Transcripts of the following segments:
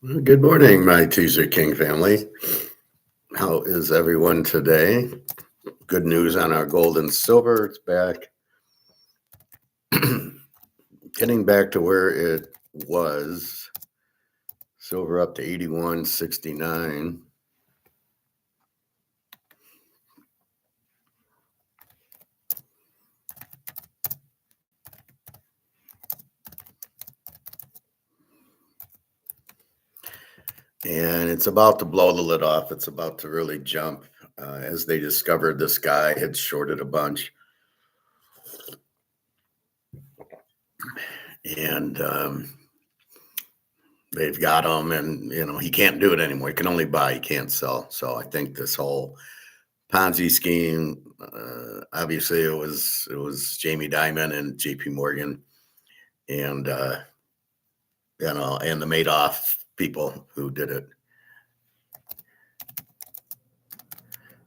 Well, good morning, my Teaser King family. How is everyone today? Good news on our gold and silver. It's back, getting back to where it was. Silver up to 81.69. And it's about to blow the lid off. It's about to really jump as they discovered this guy had shorted a bunch. And they've got him, and he can't do it anymore. He can only buy, he can't sell. So I think this whole Ponzi scheme, obviously it was Jamie Dimon and J.P. Morgan, and and the Madoff people who did it.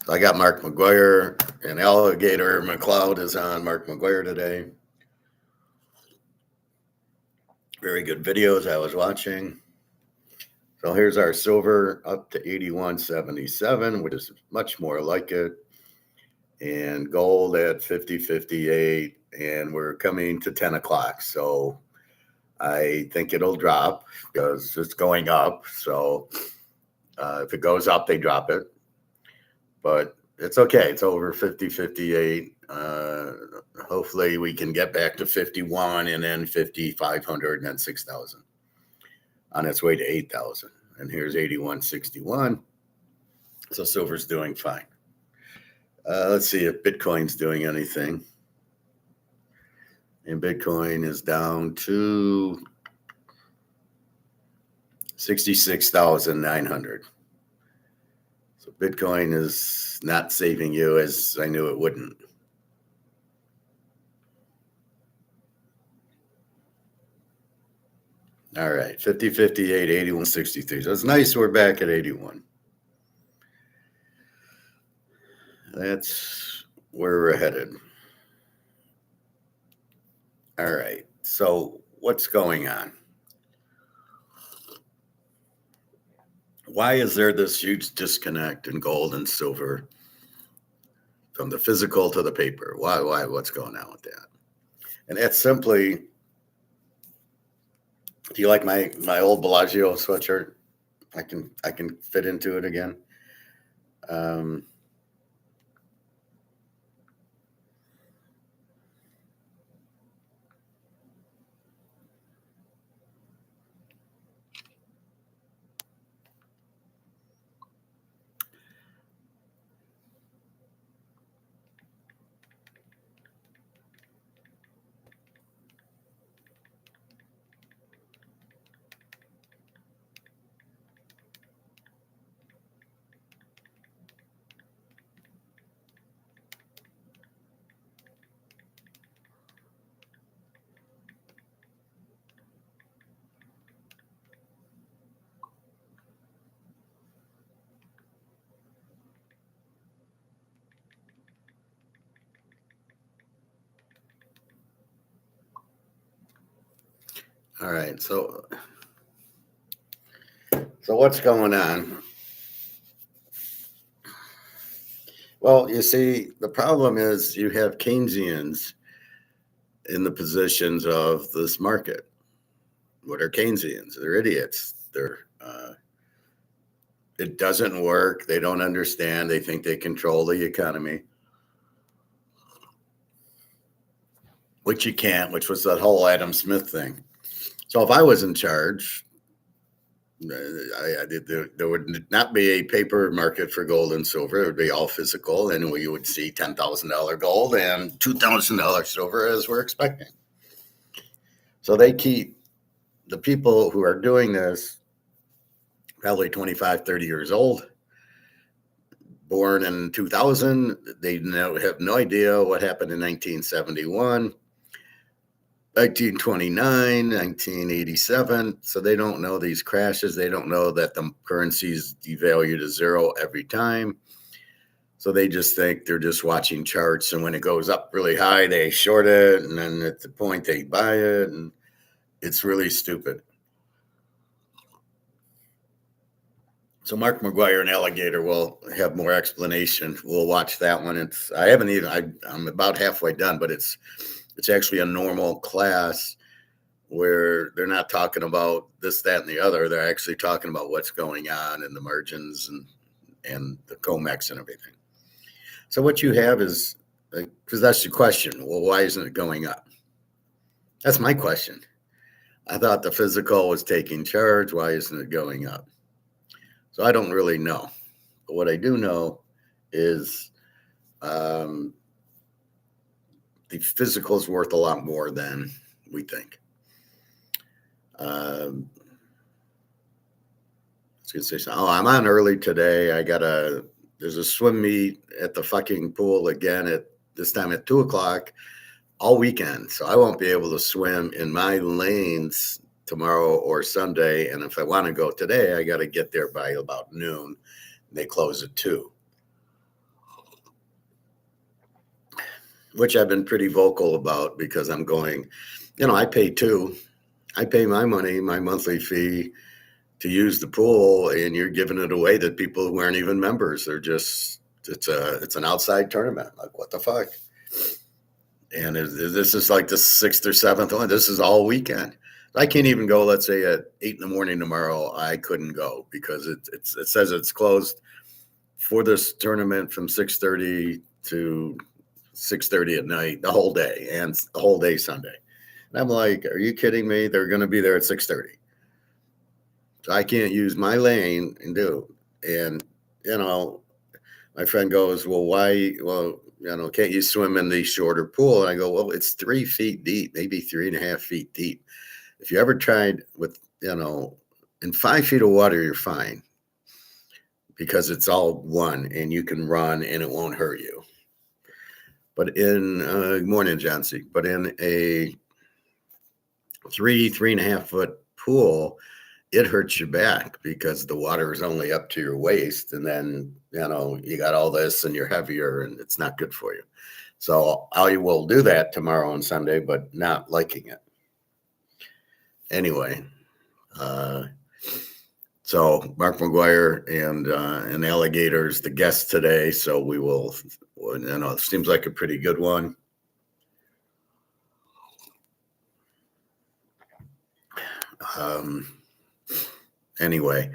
So I got Mark McGwire, and Alligator McLeod is on Mark McGwire today. Very good videos I was watching. So here's our silver up to 81.77, which is much more like it. And gold at 50.58, and we're coming to 10 o'clock. So I think it'll drop because it's going up. So if it goes up, they drop it. But it's okay. It's over 50.58. Hopefully we can get back to 51 and then 5,500 and then 6,000 on its way to 8,000. And here's 81.61. So silver's doing fine. Let's see if Bitcoin's doing anything. And Bitcoin is down to 66,900. So Bitcoin is not saving you, as I knew it wouldn't. All right, 50.58, 81.63. So it's nice we're back at 81. That's where we're headed. All right, so what's going on? Why is there this huge disconnect in gold and silver from the physical to the paper? Why? What's going on with that? And that's simply, do you like my old Bellagio sweatshirt? I can fit into it again. All right, so what's going on? Well, you see, the problem is you have Keynesians in the positions of this market. What are Keynesians? They're idiots. It doesn't work. They don't understand. They think they control the economy, which you can't, which was that whole Adam Smith thing. So if I was in charge, there would not be a paper market for gold and silver. It would be all physical, and we would see $10,000 gold and $2,000 silver as we're expecting. So they keep the people who are doing this probably 25, 30 years old, born in 2000. They have no idea what happened in 1971. 1929, 1987. So they don't know these crashes. They don't know that the currencies devalue to zero every time. So they just think they're just watching charts. And when it goes up really high, they short it. And then at the point they buy it. And it's really stupid. So Mark McGuire and Alligator will have more explanation. We'll watch that one. I haven't even I'm about halfway done, but it's actually a normal class where they're not talking about this, that, and the other. They're actually talking about what's going on and the margins and the COMEX and everything. So what you have is, because that's your question. Well, why isn't it going up? That's my question. I thought the physical was taking charge. Why isn't it going up? So I don't really know. But what I do know is the physical is worth a lot more than we think. I was going to say something. Oh, I'm on early today. There's a swim meet at the fucking pool again at this time at 2:00 all weekend. So I won't be able to swim in my lanes tomorrow or Sunday. And if I want to go today, I got to get there by about noon. They close at 2, which I've been pretty vocal about because I'm going, I pay too. I pay my money, my monthly fee to use the pool, and you're giving it away to people who aren't even members. They're just, it's an outside tournament. Like, what the fuck? And this is like the 6th or 7th one. This is all weekend. I can't even go, let's say at 8 a.m. tomorrow. I couldn't go because it says it's closed for this tournament from 6:30 to 6:30 at night, the whole day, and the whole day Sunday. And I'm like, are you kidding me? They're going to be there at 6:30. So I can't use my lane and do. And, my friend goes, well, why? Well, can't you swim in the shorter pool? And I go, well, it's 3 feet deep, maybe 3.5 feet deep. If you ever tried with, in 5 feet of water, you're fine because it's all one and you can run and it won't hurt you. But good morning, John C. But in a 3.5 foot pool, it hurts your back because the water is only up to your waist. And then, you got all this and you're heavier and it's not good for you. So I will do that tomorrow and Sunday, but not liking it. Anyway, so Mark McGuire and Alligator's the guest today. So we will, it seems like a pretty good one. Anyway,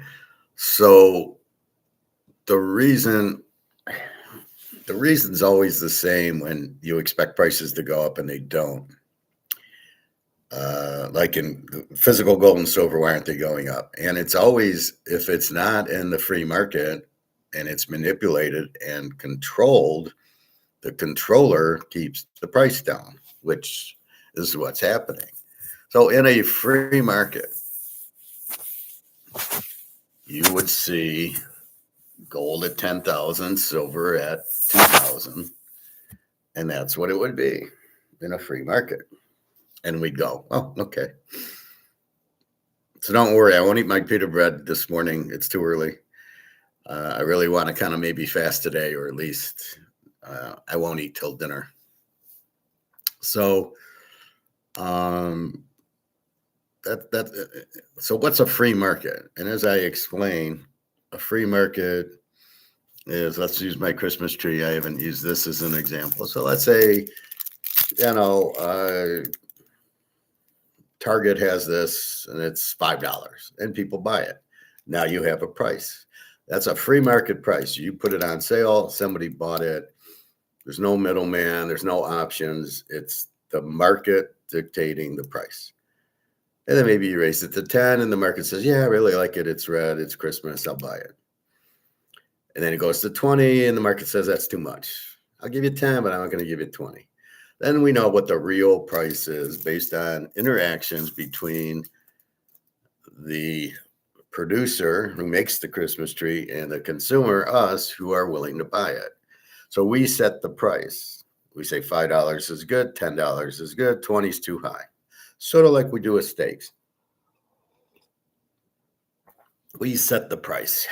so the reason's always the same when you expect prices to go up and they don't. Like in physical gold and silver, why aren't they going up? And it's always, if it's not in the free market and it's manipulated and controlled, the controller keeps the price down, which is what's happening. So in a free market, you would see gold at 10,000, silver at 2,000, and that's what it would be in a free market. And we'd go, oh, okay. So don't worry, I won't eat my pita bread this morning. It's too early. I really want to kind of maybe fast today, or at least I won't eat till dinner. So so what's a free market? And as I explain, a free market is, let's use my Christmas tree. I haven't used this as an example. So let's say, Target has this and it's $5 and people buy it. Now you have a price. That's a free market price. You put it on sale, somebody bought it. There's no middleman, there's no options. It's the market dictating the price. And then maybe you raise it to 10 and the market says, yeah, I really like it. It's red, it's Christmas, I'll buy it. And then it goes to 20 and the market says that's too much. I'll give you 10, but I'm not going to give you 20. Then we know what the real price is based on interactions between the producer who makes the Christmas tree and the consumer, us, who are willing to buy it. So we set the price. We say $5 is good, $10 is good, 20 is too high. Sort of like we do with steaks. We set the price.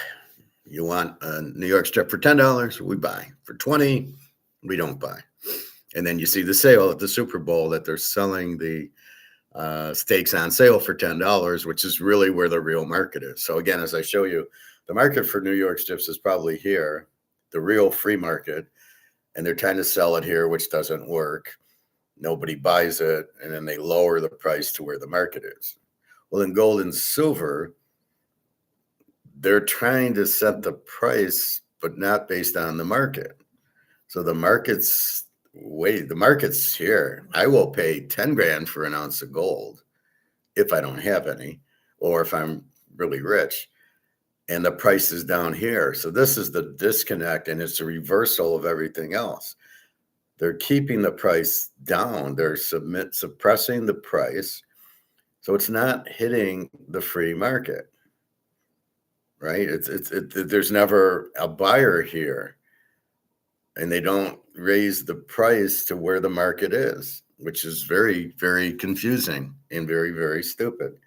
You want a New York strip for $10, we buy. For 20, we don't buy. And then you see the sale at the Super Bowl that they're selling the steaks on sale for $10, which is really where the real market is. So again, as I show you, The market for New York strips is probably here, the real free market, and they're trying to sell it here, which doesn't work. Nobody buys it, and then they lower the price to where the market is. Well, in gold and silver, they're trying to set the price, but not based on the market. So the market's here. I will pay 10 grand for an ounce of gold if I don't have any, or if I'm really rich, and the price is down here. So this is the disconnect, and it's a reversal of everything else. They're keeping the price down. They're suppressing the price. So it's not hitting the free market, right? There's never a buyer here, and they don't raise the price to where the market is, which is very, very confusing and very, very stupid.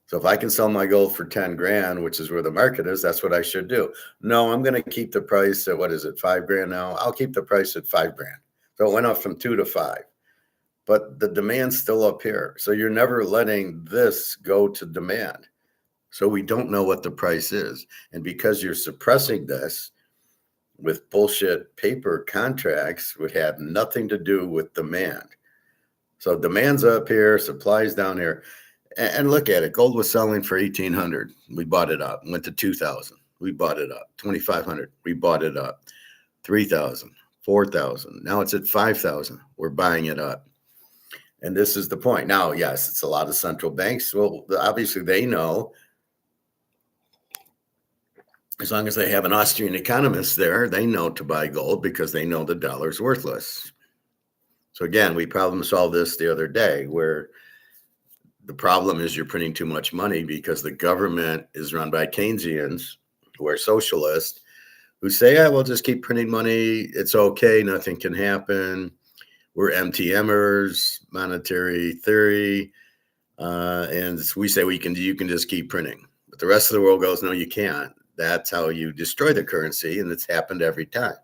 So if I can sell my gold for 10 grand, which is where the market is, that's what I should do. No, I'm going to keep the price at, what is it, 5 grand now? I'll keep the price at 5 grand. So it went up from 2 to 5, but the demand's still up here. So you're never letting this go to demand. So we don't know what the price is. And because you're suppressing this with bullshit paper contracts, would have nothing to do with demand. So demand's up here, supply's down here. And look at it. Gold was selling for 1,800. We bought it up. Went to 2,000. We bought it up. 2,500. We bought it up. 3,000, 4,000. Now it's at 5,000. We're buying it up. And this is the point. Now, yes, it's a lot of central banks. Well, obviously they know, as long as they have an Austrian economist there, they know to buy gold because they know the dollar's worthless. So again, we problem solved this the other day, where the problem is you're printing too much money because the government is run by Keynesians who are socialists, who say, yeah, we'll just keep printing money. It's okay. Nothing can happen. We're MTMers, monetary theory. And we say you can just keep printing. But the rest of the world goes, no, you can't. That's how you destroy the currency. And it's happened every time.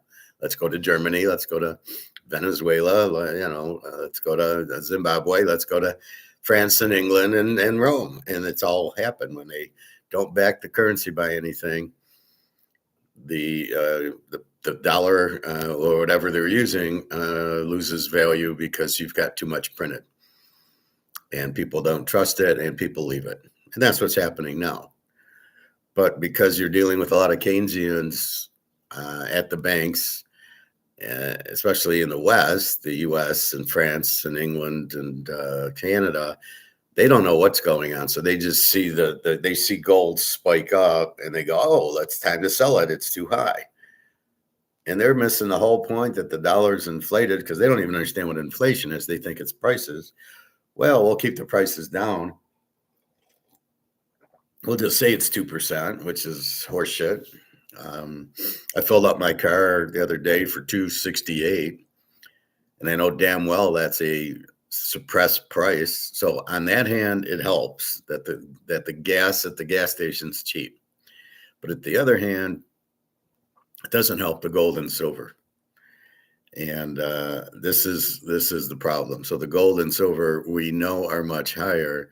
Let's go to Germany. Let's go to Venezuela. Let's go to Zimbabwe. Let's go to France and England and Rome. And it's all happened when they don't back the currency by anything. The dollar or whatever they're using loses value because you've got too much printed. And people don't trust it, and people leave it. And that's what's happening now. But because you're dealing with a lot of Keynesians at the banks, especially in the West, the US and France and England and Canada, they don't know what's going on. So they just see they see gold spike up and they go, oh, it's time to sell it. It's too high. And they're missing the whole point that the dollar's inflated, because they don't even understand what inflation is. They think it's prices. Well, we'll keep the prices down. We'll just say it's 2%, which is horseshit. I filled up my car the other day for $268, and I know damn well that's a suppressed price. So on that hand, it helps that the gas at the gas station's cheap. But at the other hand, it doesn't help the gold and silver. And this is the problem. So the gold and silver we know are much higher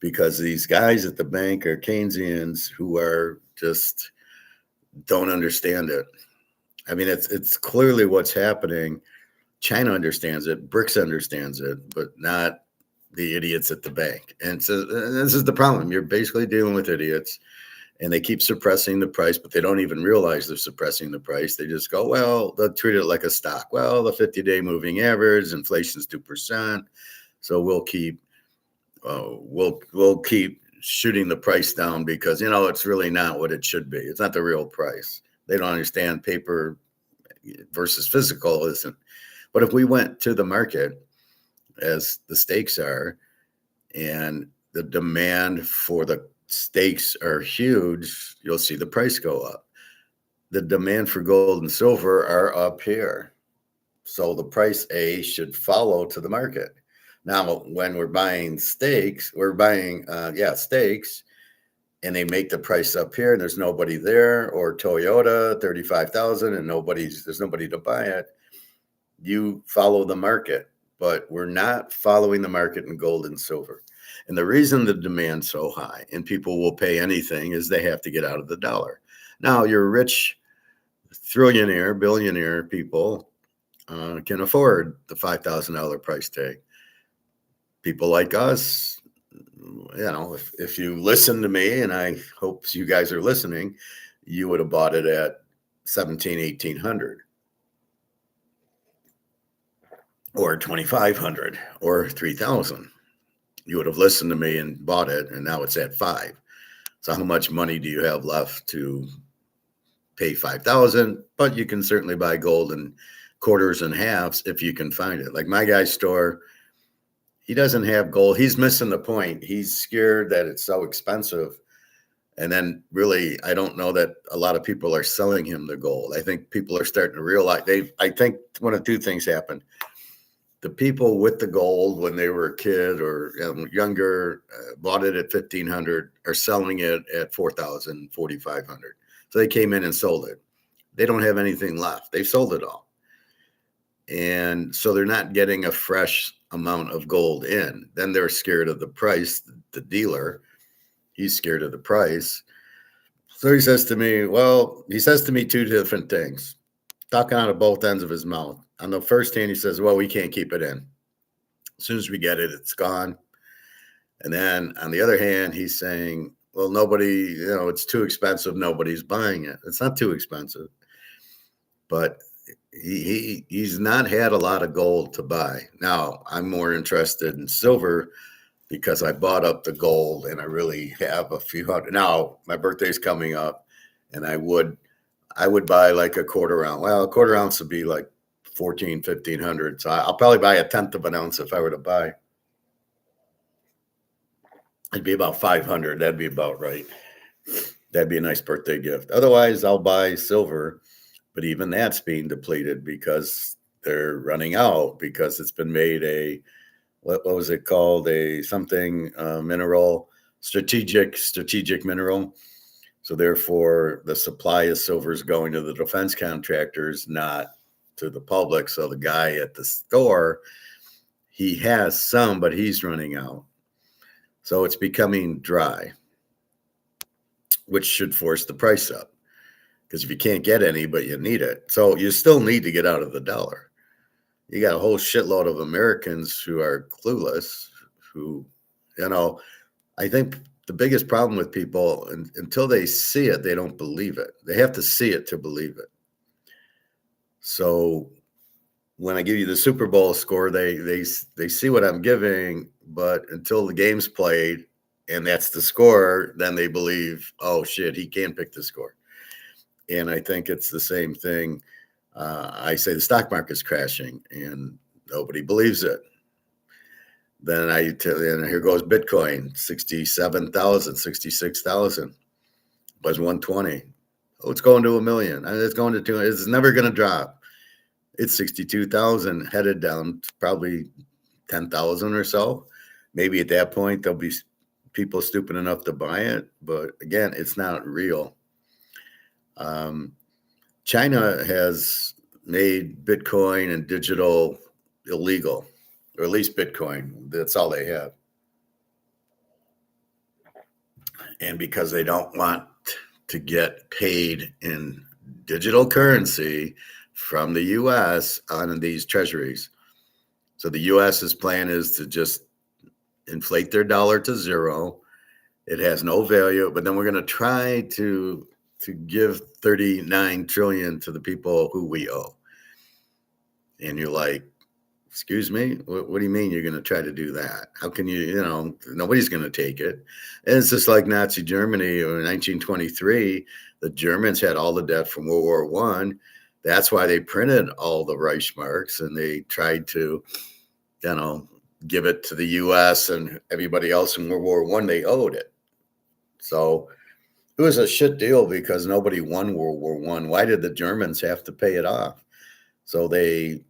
because these guys at the bank are Keynesians who are just don't understand it. I mean, it's clearly what's happening. China understands it, BRICS understands it, but not the idiots at the bank. And so this is the problem. You're basically dealing with idiots, and they keep suppressing the price, but they don't even realize they're suppressing the price. They just go, well, they'll treat it like a stock. Well, the 50-day moving average, inflation's 2%, so we'll keep shooting the price down because, it's really not what it should be. It's not the real price. They don't understand paper versus physical isn't. But if we went to the market, as the stakes are, and the demand for the stakes are huge, you'll see the price go up. The demand for gold and silver are up here. So the price A should follow to the market. Now, when we're buying stakes, stakes, and they make the price up here and there's nobody there, or Toyota, 35,000, and there's nobody to buy it, you follow the market. But we're not following the market in gold and silver. And the reason the demand's so high and people will pay anything is they have to get out of the dollar. Now, your rich trillionaire, billionaire people can afford the $5,000 price tag. People like us, if you listen to me, and I hope you guys are listening, you would have bought it at 17, 1800 or 2,500 or 3,000. You would have listened to me and bought it, and now it's at 5. So how much money do you have left to pay 5,000? But you can certainly buy gold in quarters and halves if you can find it. Like my guy's store, he doesn't have gold. He's missing the point. He's scared that it's so expensive. And then really, I don't know that a lot of people are selling him the gold. I think people are starting to realize I think one of two things happened. The people with the gold when they were a kid or younger, bought it at 1,500, are selling it at 4,000, 4,500. So they came in and sold it. They don't have anything left. They've sold it all. And so they're not getting a fresh amount of gold in. Then they're scared of the price. The dealer, he's scared of the price. So he says to me two different things, talking out of both ends of his mouth. On the first hand, he says, well, we can't keep it in. As soon as we get it, it's gone. And then on the other hand, he's saying, well, nobody, it's too expensive. Nobody's buying it. It's not too expensive. But he's not had a lot of gold to buy. Now, I'm more interested in silver because I bought up the gold and I really have a few hundred. Now, my birthday's coming up and I would buy like a quarter ounce. Well, a quarter ounce would be like 1,400, 1,500. So I'll probably buy a tenth of an ounce if I were to buy. It'd be about 500. That'd be about right. That'd be a nice birthday gift. Otherwise, I'll buy silver, but even that's being depleted because they're running out because it's been made what was it called? A something mineral, strategic mineral. So therefore, the supply of silver is going to the defense contractors, not to the public. So the guy at the store, he has some, but he's running out. So it's becoming dry, which should force the price up. Because if you can't get any, but you need it. So you still need to get out of the dollar. You got a whole shitload of Americans who are clueless, who, I think the biggest problem with people, until they see it, they don't believe it. They have to see it to believe it. So when I give you the Super Bowl score, they see what I'm giving, but until the game's played and that's the score, then they believe, oh shit, he can pick the score. And I think it's the same thing. I say the stock market's crashing and nobody believes it. Then and here goes Bitcoin, 67,000, 66,000. Was 120. Oh, it's going to 1 million. It's going to 2. It's never going to drop. It's 62,000, headed down to probably 10,000 or so. Maybe at that point, there'll be people stupid enough to buy it. But again, it's not real. China has made Bitcoin and digital illegal, or at least Bitcoin. That's all they have. And because they don't want to get paid in digital currency from the U.S. on these treasuries. So the U.S.'s plan is to just inflate their dollar to zero. It has no value, but then we're going to try to give 39 trillion to the people who we owe. And you're like, excuse me, what do you mean you're going to try to do that? How can nobody's going to take it. And it's just like Nazi Germany in 1923. The Germans had all the debt from World War I. That's why they printed all the Reichsmarks and they tried to, give it to the U.S. and everybody else in World War I. They owed it. So it was a shit deal because nobody won World War I. Why did the Germans have to pay it off? So they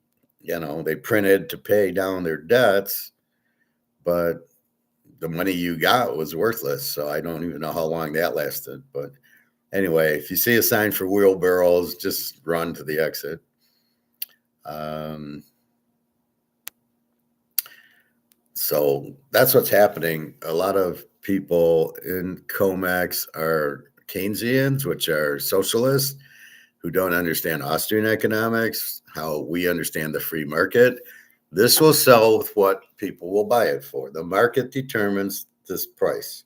printed to pay down their debts, but the money you got was worthless. So I don't even know how long that lasted. But anyway, if you see a sign for wheelbarrows, just run to the exit. So that's what's happening. A lot of people in COMEX are Keynesians, which are socialists who don't understand Austrian economics, how we understand the free market. This will sell with what people will buy it for. The market determines this price.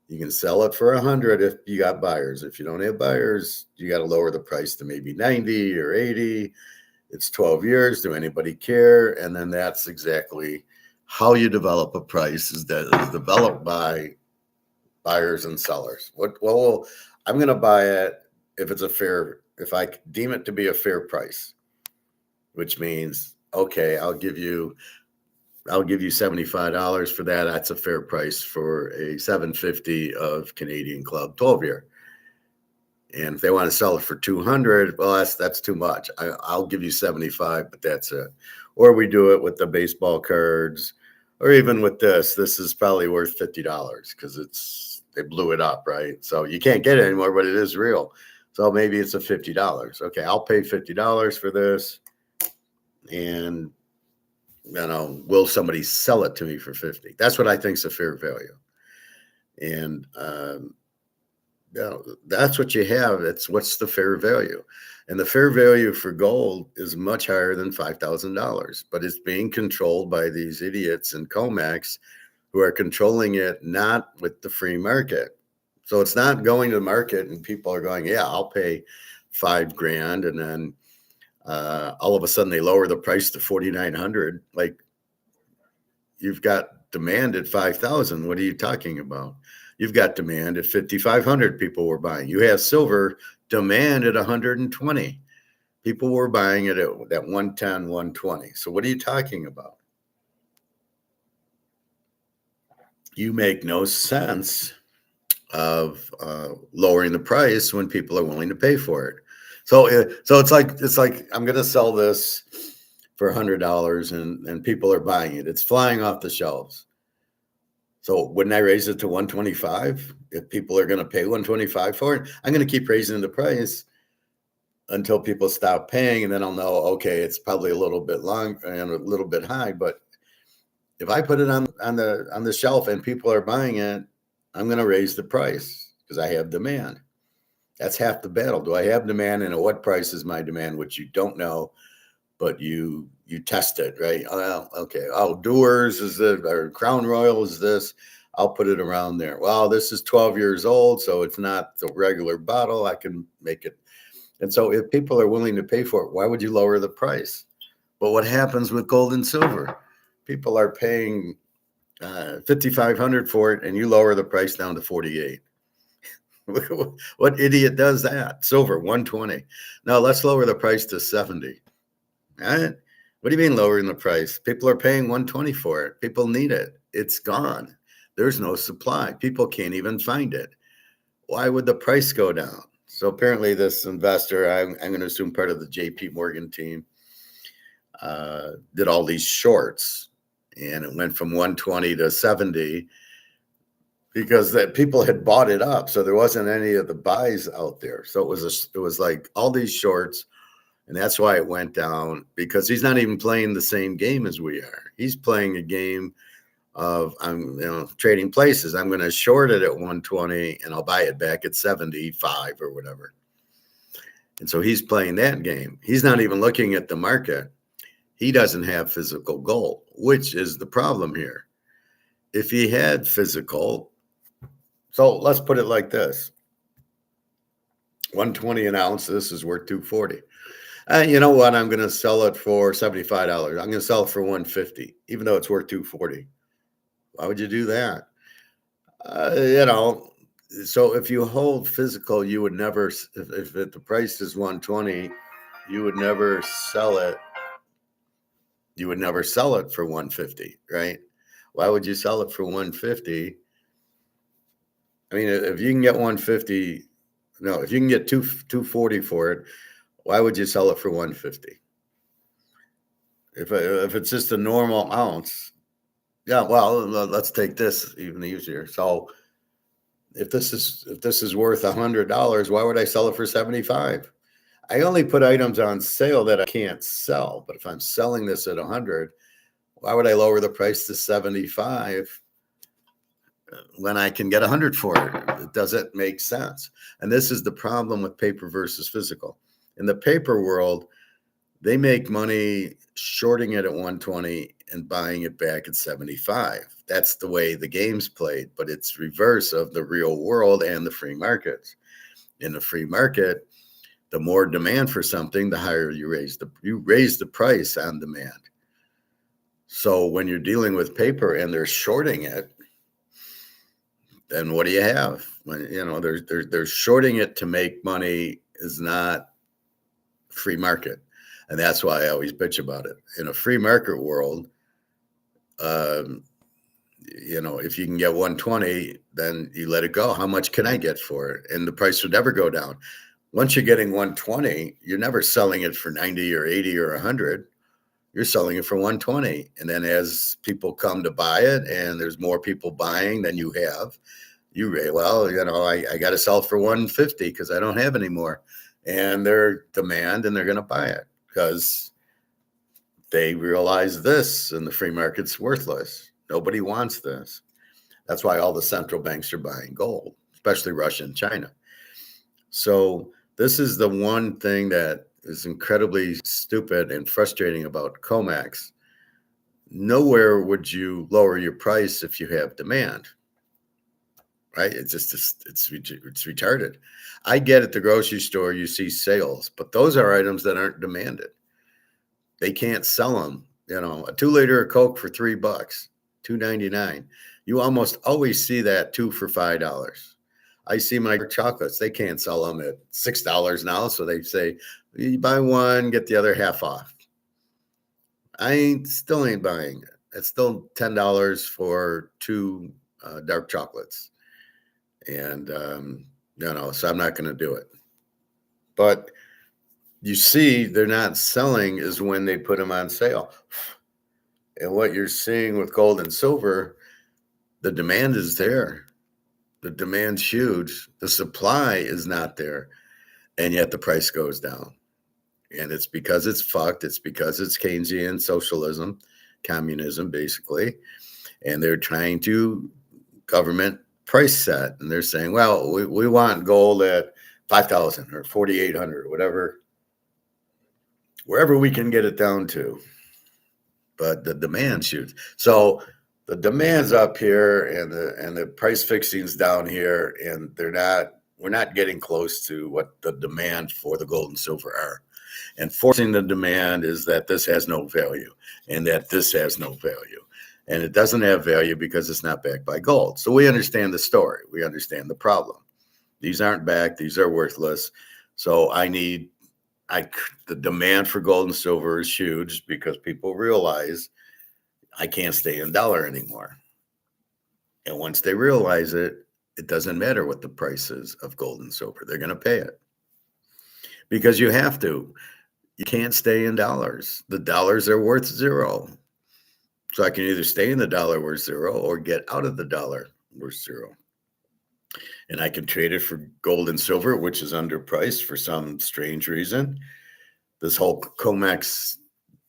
You can sell it for 100 if you got buyers. If you don't have buyers, you got to lower the price to maybe 90 or 80. It's 12 years. Do anybody care? And then that's exactly how you develop a price, is that is developed by buyers and sellers. Well, I'm going to buy it if I deem it to be a fair price, which means, okay, I'll give you $75 for that. That's a fair price for a 750 of Canadian Club 12-year. And if they want to sell it for 200, well, that's too much. I'll give you 75, but that's it. Or we do it with the baseball cards, or even with this. This is probably worth $50 because they blew it up, right? So you can't get it anymore, but it is real. So maybe it's a $50. Okay, I'll pay $50 for this, and will somebody sell it to me for 50? That's what I think is a fair value. And that's what you have. It's what's the fair value. And the fair value for gold is much higher than $5,000, but it's being controlled by these idiots in COMEX who are controlling it, not with the free market. So it's not going to the market and people are going, yeah, I'll pay $5,000. And then all of a sudden they lower the price to 4,900. Like, you've got demand at 5,000. What are you talking about? You've got demand at 5,500. People were buying. You have silver demand at 120. People were buying it at 110, 120. So what are you talking about? You make no sense of lowering the price when people are willing to pay for it. So it's like I'm going to sell this for $100 and people are buying it. It's flying off the shelves. So wouldn't I raise it to 125? If people are going to pay 125 for it, I'm going to keep raising the price until people stop paying, and then I'll know, okay, it's probably a little bit long and a little bit high. But if I put it on the shelf and people are buying it, I'm going to raise the price because I have demand. That's half the battle. Do I have demand, and at what price is my demand, which you don't know, but you test it, right? Well, okay. Oh, Dewar's is it, or Crown Royal is this? I'll put it around there. Well, this is 12 years old, so it's not the regular bottle. I can make it. And so if people are willing to pay for it, why would you lower the price? But what happens with gold and silver? People are paying $5,500 for it, and you lower the price down to 48. What idiot does that? Silver, 120. Now let's lower the price to 70. Right? What do you mean lowering the price? People are paying 120 for it. People need it. It's gone. There's no supply. People can't even find it. Why would the price go down? So apparently this investor, I'm going to assume part of the JP Morgan team, did all these shorts, and it went from 120 to 70 because that people had bought it up. So there wasn't any of the buys out there. So it was like all these shorts. And that's why it went down, because he's not even playing the same game as we are. He's playing a game of trading places. I'm going to short it at 120 and I'll buy it back at 75 or whatever. And so he's playing that game. He's not even looking at the market. He doesn't have physical gold, which is the problem here. If he had physical, so let's put it like this. 120 an ounce, this is worth 240. You know what? I'm going to sell it for $75. I'm going to sell it for 150, even though it's worth 240. Why would you do that? So if you hold physical, you would never, if the price is 120, you would never sell it. You would never sell it for 150, right? Why would you sell it for 150? I mean, if you can get 150, no, if you can get 240 for it, why would you sell it for 150? If it's just a normal ounce, yeah. Well, let's take this even easier. So, if this is worth $100, why would I sell it for 75? I only put items on sale that I can't sell. But if I'm selling this at 100, Why would I lower the price to 75 when I can get 100 for it? It doesn't make sense. And this is the problem with paper versus physical. In the paper world, they make money shorting it at 120 and buying it back at 75. That's the way the game's played, but it's reverse of the real world and the free markets. In the free market, the more demand for something, the higher you raise the price on demand. So when you're dealing with paper and they're shorting it, then what do you have? When they're shorting it to make money is not free market. And that's why I always bitch about it. In a free market world, if you can get 120, then you let it go. How much can I get for it? And the price would never go down. Once you're getting 120, you're never selling it for 90 or 80 or 100. You're selling it for 120. And then as people come to buy it and there's more people buying than you have, I got to sell for 150 because I don't have any more. And they're demand and they're going to buy it because they realize this and the free market's worthless. Nobody wants this. That's why all the central banks are buying gold, especially Russia and China. So this is the one thing that is incredibly stupid and frustrating about COMEX. Nowhere would you lower your price if you have demand, right? It's retarded. I get at the grocery store, you see sales, but those are items that aren't demanded. They can't sell them. A 2-liter of Coke for $3, $2.99. You almost always see that 2 for $5. I see my chocolates. They can't sell them at $6 now. So they say, you buy one, get the other half off. I still ain't buying it. It's still $10 for 2 dark chocolates. And, so I'm not going to do it. But you see, they're not selling is when they put them on sale. And what you're seeing with gold and silver, the demand is there. The demand's huge. The supply is not there. And yet the price goes down. And it's because it's fucked. It's because it's Keynesian socialism, communism, basically. And they're trying to government price set. And they're saying, well, we want gold at 5,000 or 4,800 or whatever, wherever we can get it down to. But the demand's huge. So the demand's up here and the price fixing's down here, and we're not getting close to what the demand for the gold and silver are. And forcing the demand is that this has no value and that this has no value. And it doesn't have value because it's not backed by gold. So we understand the story. We understand the problem. These aren't backed. These are worthless. So the demand for gold and silver is huge because people realize I can't stay in dollar anymore. And once they realize it, it doesn't matter what the price is of gold and silver. They're going to pay it because you have to. You can't stay in dollars. The dollars are worth zero. So I can either stay in the dollar worth zero or get out of the dollar worth zero. And I can trade it for gold and silver, which is underpriced for some strange reason. This whole COMEX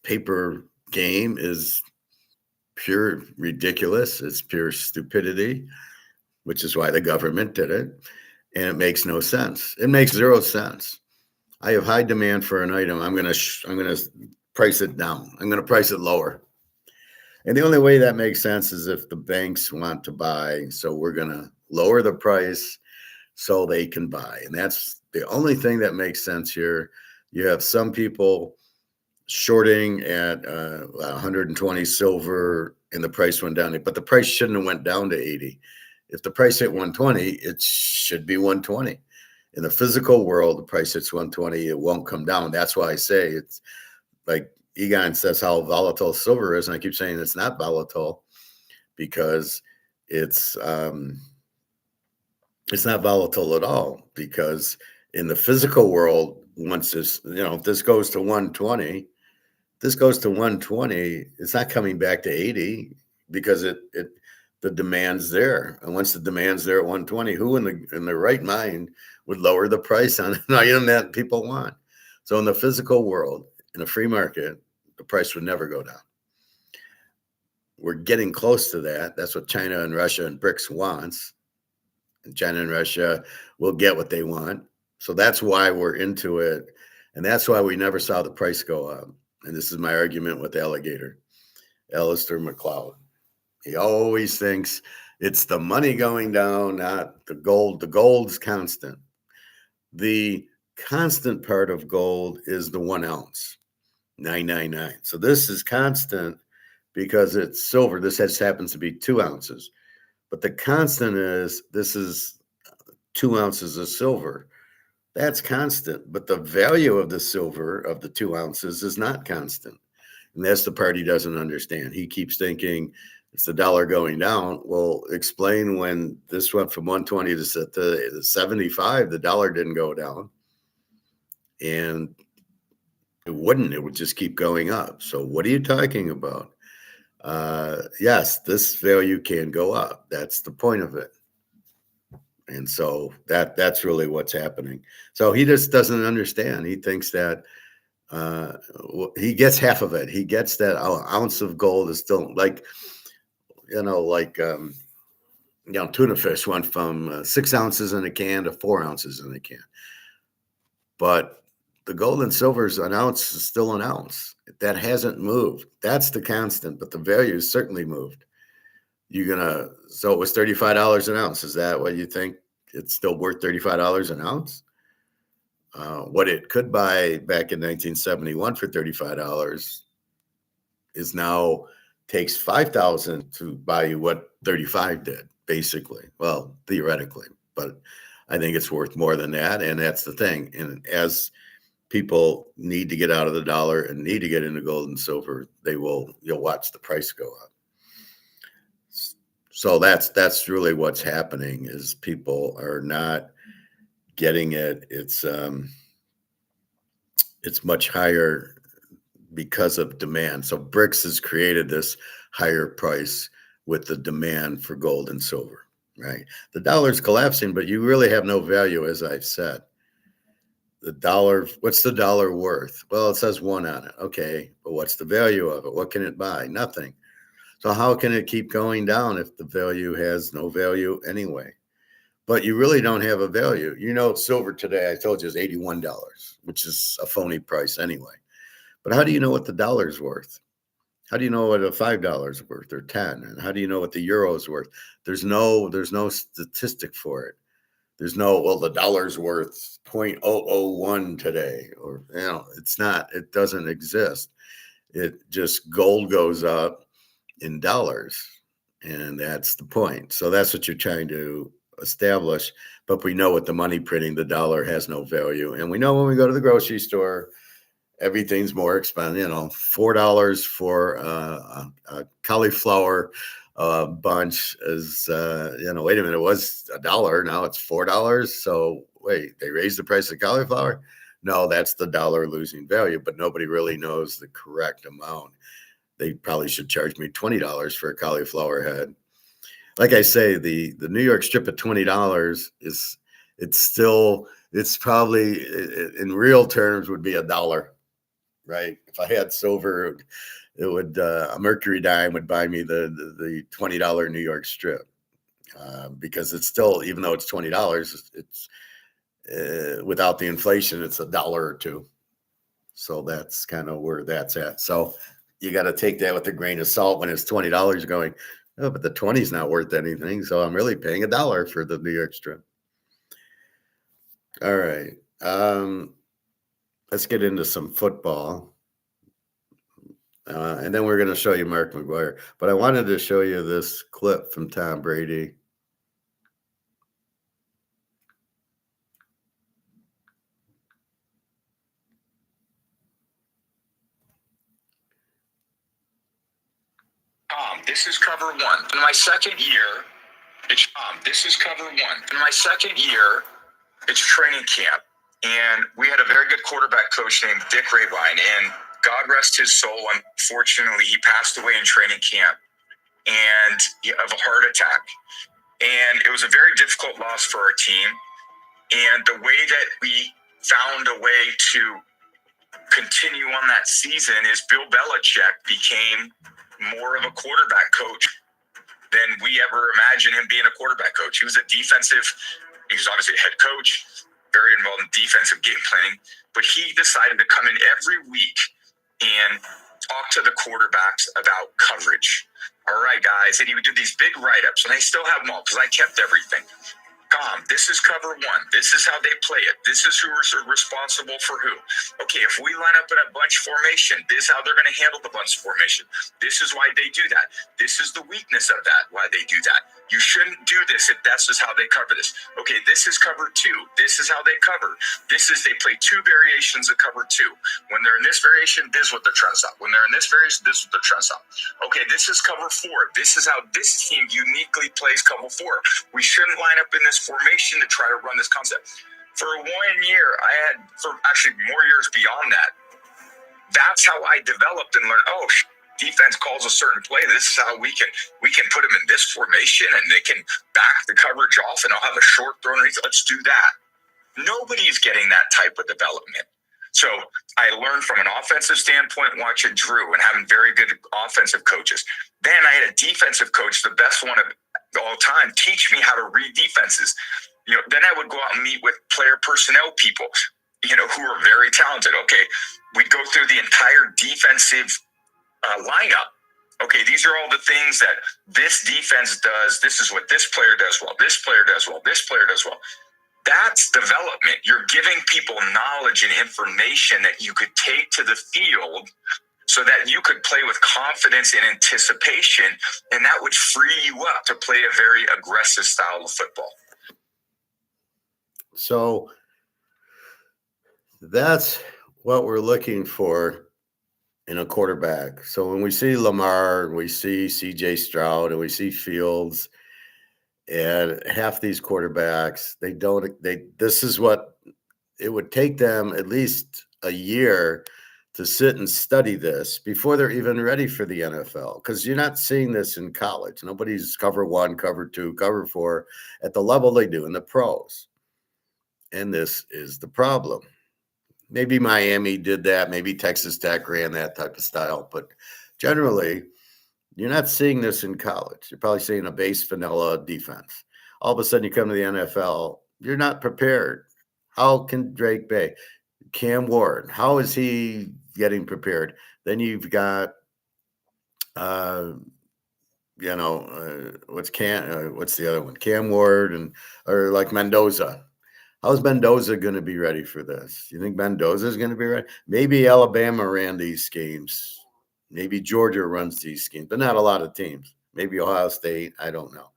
paper game is pure ridiculous. It's pure stupidity, which is why the government did it. And it makes no sense. It makes zero sense. I have high demand for an item. I'm going to price it down. I'm going to price it lower. And the only way that makes sense is if the banks want to buy. So we're going to lower the price so they can buy. And that's the only thing that makes sense here. You have some people shorting at 120 silver and the price went down. But the price shouldn't have went down to 80. If the price hit 120, it should be 120. In the physical world, the price hits 120, it won't come down. That's why I say it's like Egon says how volatile silver is. And I keep saying it's not volatile because it's not volatile at all, because in the physical world, once this goes to 120, it's not coming back to 80 because the demand's there. And once the demand's there at 120, who in their right mind would lower the price on an item that people want? So in the physical world, in a free market, the price would never go down. we're getting close to that. That's what China and Russia and BRICS wants. And China and Russia will get what they want. So that's why we're into it. And that's why we never saw the price go up. And this is my argument with Alligator, Alistair McLeod. He always thinks it's the money going down, not the gold. The gold's constant. The constant part of gold is the 1 ounce, 999. So this is constant because it's silver. This happens to be 2 ounces. But the constant is this is 2 ounces of silver. That's constant. But the value of the silver of the 2 ounces is not constant. And that's the part he doesn't understand. He keeps thinking it's the dollar going down. Well, explain when this went from 120 to 75, the dollar didn't go down. And it wouldn't. It would just keep going up. So what are you talking about? Yes, this value can go up. That's the point of it. And so that's really what's happening. So he just doesn't understand. He thinks that he gets half of it. He gets that ounce of gold is still like tuna fish went from 6 ounces in a can to 4 ounces in a can. But the gold and silver's an ounce is still an ounce. That hasn't moved. That's the constant, but the value has certainly moved. So it was $35 an ounce. Is that what you think? It's still worth $35 an ounce? What it could buy back in 1971 for $35 is now takes 5,000 to buy you what 35 did, basically. Well, theoretically, but I think it's worth more than that. And that's the thing. And as people need to get out of the dollar and need to get into gold and silver, you'll watch the price go up. So that's really what's happening is people are not getting it. It's much higher because of demand. So BRICS has created this higher price with the demand for gold and silver, right? The dollar's collapsing, but you really have no value, as I've said. The dollar, what's the dollar worth? Well, it says 1 on it. Okay, but what's the value of it? What can it buy? Nothing. So how can it keep going down if the value has no value anyway? But you really don't have a value. Silver today, I told you, is $81, which is a phony price anyway. But how do you know what the dollar's worth? How do you know what a $5 is worth or 10? And how do you know what the euro is worth? There's no statistic for it. There's the dollar's worth 0.001 today, or it's not. It doesn't exist. It just gold goes up in dollars, and that's the point. So that's what you're trying to establish. But we know with the money printing, the dollar has no value, and we know when we go to the grocery store, everything's more expensive. $4 for a cauliflower bunch is, wait a minute, it was $1. Now it's $4. So wait, they raised the price of cauliflower? No, that's the dollar losing value, but nobody really knows the correct amount. They probably should charge me $20 for a cauliflower head. Like I say, the New York strip at $20 it's probably in real terms would be $1. Right? If I had silver, it would a mercury dime would buy me the $20 New York strip because it's still, even though it's $20, it's without the inflation, it's $1 or $2. So that's kind of where that's at. So you got to take that with a grain of salt when it's $20 going, oh, but the 20 is not worth anything. So I'm really paying $1 for the New York strip. All right. Let's get into some football. And then we're going to show you Mark McGwire. But I wanted to show you this clip from Tom Brady. This is cover 1. In my second year, this is cover 1. In my second year, it's training camp. And we had a very good quarterback coach named Dick Rabine. And God rest his soul. Unfortunately, he passed away in training camp and of a heart attack. And it was a very difficult loss for our team. And the way that we found a way to continue on that season is Bill Belichick became more of a quarterback coach than we ever imagined him being a quarterback coach. He was he was obviously a head coach, very involved in defensive game planning, but he decided to come in every week and talk to the quarterbacks about coverage. All right, guys. And he would do these big write-ups, and I still have them all because I kept everything. This is cover one. This is how they play it. This is who is responsible for who. Okay, if we line up in a bunch formation, this is how they're going to handle the bunch formation. This is why they do that. This is the weakness of that, why they do that. You shouldn't do this if that's just how they cover this. Okay, this is cover two. This is how they cover. They play two variations of cover two. When they're in this variation, this is what they're trying to stop. When they're in this variation, this is what they're trying to stop. Okay, this is cover four. This is how this team uniquely plays cover four. We shouldn't line up in this formation to try to run this concept. For 1 year, for actually more years beyond that, that's how I developed and learned, defense calls a certain play. This is how we can put them in this formation and they can back the coverage off and I'll have a short throw underneath. Let's do that. Nobody's getting that type of development. So I learned from an offensive standpoint watching Drew and having very good offensive coaches. Then I had a defensive coach, the best one of all time, teach me how to read defenses. Then I would go out and meet with player personnel people, who are very talented. Okay, we'd go through the entire defensive lineup. Okay, these are all the things that this defense does. This is what this player does well. This player does well. This player does well. That's development. You're giving people knowledge and information that you could take to the field so that you could play with confidence and anticipation, and that would free you up to play a very aggressive style of football. So that's what we're looking for in a quarterback. So when we see Lamar, we see CJ Stroud, and we see Fields, and half these quarterbacks, this is what it would take them at least a year to sit and study this before they're even ready for the NFL, because you're not seeing this in college. Nobody's cover one, cover two, cover four at the level they do in the pros. And this is the problem. Maybe Miami did that. Maybe Texas Tech ran that type of style. But generally, you're not seeing this in college. You're probably seeing a base vanilla defense. All of a sudden, you come to the NFL, you're not prepared. How can Drake Bay, Cam Ward, how is he getting prepared? Then you've got, what's the other one? Cam Ward or like Mendoza. How's Mendoza going to be ready for this? You think Mendoza is going to be ready? Maybe Alabama ran these schemes. Maybe Georgia runs these schemes, but not a lot of teams. Maybe Ohio State. I don't know.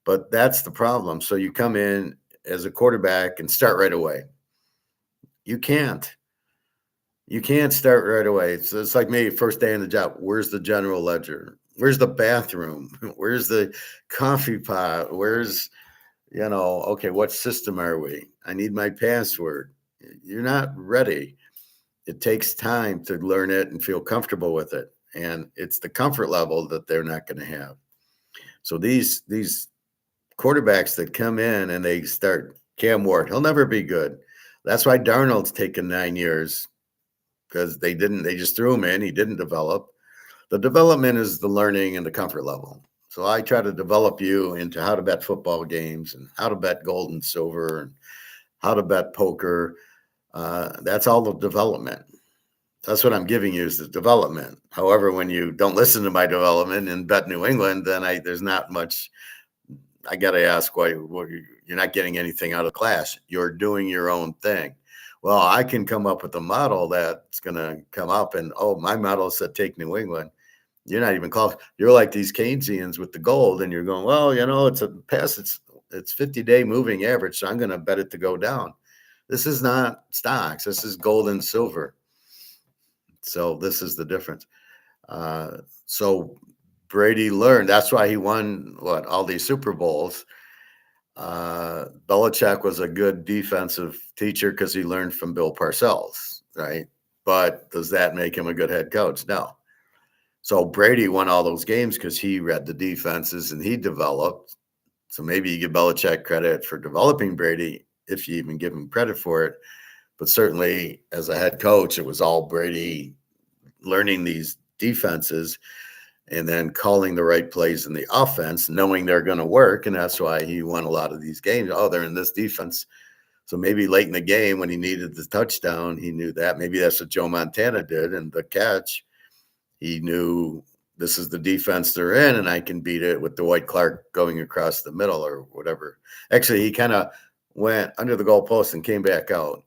But that's the problem. So you come in as a quarterback and start right away. You can't. You can't start right away. It's like me, first day on the job. Where's the general ledger? Where's the bathroom? Where's the coffee pot? Where's, okay, what system are we? I need my password. You're not ready. It takes time to learn it and feel comfortable with it. And it's the comfort level that they're not going to have. So these quarterbacks that come in and they start, Cam Ward, he'll never be good. That's why Darnold's taken 9 years, because they just threw him in. He didn't develop. The development is the learning and the comfort level. So I try to develop you into how to bet football games and how to bet gold and silver and how to bet poker. That's all the development. That's what I'm giving you, is the development. However, when you don't listen to my development and bet New England, then there's not much. I got to ask why you're not getting anything out of class. You're doing your own thing. Well, I can come up with a model that's going to come up and, my model said take New England. You're not even close. You're like these Keynesians with the gold, and you're going, well, it's a pass. It's 50-day moving average, so I'm going to bet it to go down. This is not stocks. This is gold and silver. So this is the difference. So Brady learned. That's why he won all these Super Bowls. Belichick was a good defensive teacher because he learned from Bill Parcells, right? But does that make him a good head coach? No. So Brady won all those games because he read the defenses and he developed. So maybe you give Belichick credit for developing Brady, if you even give him credit for it. But certainly as a head coach, it was all Brady learning these defenses and then calling the right plays in the offense, knowing they're going to work. And that's why he won a lot of these games. Oh, they're in this defense. So maybe late in the game when he needed the touchdown, he knew that. Maybe that's what Joe Montana did. And the catch, he knew this is the defense they're in, and I can beat it with Dwight Clark going across the middle or whatever. Actually, he kind of went under the goalpost and came back out.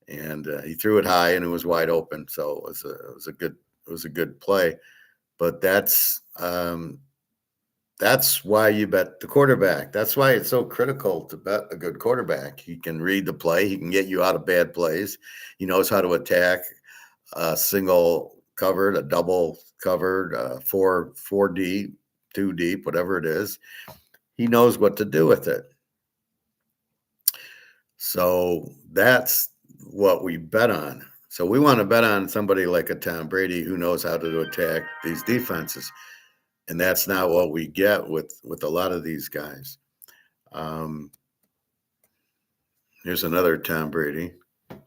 And he threw it high, and it was wide open. So it was a good play. But that's why you bet the quarterback. That's why it's so critical to bet a good quarterback. He can read the play. He can get you out of bad plays. He knows how to attack a single covered, a double covered, four deep, 2 deep, whatever it is. He knows what to do with it. So that's what we bet on. So we want to bet on somebody like a Tom Brady who knows how to attack these defenses. And that's not what we get with a lot of these guys. Here's another Tom Brady.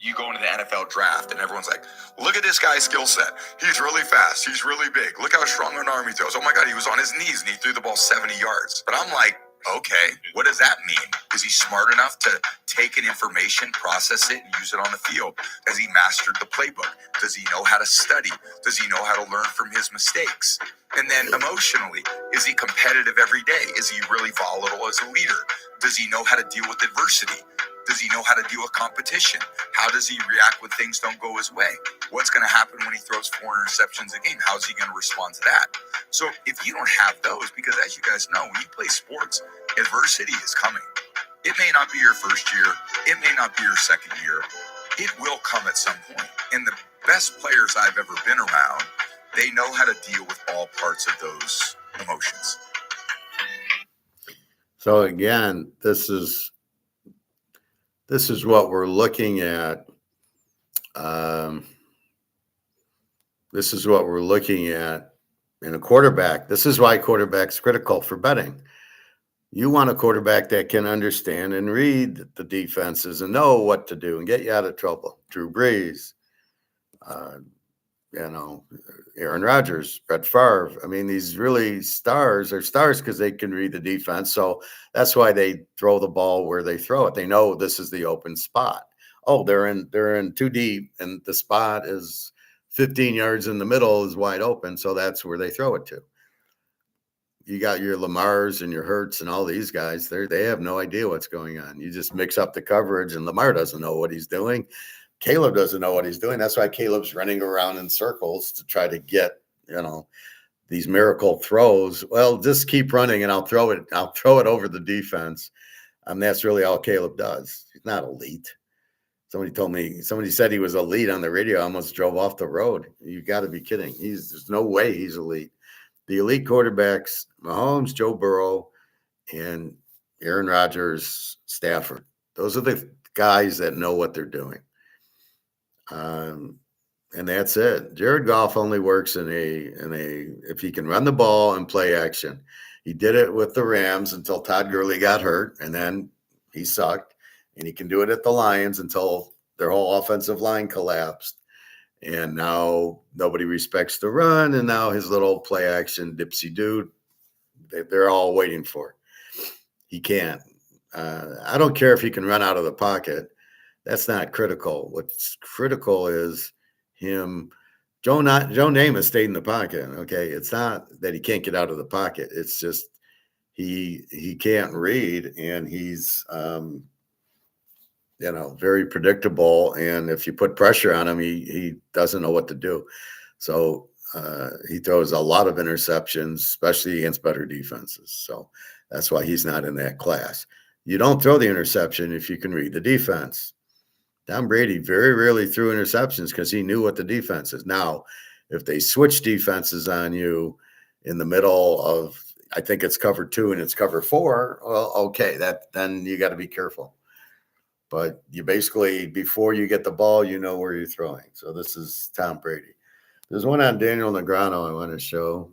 You go into the NFL draft and everyone's like, look at this guy's skill set. He's really fast. He's really big. Look how strong an arm he throws. Oh my God, he was on his knees and he threw the ball 70 yards. But I'm like, okay, what does that mean? Is he smart enough to take an information, process it, and use it on the field? Has he mastered the playbook? Does he know how to study? Does he know how to learn from his mistakes? And then emotionally, is he competitive every day? Is he really volatile as a leader? Does he know how to deal with adversity? Does he know how to deal with competition? How does he react when things don't go his way? What's going to happen when he throws 4 interceptions a game? How is he going to respond to that? So if you don't have those, because as you guys know, when you play sports, adversity is coming. It may not be your first year. It may not be your second year. It will come at some point. And the best players I've ever been around, they know how to deal with all parts of those emotions. So again, this is what we're looking at. This is what we're looking at in a quarterback. This is why quarterback's critical for betting. You want a quarterback that can understand and read the defenses and know what to do and get you out of trouble. Drew Brees, Aaron Rodgers, Brett Favre. I mean, these really stars are stars because they can read the defense. So that's why they throw the ball where they throw it. They know this is the open spot. Oh, they're in 2 deep, and the spot is 15 yards in the middle is wide open. So that's where they throw it to. You got your Lamars and your Hurts and all these guys. They have no idea what's going on. You just mix up the coverage, and Lamar doesn't know what he's doing. Caleb doesn't know what he's doing. That's why Caleb's running around in circles to try to get, these miracle throws. Well, just keep running and I'll throw it over the defense. That's really all Caleb does. He's not elite. Somebody said he was elite on the radio. I almost drove off the road. You got to be kidding. There's no way he's elite. The elite quarterbacks, Mahomes, Joe Burrow, and Aaron Rodgers, Stafford. Those are the guys that know what they're doing. And that's it. Jared Goff only works if he can run the ball and play action. He did it with the Rams until Todd Gurley got hurt, and then he sucked. And he can do it at the Lions until their whole offensive line collapsed. And now nobody respects the run, and now his little play action dipsy dude, they're all waiting for. He can't. I don't care if he can run out of the pocket. That's not critical. What's critical is him. Joe Namath stayed in the pocket. Okay, it's not that he can't get out of the pocket. It's just he can't read, and he's very predictable. And if you put pressure on him, he doesn't know what to do. So he throws a lot of interceptions, especially against better defenses. So that's why he's not in that class. You don't throw the interception if you can read the defense. Tom Brady very rarely threw interceptions because he knew what the defense is. Now, if they switch defenses on you in the middle of, I think it's cover 2 and it's cover 4, well, okay, then you got to be careful. But you basically, before you get the ball, you know where you're throwing. So this is Tom Brady. There's one on Daniel Negreanu I want to show.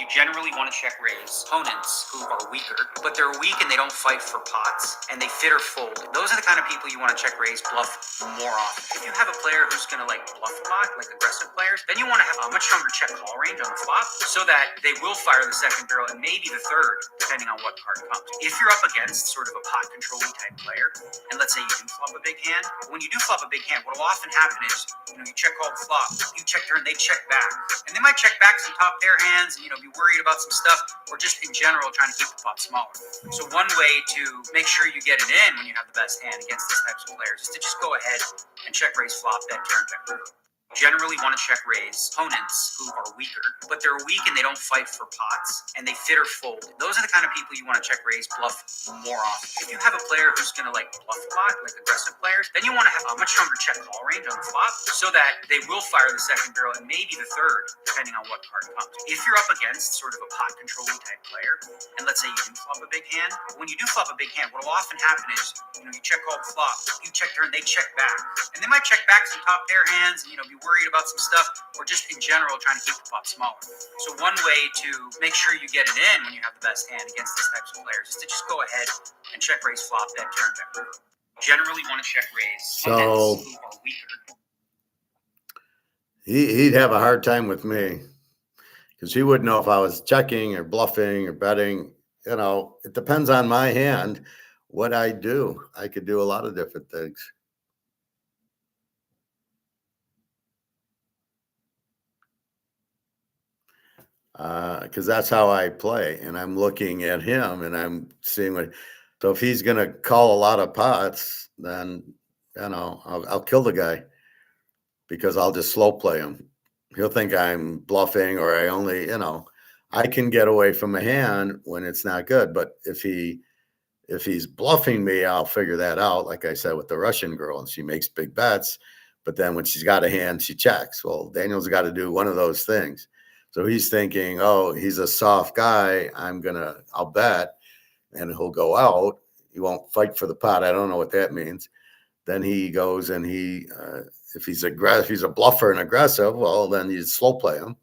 You generally want to check raise opponents who are weaker, but they're weak and they don't fight for pots, and they fit or fold. Those are the kind of people you want to check raise bluff more often. If you have a player who's going to like bluff a lot, like aggressive players, then you want to have a much stronger check call range on the flop so that they will fire the second barrel and maybe the third, depending on what card comes. If you're up against sort of a pot controlling type player, and let's say you do flop a big hand, when you do flop a big hand, what will often happen is, you check call the flop, you check turn, they check back, and they might check back some top pair hands, and be worried about some stuff, or just in general trying to keep the pot smaller. So one way to make sure you get it in when you have the best hand against these types of players is to just go ahead and check raise flop, bet turn, check river. Generally want to check raise opponents who are weaker, but they're weak and they don't fight for pots, and they fit or fold. Those are the kind of people you want to check raise bluff more often. If you have a player who's going to like bluff a lot, like aggressive players, then you want to have a much stronger check call range on the flop so that they will fire the second barrel and maybe the third, depending on what card comes. If you're up against sort of a pot controlling type player, and let's say you do flop a big hand, when you do flop a big hand, what will often happen is, you check call the flop, you check turn, they check back, and they might check back some top pair hands, and be worried about some stuff, or just in general trying to keep the pot smaller. So one way to make sure you get it in when you have the best hand against these types of players is to just go ahead and check raise flop, bet turn, check river. Generally want to check raise opponents who are weaker. He'd have a hard time with me because he wouldn't know if I was checking or bluffing or betting. It depends on my hand what I do. I could do a lot of different things. Because that's how I play, and I'm looking at him and I'm seeing what. So if he's going to call a lot of pots, then I'll kill the guy because I'll just slow play him. He'll think I'm bluffing, or I only I can get away from a hand when it's not good. But if he's bluffing me, I'll figure that out. Like I said with the Russian girl, and she makes big bets, but then when she's got a hand, she checks. Well, Daniel's got to do one of those things. So he's thinking, oh, he's a soft guy. I'll bet, and he'll go out. He won't fight for the pot. I don't know what that means. Then he goes and if he's aggressive, he's a bluffer and aggressive, well, then you slow play him.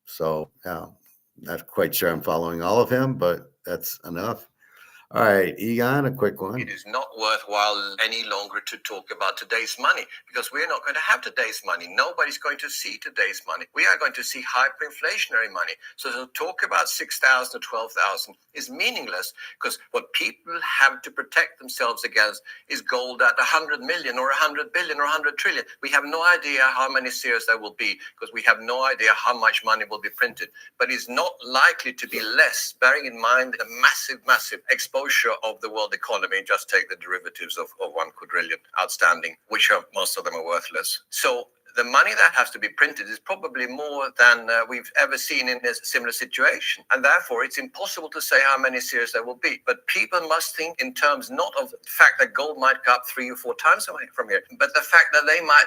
So, yeah, not quite sure I'm following all of him, but that's enough. All right, Egon, a quick one. It is not worthwhile any longer to talk about today's money because we're not going to have today's money. Nobody's going to see today's money. We are going to see hyperinflationary money. So to talk about 6,000 or 12,000 is meaningless because what people have to protect themselves against is gold at 100 million or 100 billion or 100 trillion. We have no idea how many shares there will be because we have no idea how much money will be printed. But it's not likely to be less, bearing in mind the massive exposure of the world economy. Just take the derivatives of 1 quadrillion outstanding, which most of them are worthless. So the money that has to be printed is probably more than we've ever seen in a similar situation. And therefore, it's impossible to say how many shares there will be. But people must think in terms not of the fact that gold might go up 3 or 4 times away from here, but the fact that they might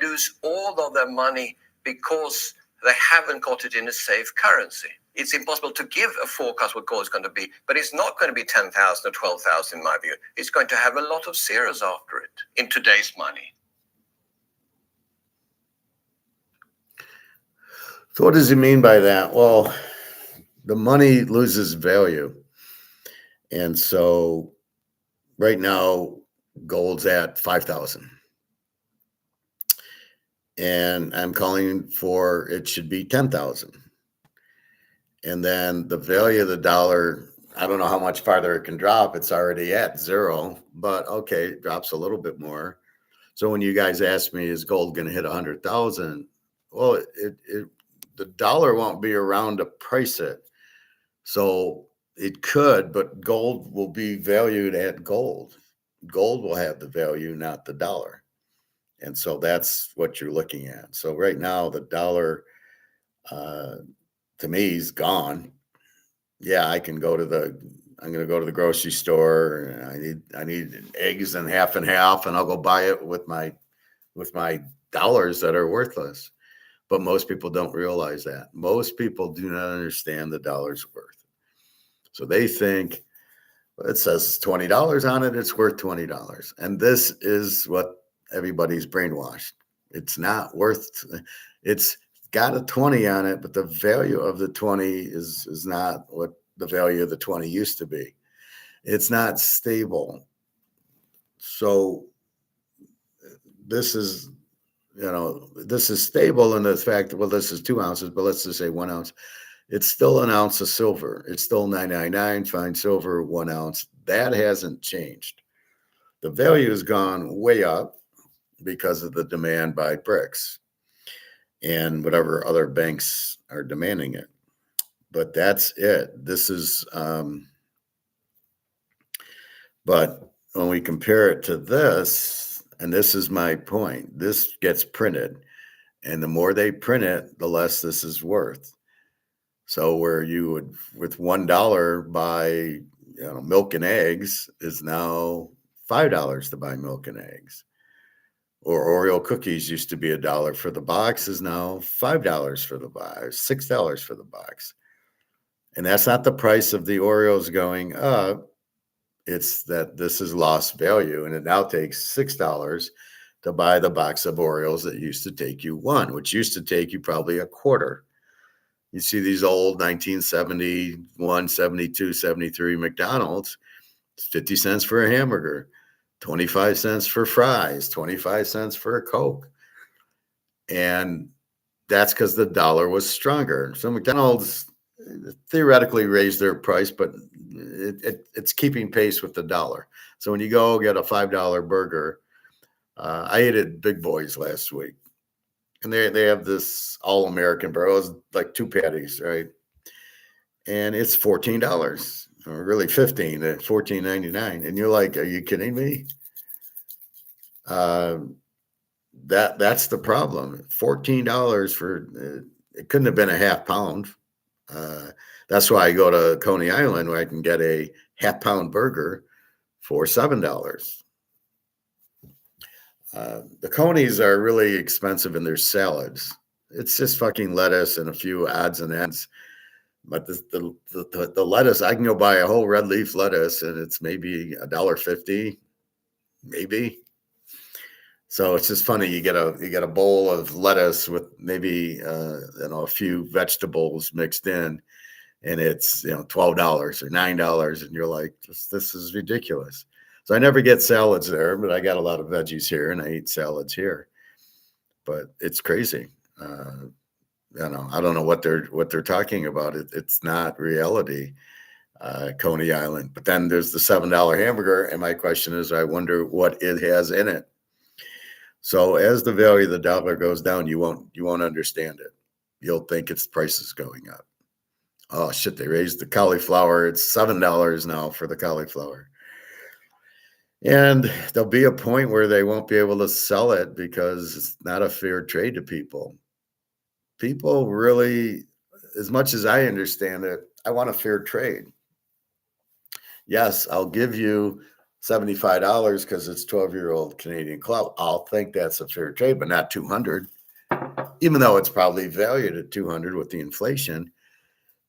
lose all of their money because they haven't got it in a safe currency. It's impossible to give a forecast what gold is going to be, but it's not going to be 10,000 or 12,000 in my view. It's going to have a lot of zeros after it in today's money. So what does he mean by that? Well, the money loses value. And so right now, gold's at 5,000. And I'm calling for it should be 10,000. And then the value of the dollar, I don't know how much farther it can drop. It's already at 0, but okay, it drops a little bit more. So when you guys ask me, is gold going to hit 100,000? Well, the dollar won't be around to price it. So it could, but gold will be valued at gold. Gold will have the value, not the dollar. And so that's what you're looking at. So right now, the dollar, to me, is gone. Yeah, I'm going to go to the grocery store. I need eggs and half, and I'll go buy it with my dollars that are worthless. But most people don't realize that. Most people do not understand the dollar's worth. So they think it says $20 on it, it's worth $20. And this is what everybody's brainwashed. It's not worth, it's got a 20 on it, but the value of the 20 is not what the value of the 20 used to be. It's not stable. So this is, this is stable in the fact that, well, this is 2 ounces, but let's just say 1 ounce. It's still an ounce of silver. It's still 999 fine silver, 1 ounce. That hasn't changed. The value has gone way up because of the demand by BRICS and whatever other banks are demanding it. But that's it. This is, but when we compare it to this, and this is my point, this gets printed. And the more they print it, the less this is worth. So where you would, with $1 buy, milk and eggs, is now $5 to buy milk and eggs. Or Oreo cookies used to be $1 for the box, is now $5 for the box, $6 for the box. And that's not the price of the Oreos going up. It's that this has lost value, and it now takes $6 to buy the box of Oreos that used to take you $1, which used to take you probably a quarter. You see these old 1971, 72, 73 McDonald's, it's 50 cents for a hamburger, 25 cents for fries, 25 cents for a Coke. And that's because the dollar was stronger. So McDonald's theoretically raised their price, but it's keeping pace with the dollar. So when you go get a $5 burger, I ate at Big Boys last week, and they have this all-American burger. It was like 2 patties, right? And it's $14, or really 15 at $14.99. And you're like, are you kidding me? That's the problem. $14 for it couldn't have been a half pound. That's why I go to Coney Island, where I can get a half-pound burger for $7. The Coneys are really expensive in their salads. It's just fucking lettuce and a few odds and ends. But the lettuce, I can go buy a whole red leaf lettuce, and it's maybe $1.50, maybe. So it's just funny. You get a bowl of lettuce with maybe a few vegetables mixed in, and it's $12 or $9, and you're like, this is ridiculous. So I never get salads there, but I got a lot of veggies here, and I eat salads here. But it's crazy. I don't know what they're talking about. It's not reality. Coney Island. But then there's the $7 hamburger, and my question is, I wonder what it has in it. So as the value of the dollar goes down, you won't understand it. You'll think its price is going up. Oh shit, they raised the cauliflower. It's $7 now for the cauliflower. And there'll be a point where they won't be able to sell it because it's not a fair trade to people. People really, as much as I understand it, I want a fair trade. Yes, I'll give you $75 because it's 12-year-old Canadian club. I'll think that's a fair trade, but not $200. Even though it's probably valued at $200 with the inflation,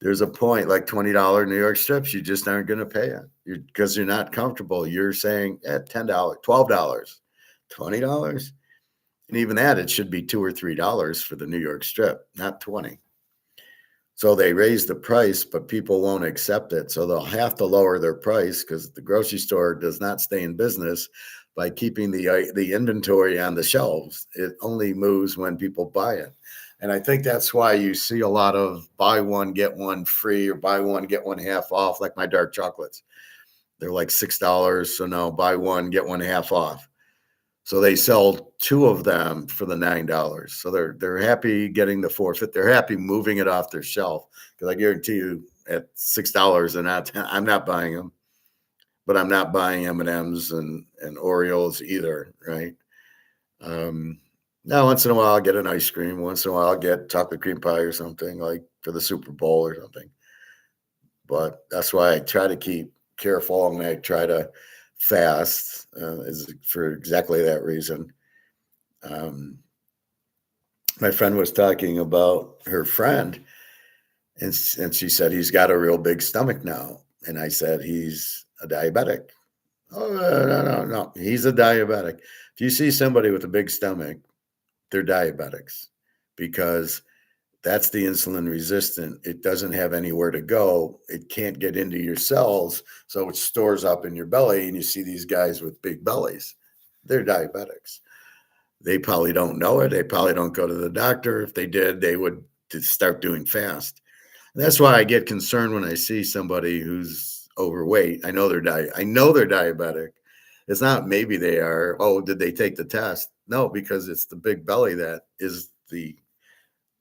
there's a point like $20 New York strips, you just aren't going to pay it because you're not comfortable. You're saying at $10, $12, $20. And even that, it should be $2 or $3 for the New York strip, not 20. So they raise the price, but people won't accept it. So they'll have to lower their price because the grocery store does not stay in business by keeping the inventory on the shelves. It only moves when people buy it. And I think that's why you see a lot of buy one, get one free, or buy one, get one half off, like my dark chocolates. They're like $6. So now buy one, get one half off. So they sell 2 of them for the $9. So they're happy getting the forfeit. They're happy moving it off their shelf because I guarantee you at $6 I'm not buying them. But I'm not buying M&Ms and Oreos either, right? Now once in a while I'll get an ice cream. Once in a while I'll get chocolate cream pie or something, like for the Super Bowl or something. But that's why I try to keep careful, and I try to fast is for exactly that reason. My friend was talking about her friend, and she said he's got a real big stomach now. And I said he's a diabetic. Oh, no. He's a diabetic. If you see somebody with a big stomach, they're diabetics because That's the insulin resistant. It doesn't have anywhere to go. It can't get into your cells. So it stores up in your belly. And you see these guys with big bellies. They're diabetics. They probably don't know it. They probably don't go to the doctor. If they did, they would start doing fast. And that's why I get concerned when I see somebody who's overweight. I know they're diabetic. It's not maybe they are. Oh, did they take the test? No, because it's the big belly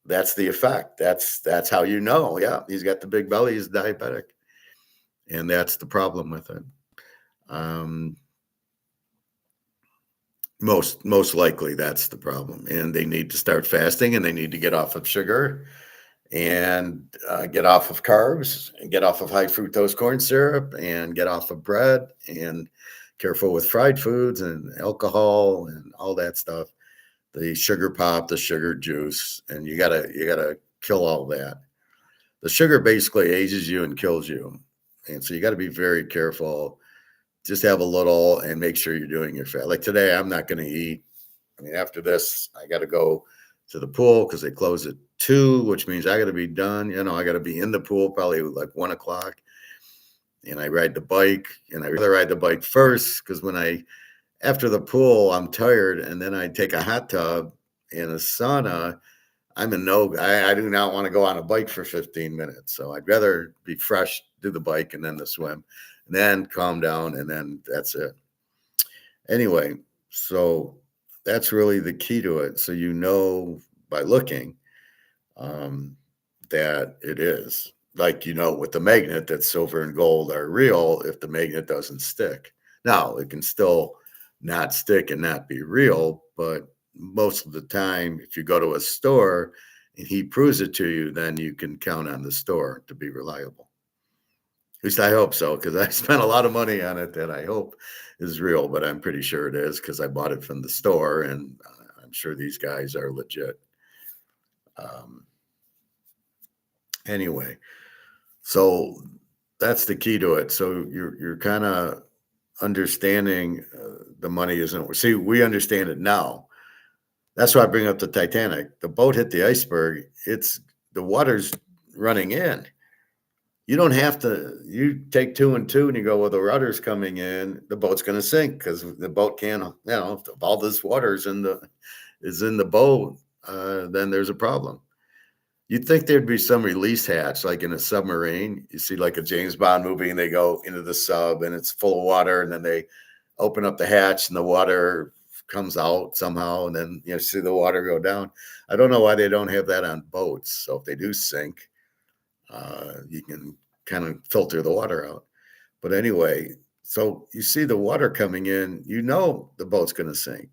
that's the effect. That's how you know. Yeah, he's got the big belly. He's diabetic, and that's the problem with it. Most likely, that's the problem, and they need to start fasting, and they need to get off of sugar, and get off of carbs, and get off of high fructose corn syrup, and get off of bread, and careful with fried foods and alcohol and all that stuff. The sugar pop, the sugar juice, and you gotta kill all that. The sugar basically ages you and kills you, and so you got to be very careful. Just have a little and make sure you're doing your fat. Like today, I'm not going to eat. I mean, after this, I got to go to the pool because they close at 2, which means I got to be done. I got to be in the pool probably like 1 o'clock, and I ride the bike, and I rather ride the bike first because after the pool, I'm tired, and then I take a hot tub in a sauna. I do not want to go on a bike for 15 minutes. So I'd rather be fresh, do the bike, and then the swim, and then calm down, and then that's it. Anyway, so that's really the key to it. So by looking that it is. Like, with the magnet, that silver and gold are real if the magnet doesn't stick. Now, it can still not stick and not be real, but most of the time, if you go to a store and he proves it to you, then you can count on the store to be reliable. At least I hope so, because I spent a lot of money on it that I hope is real, but I'm pretty sure it is because I bought it from the store, and I'm sure these guys are legit. Anyway, so that's the key to it. So you're kind of understanding the money isn't. See, we understand it now. That's why I bring up the Titanic. The boat hit the iceberg. The water's running in. You don't have to. You take 2 and 2, and you go, well, the rudder's coming in. The boat's going to sink because the boat can't. If all this water is in the boat, then there's a problem. You'd think there'd be some release hatch, like in a submarine. You see like a James Bond movie, and they go into the sub, and it's full of water, and then they open up the hatch, and the water comes out somehow, and then you see the water go down. I don't know why they don't have that on boats. So if they do sink, you can kind of filter the water out. But anyway, so you see the water coming in, the boat's going to sink,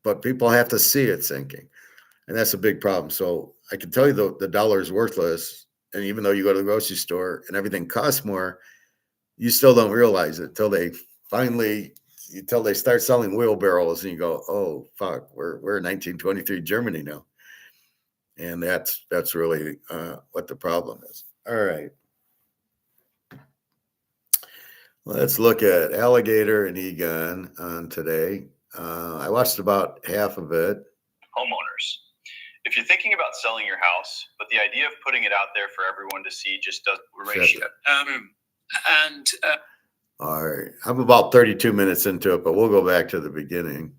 but people have to see it sinking. And that's a big problem. So I can tell you the dollar is worthless. And even though you go to the grocery store and everything costs more, you still don't realize it until they start selling wheelbarrows, and you go, oh, fuck, we're in 1923 Germany now. And that's really what the problem is. All right. Let's look at Alligator and Egon on today. I watched about half of it. Homeowners. If you're thinking about selling your house, but the idea of putting it out there for everyone to see just doesn't ratio. All right. I'm about 32 minutes into it, but we'll go back to the beginning.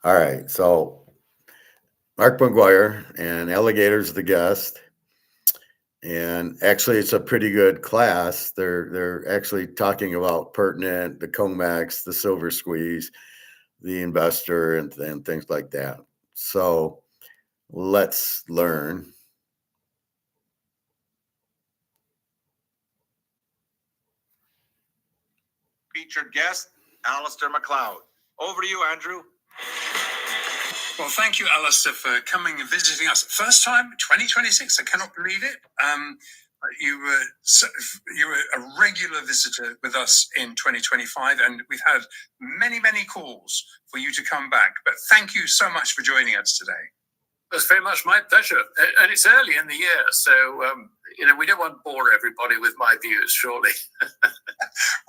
All right. So Mark McGuire and Alligator's the guest. And actually, it's a pretty good class. They're actually talking about pertinent, the COMEX, the silver squeeze, the investor, and things like that. So let's learn. Featured guest, Alistair McLeod. Over to you, Andrew. Well, thank you, Alistair, for coming and visiting us. First time, 2026. I cannot believe it. You were a regular visitor with us in 2025, and we've had many, many calls for you to come back. But thank you so much for joining us today. It's very much my pleasure. And it's early in the year, so, we don't want to bore everybody with my views, surely.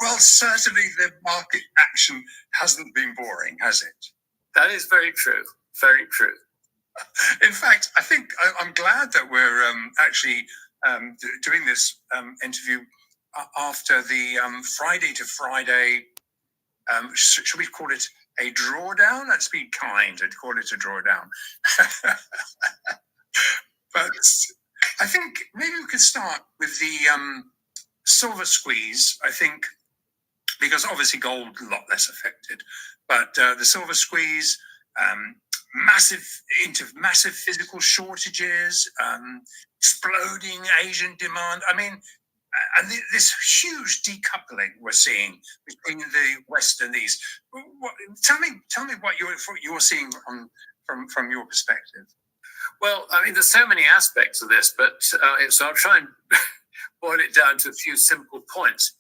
Well, certainly the market action hasn't been boring, has it? That is very true. Very true. In fact, I think I'm glad that we're actually doing this interview after the Friday to Friday. Should we call it a drawdown? Let's be kind and call it a drawdown. But I think maybe we could start with the silver squeeze. I think because obviously gold a lot less affected, but the silver squeeze, massive physical shortages, exploding Asian demand. I mean, and this huge decoupling we're seeing between the West and the East. Tell me what you're seeing from your perspective. Well, I mean, there's so many aspects of this, but so I'll try and boil it down to a few simple points.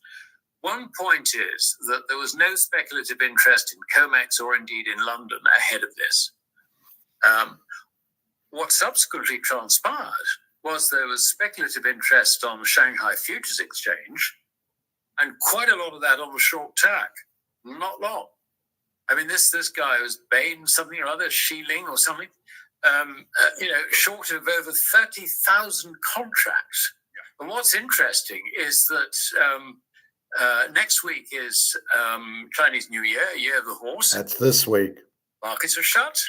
One point is that there was no speculative interest in COMEX or indeed in London ahead of this. What subsequently transpired was there was speculative interest on Shanghai Futures Exchange, and quite a lot of that on the short tack. Not long. I mean, this guy was Bain something or other, Xiling or something, short of over 30,000 contracts. Yeah. And what's interesting is that next week is Chinese New Year, Year of the Horse. That's this week. Markets are shut.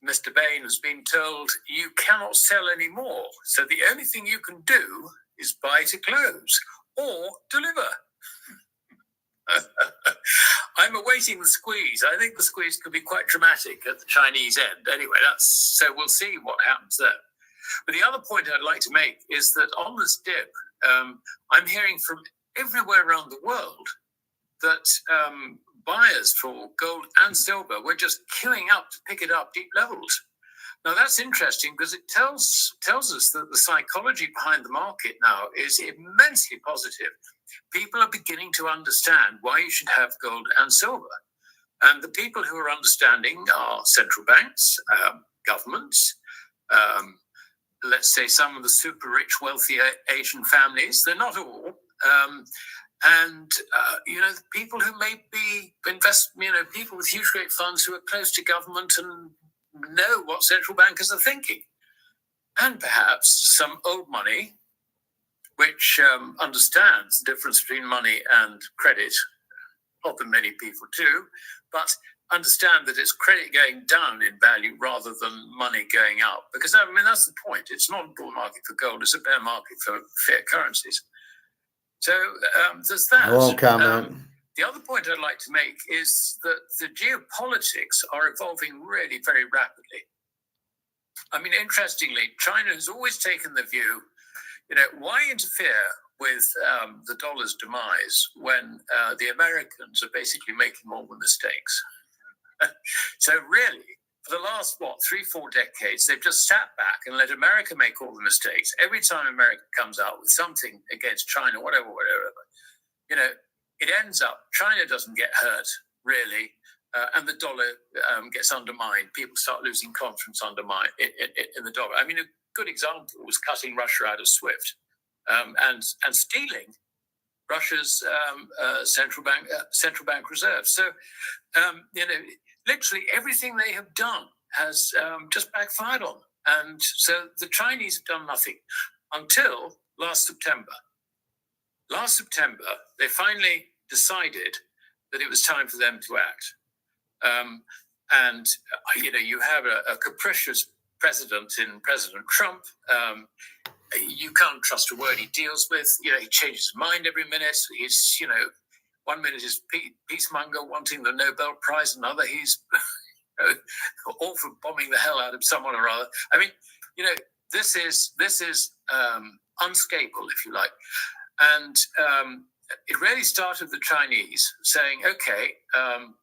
Mr. Bain has been told you cannot sell anymore. So the only thing you can do is buy to close or deliver. I'm awaiting the squeeze. I think the squeeze could be quite dramatic at the Chinese end. Anyway, so we'll see what happens there. But the other point I'd like to make is that on this dip, I'm hearing from everywhere around the world that buyers for gold and silver were just queuing up to pick it up deep levels. Now that's interesting because it tells us that the psychology behind the market now is immensely positive. People are beginning to understand why you should have gold and silver. And the people who are understanding are central banks, governments, let's say some of the super rich, wealthy Asian families. They're not all. And the people who may be people with huge great funds who are close to government and know what central bankers are thinking. And perhaps some old money, which understands the difference between money and credit. Not that many people do, but understand that it's credit going down in value rather than money going up. Because, that's the point. It's not a bull market for gold. It's a bear market for fiat currencies. So there's that. I won't comment. The other point I'd like to make is that the geopolitics are evolving really very rapidly. I mean, interestingly, China has always taken the view, why interfere with the dollar's demise when the Americans are basically making all the mistakes? So really, for the last, 3-4 decades, they've just sat back and let America make all the mistakes. Every time America comes out with something against China, whatever, it ends up, China doesn't get hurt, really, and the dollar gets undermined. People start losing confidence in the dollar. I mean, a good example was cutting Russia out of SWIFT and stealing Russia's central bank reserves. So, literally everything they have done has just backfired on. And so the Chinese have done nothing until last September. Last September, they finally decided that it was time for them to act. You have a capricious president in President Trump. You can't trust a word he deals with. He changes his mind every minute. He's, 1 minute he's peacemonger wanting the Nobel Prize, another he's all for bombing the hell out of someone or other. I mean, this is unscapable, if you like. And it really started the Chinese saying, okay,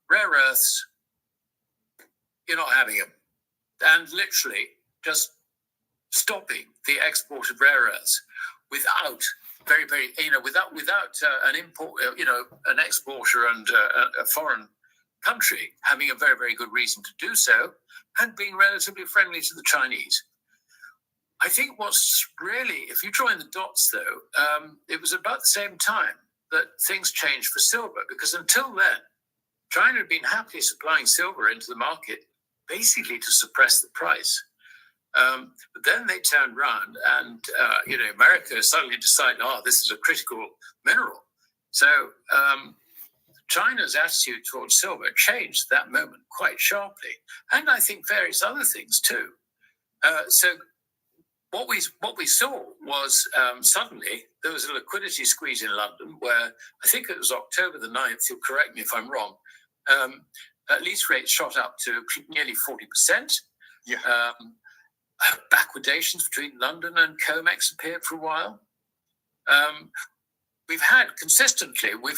rare earths, you're not having them. And literally just stopping the export of rare earths without without an import, an exporter and a foreign country having a very, very good reason to do so and being relatively friendly to the Chinese. I think what's really, if you join the dots though, it was about the same time that things changed for silver, because until then, China had been happily supplying silver into the market basically to suppress the price. But then they turned around and, America suddenly decided, this is a critical mineral. So China's attitude towards silver changed at that moment quite sharply. And I think various other things too. So what we saw was suddenly there was a liquidity squeeze in London where I think it was October the 9th, you'll correct me if I'm wrong, lease rates shot up to nearly 40%. Yeah. Backwardations between London and COMEX appeared for a while. We've had consistently, you would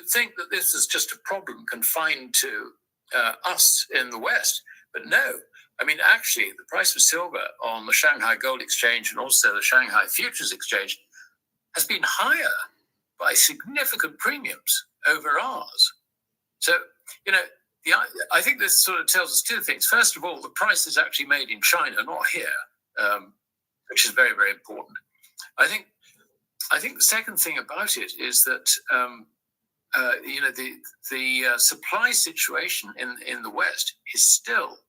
think that this is just a problem confined to us in the West, but no. Actually, the price of silver on the Shanghai Gold Exchange and also the Shanghai Futures Exchange has been higher by significant premiums over ours. So, I think this sort of tells us two things. First of all, the price is actually made in China, not here, which is very, very important. I think the second thing about it is that the supply situation in the West is still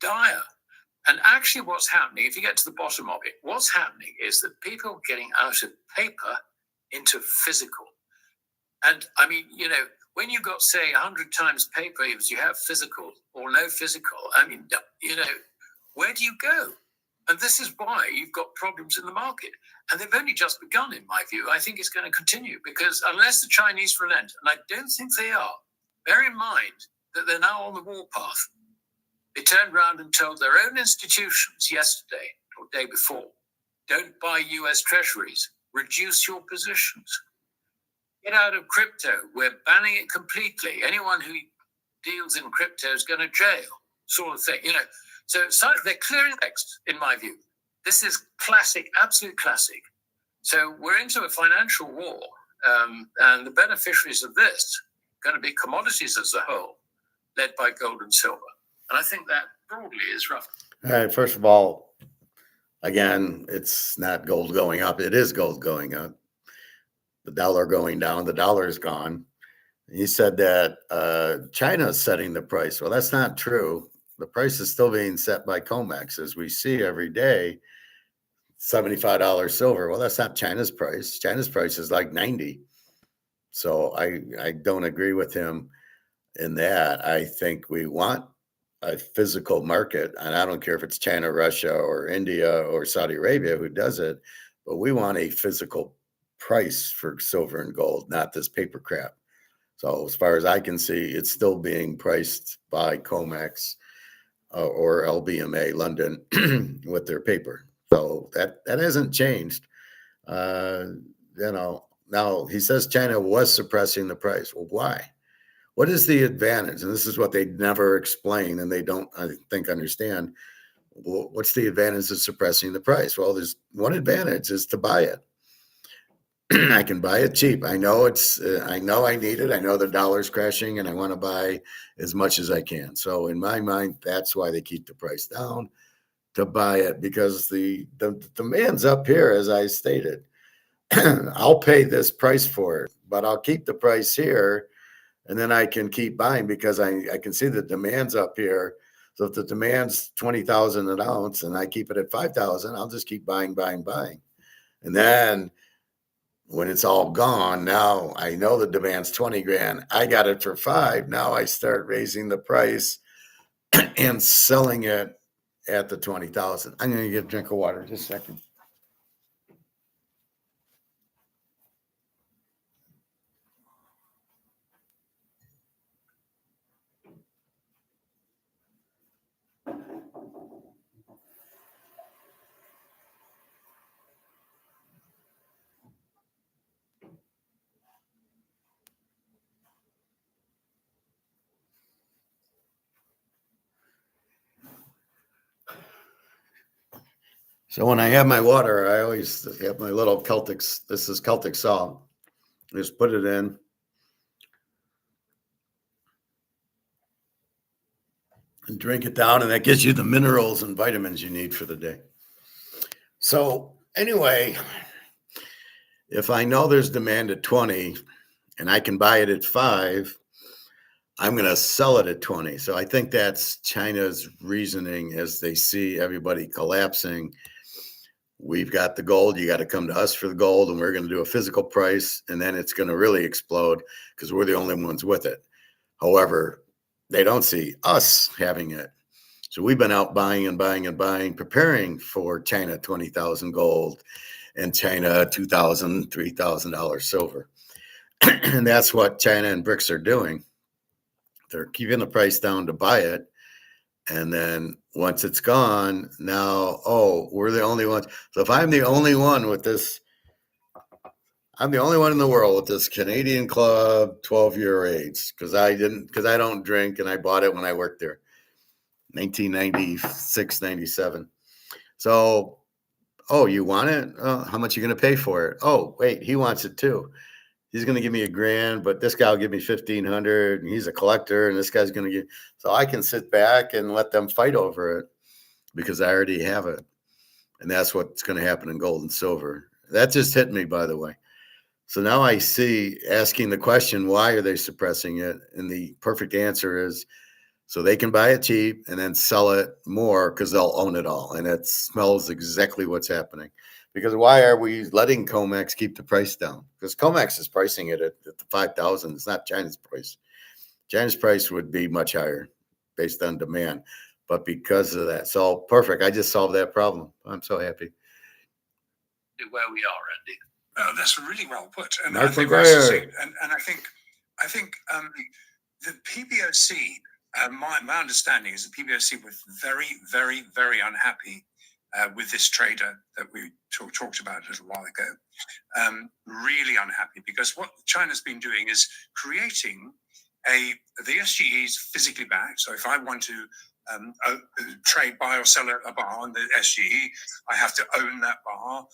dire. And actually what's happening, if you get to the bottom of it, what's happening is that people are getting out of paper into physical. And when you've got, say, 100 times paper, if you have physical or no physical, where do you go? And this is why you've got problems in the market. And they've only just begun, in my view. I think it's going to continue because unless the Chinese relent, and I don't think they are, bear in mind that they're now on the warpath. They turned around and told their own institutions yesterday or day before, don't buy US treasuries, reduce your positions. Get out of crypto. We're banning it completely. Anyone who deals in crypto is going to jail, sort of thing. So they're clearing text, in my view. This is classic, absolute classic. So we're into a financial war, and the beneficiaries of this are going to be commodities as a whole, led by gold and silver. And I think that broadly is rough. All right. First of all, again, it's not gold going up. It is gold going up. The dollar going down. The dollar is gone. He said that China is setting the price. Well, that's not true. The price is still being set by COMEX, as we see every day. $75 silver. Well, that's not China's price. China's price is like 90. So I don't agree with him in that. I think we want a physical market, and I don't care if it's China, Russia, or India, or Saudi Arabia who does it, but we want a physical price for silver and gold, not this paper crap. So as far as I can see, it's still being priced by COMEX or LBMA London with their paper. So that hasn't changed. Now he says China was suppressing the price. Well, why? What is the advantage? And this is what they never explain, and they don't, I think, understand. Well, what's the advantage of suppressing the price? Well, there's one advantage is to buy it. I can buy it cheap. I know I know I need it. I know the dollar's crashing and I want to buy as much as I can. So in my mind, that's why they keep the price down, to buy it, because the demand's up here, as I stated. I'll pay this price for it, but I'll keep the price here and then I can keep buying because I can see the demand's up here. So if the demand's 20,000 an ounce and I keep it at 5,000, I'll just keep buying. And then when it's all gone, now I know the demand's 20 grand. I got it for 5. Now I start raising the price and selling it at the 20,000. I'm going to get a drink of water just a second. So when I have my water, I always have my little Celtic, this is Celtic salt. Just put it in. and drink it down, and that gives you the minerals and vitamins you need for the day. So anyway, if I know there's demand at 20 and I can buy it at 5, I'm going to sell it at 20. So I think that's China's reasoning as they see everybody collapsing. We've got the gold. You got to come to us for the gold, and we're going to do a physical price, and then it's going to really explode because we're the only ones with it. However, they don't see us having it. So we've been out buying and buying and buying, preparing for China 20,000 gold and China $2,000, $3,000 silver. And that's what China and BRICS are doing. They're keeping the price down to buy it. And then once it's gone, now, oh, we're the only ones. So if I'm the only one with this, I'm the only one in the world with this Canadian Club 12-year AIDS because I don't drink and I bought it when I worked there, 1996, 97. So, oh, you want it? How much are you going to pay for it? Oh, wait, he wants it too. He's going to give me $1,000, but this guy will give me 1,500, and he's a collector, and this guy's going to give. So I can sit back and let them fight over it because I already have it. And that's what's going to happen in gold and silver. That just hit me, by the way. So now I see asking the question, why are they suppressing it? And the perfect answer is so they can buy it cheap and then sell it more because they'll own it all. And it smells exactly what's happening. Because why are we letting COMEX keep the price down? Because COMEX is pricing it at the 5,000. It's not China's price. China's price would be much higher based on demand. But because of that, so perfect. I just solved that problem. I'm so happy. Where we are, Andy. Oh, that's really well put. And Mark I think McGuire. I think the PBOC. My understanding is the PBOC was very, very, very unhappy with this trader that we talked about a little while ago. Really unhappy because what China's been doing is creating the SGE is physically backed. So if I want to trade, buy or sell a bar on the SGE, I have to own that bar.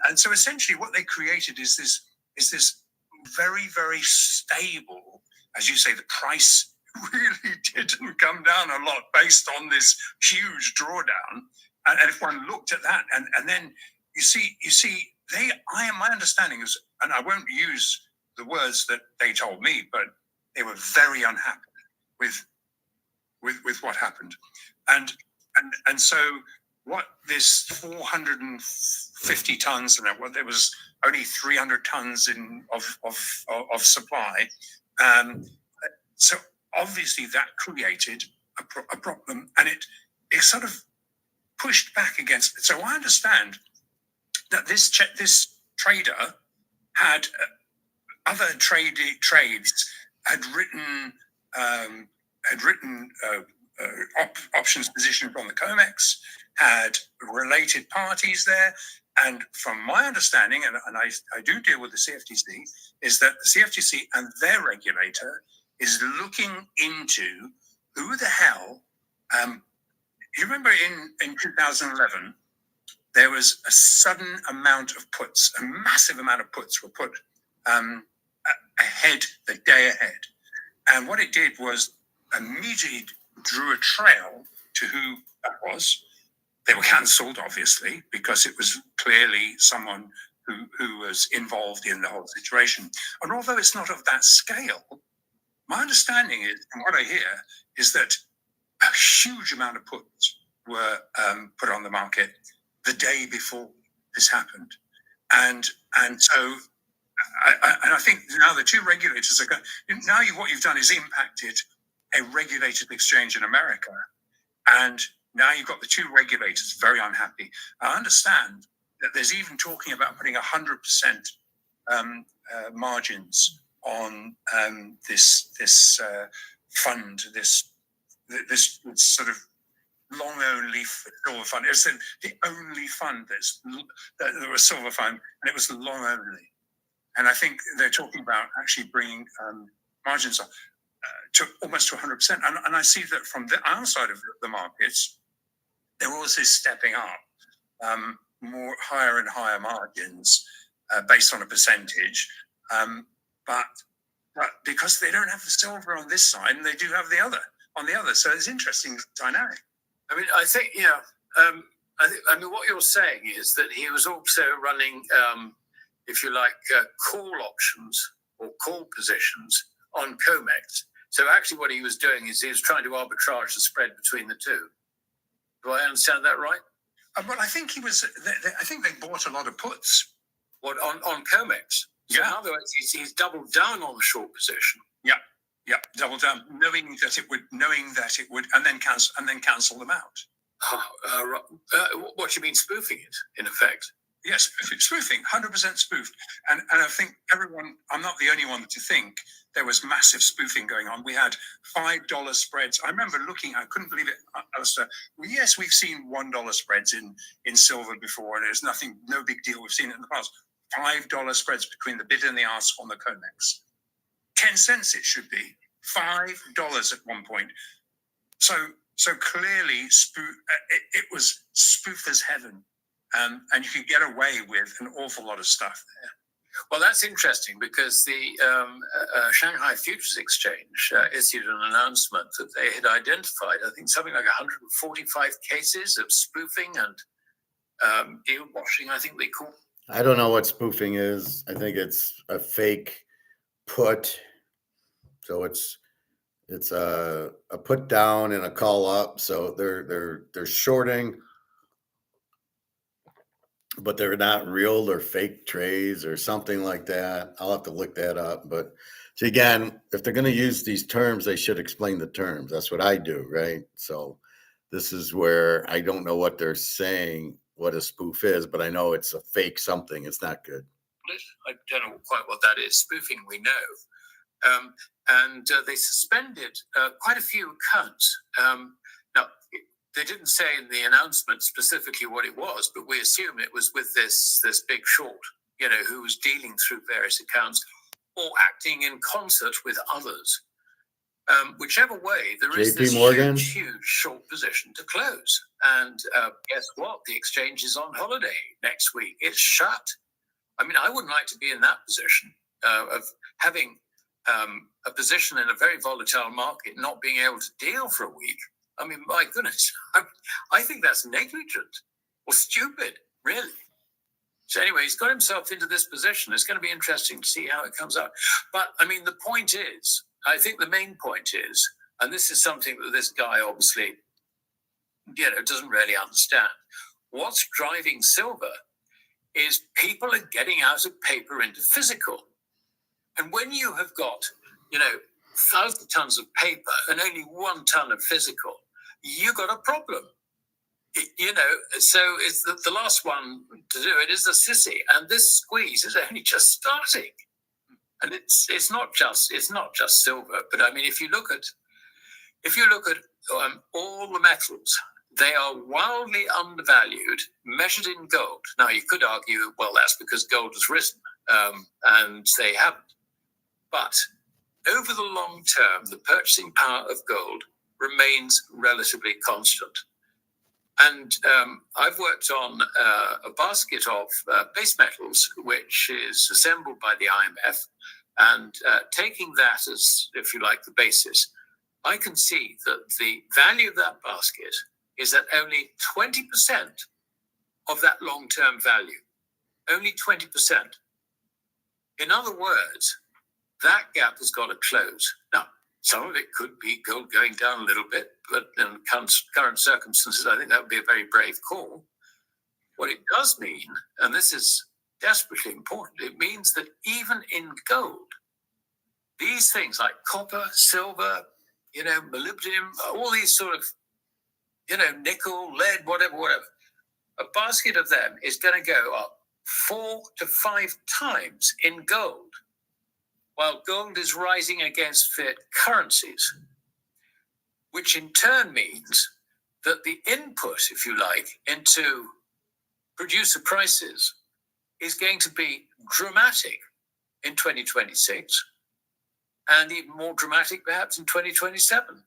And so essentially what they created is this very, very stable, as you say, the price really didn't come down a lot based on this huge drawdown. And if one looked at that, and then you see, my understanding is, and I won't use the words that they told me, but they were very unhappy with what happened, and so what this 450 tons, and there was only 300 tons of supply, so obviously that created a problem, and it sort of pushed back against it. So I understand that this trader had other trades had written options position from the COMEX, had related parties there, and from my understanding, and I do deal with the CFTC, is that the CFTC and their regulator is looking into who the hell. You remember in 2011, there was a sudden amount of puts, a massive amount of puts were put ahead, the day ahead. And what it did was immediately drew a trail to who that was. They were cancelled, obviously, because it was clearly someone who was involved in the whole situation. And although it's not of that scale, my understanding is, and what I hear, is that a huge amount of puts were put on the market the day before this happened. And so I think now the two regulators are going, now what you've done is impacted a regulated exchange in America. And now you've got the two regulators very unhappy. I understand that there's even talking about putting 100% margins on this fund, this sort of long only silver fund. It's the only fund that was silver fund, and it was the long only. And I think they're talking about actually bringing margins up to almost to 100%. And I see that from the outside of the markets, they're also stepping up more higher and higher margins based on a percentage. But because they don't have the silver on this side and they do have the other on the other. So it's interesting dynamic. I mean, I think, I mean, what you're saying is that he was also running, if you like, call options or call positions on COMEX. So actually what he was doing is he was trying to arbitrage the spread between the two. Do I understand that right? Well, I think I think they bought a lot of puts. What, on COMEX? So Yeah. in other words, he's doubled down on the short position. Yeah, double down, knowing that it would, and then cancel them out. What you mean, spoofing it, in effect? Yes, spoofing, 100% spoofed. And I think I'm not the only one to think there was massive spoofing going on. We had $5 spreads. I remember looking, I couldn't believe it, Alistair. Well, yes, we've seen $1 spreads in silver before, and it's no big deal. We've seen it in the past. $5 spreads between the bid and the ask on the COMEX. 10 cents it should be. $5 at one point. So clearly it was spoof as heaven. And you can get away with an awful lot of stuff there. Well, that's interesting because the Shanghai Futures Exchange issued an announcement that they had identified, I think, something like 145 cases of spoofing and deal washing, I think they call it. I don't know what spoofing is. I think it's a fake put. So it's a put down and a call up. So they're shorting, but they're not real. They're fake trades or something like that. I'll have to look that up. But see, again, if they're going to use these terms, they should explain the terms. That's what I do, right? So this is where I don't know what they're saying, what a spoof is, but I know it's a fake something. It's not good. I don't know quite what that is. Spoofing, we know. And they suspended quite a few accounts. Now, they didn't say in the announcement specifically what it was, but we assume it was with this big short, who was dealing through various accounts or acting in concert with others. Whichever way, there is this huge short position to close. And guess what? The exchange is on holiday next week. It's shut. I mean, I wouldn't like to be in that position of having a position in a very volatile market, not being able to deal for a week. I mean, my goodness, I think that's negligent or stupid, really. So anyway, he's got himself into this position. It's going to be interesting to see how it comes out. But I mean, the point is, I think the main point is, and this is something that this guy obviously, doesn't really understand. What's driving silver is people are getting out of paper into physical. And when you have got, 1,000 tons of paper and only 1 ton of physical, you got a problem. So it's the last one to do it is the sissy, and this squeeze is only just starting. And it's not just silver, but I mean, if you look at all the metals, they are wildly undervalued, measured in gold. Now, you could argue, well, that's because gold has risen, and they haven't. But over the long term, the purchasing power of gold remains relatively constant. And I've worked on a basket of base metals, which is assembled by the IMF. And taking that as, if you like, the basis, I can see that the value of that basket is at only 20% of that long-term value. Only 20%. In other words, that gap has got to close. Now, some of it could be gold going down a little bit, but in current circumstances, I think that would be a very brave call. What it does mean, and this is desperately important, it means that even in gold, these things like copper, silver, molybdenum, all these sort of, nickel, lead, whatever, a basket of them is going to go up 4 to 5 times in gold, while gold is rising against fiat currencies, which in turn means that the input, if you like, into producer prices is going to be dramatic in 2026 and even more dramatic perhaps in 2027.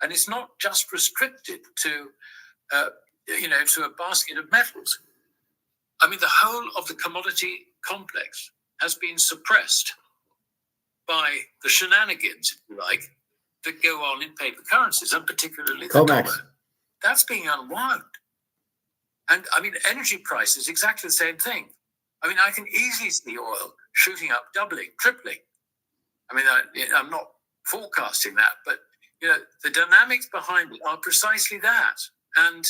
And it's not just restricted to, to a basket of metals. I mean, the whole of the commodity complex has been suppressed by the shenanigans, if you like, that go on in paper currencies, and particularly the COMEX. dollar. That's being unwound. And I mean, energy prices, exactly the same thing. I mean, I can easily see oil shooting up, doubling, tripling. I mean, I'm not forecasting that, but the dynamics behind it are precisely that. And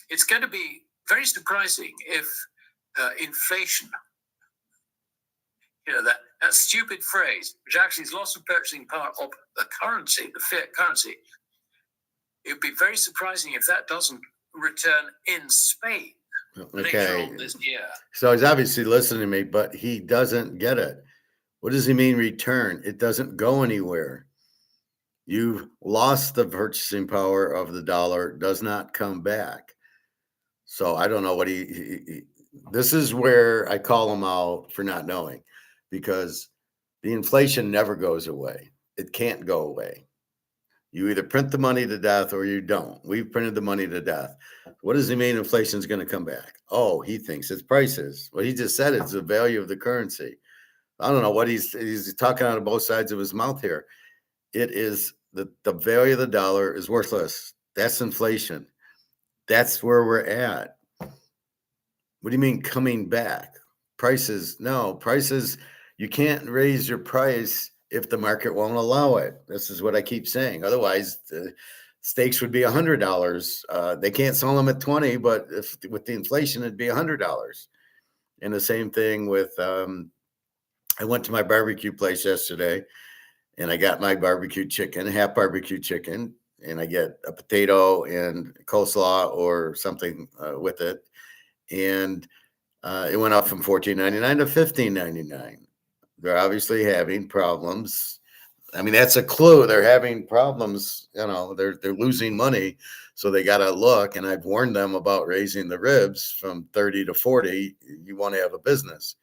it's going to be very surprising if inflation, that stupid phrase, which actually is loss of purchasing power of the currency, the fiat currency, it would be very surprising if that doesn't return in Spain later on this year. So he's obviously listening to me, but he doesn't get it. What does he mean return? It doesn't go anywhere. You've lost the purchasing power of the dollar, does not come back. So I don't know what this is where I call him out for not knowing, because the inflation never goes away. It can't go away. You either print the money to death or you don't. We've printed the money to death. What does he mean inflation is going to come back? Oh, he thinks it's prices. Well, he just said it's the value of the currency. I don't know what he's talking out of both sides of his mouth here. It is the value of the dollar is worthless. That's inflation. That's where we're at. What do you mean coming back? Prices, no, prices, you can't raise your price if the market won't allow it. This is what I keep saying. Otherwise, the steaks would be $100. They can't sell them at 20, but with the inflation, it'd be $100. And the same thing with, I went to my barbecue place yesterday and I got my barbecue chicken, half barbecue chicken, and I get a potato and coleslaw or something with it. And it went up from $14.99 to $15.99. They're obviously having problems. I mean, that's a clue. They're having problems. They're losing money, so they got to look. And I've warned them about raising the ribs from 30 to 40. You want to have a business,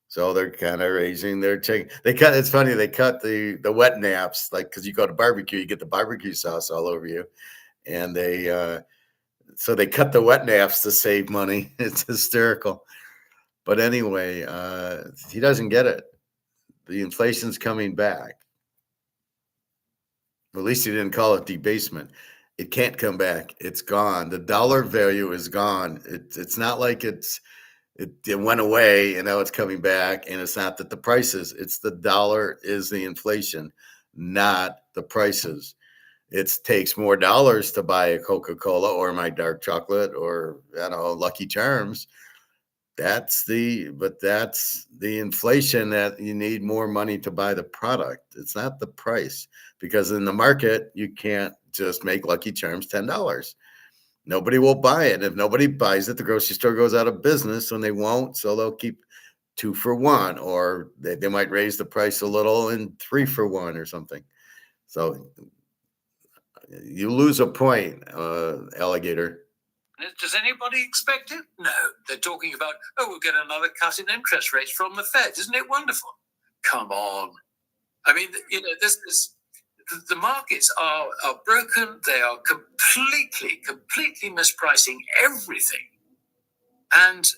so they're kind of raising their chicken. It's funny. They cut the wet naps, like, because you go to barbecue, you get the barbecue sauce all over you, and so they cut the wet naps to save money. It's hysterical. But anyway, he doesn't get it. The inflation's coming back. At least he didn't call it debasement. It can't come back. It's gone. The dollar value is gone. It's not like it went away and now it's coming back. And it's not that the prices, it's the dollar is the inflation, not the prices. It takes more dollars to buy a Coca-Cola or my dark chocolate or Lucky Charms. That's the inflation that you need more money to buy the product. It's not the price, because in the market, you can't just make Lucky Charms $10. Nobody will buy it. If nobody buys it, the grocery store goes out of business, and they won't. So they'll keep 2 for $1, or they might raise the price a little and 3 for $1 or something. So you lose a point, alligator. Does anybody expect it? No. They're talking about, we'll get another cut in interest rates from the Fed. Isn't it wonderful? Come on. I mean, the markets are broken. They are completely mispricing everything. And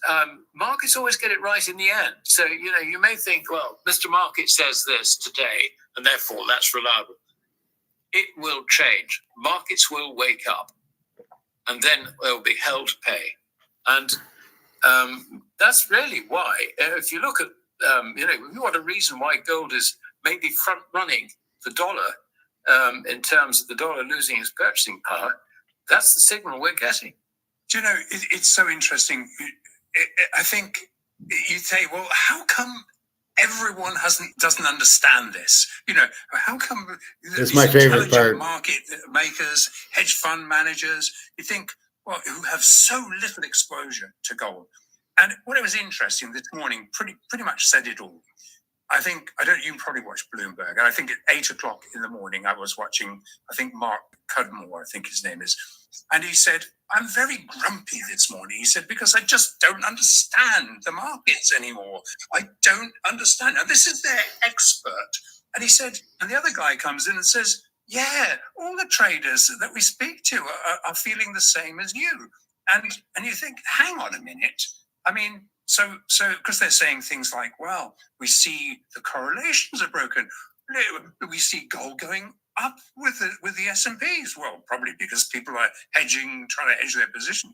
markets always get it right in the end. So, you may think, well, Mr. Market says this today, and therefore that's reliable. It will change. Markets will wake up. And then they'll be held to pay. And that's really why, if you look at, if you want a reason why gold is maybe front running the dollar in terms of the dollar losing its purchasing power, that's the signal we're getting. Do you know, it's so interesting. I think you say, well, how come everyone doesn't understand this? How come it's my favorite part. Market makers, hedge fund managers, you think, well, who have so little exposure to gold. And what it was interesting this morning pretty much said it all. You probably watch Bloomberg, and I think at 8:00 in the morning I was watching, Mark Cudmore, I think his name is, and he said, I'm very grumpy this morning. He said, because I just don't understand the markets anymore. I don't understand. Now, this is their expert. And he said, and the other guy comes in and says, yeah, all the traders that we speak to are feeling the same as you. And you think, hang on a minute. I mean, so because they're saying things like, well, we see the correlations are broken. we see gold going up with the S&Ps. Well, probably because people are hedging, trying to hedge their position.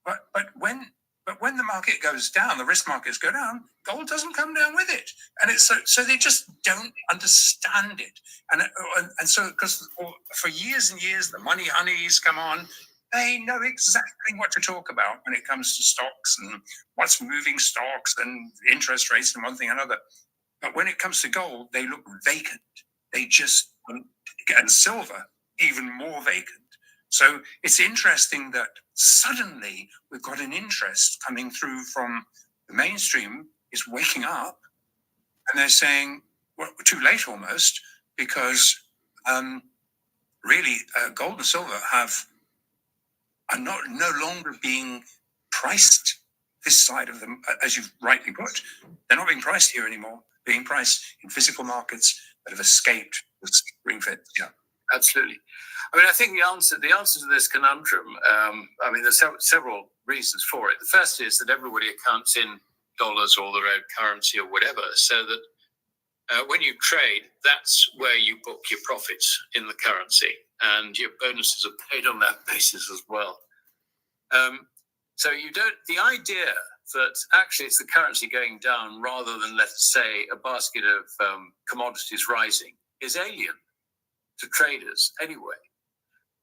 But when the market goes down, the risk markets go down, gold doesn't come down with it, and it's so they just don't understand it, and so because for years and years the money honeys come on. They know exactly what to talk about when it comes to stocks and what's moving stocks and interest rates and one thing or another. But when it comes to gold, they look vacant. They just, and silver, even more vacant. So it's interesting that suddenly we've got an interest coming through from the mainstream is waking up, and they're saying, well, too late almost, because really gold and silver are no longer being priced this side of them, as you've rightly put. They're not being priced here anymore. They're being priced in physical markets that have escaped the spring fed. Yeah, absolutely. I mean, I think the answer to this conundrum. I mean, there's several reasons for it. The first is that everybody accounts in dollars or their own currency or whatever, so that when you trade, that's where you book your profits in the currency, and your bonuses are paid on that basis as well. So you don't. The idea that actually it's the currency going down rather than, let's say, a basket of commodities rising is alien to traders anyway.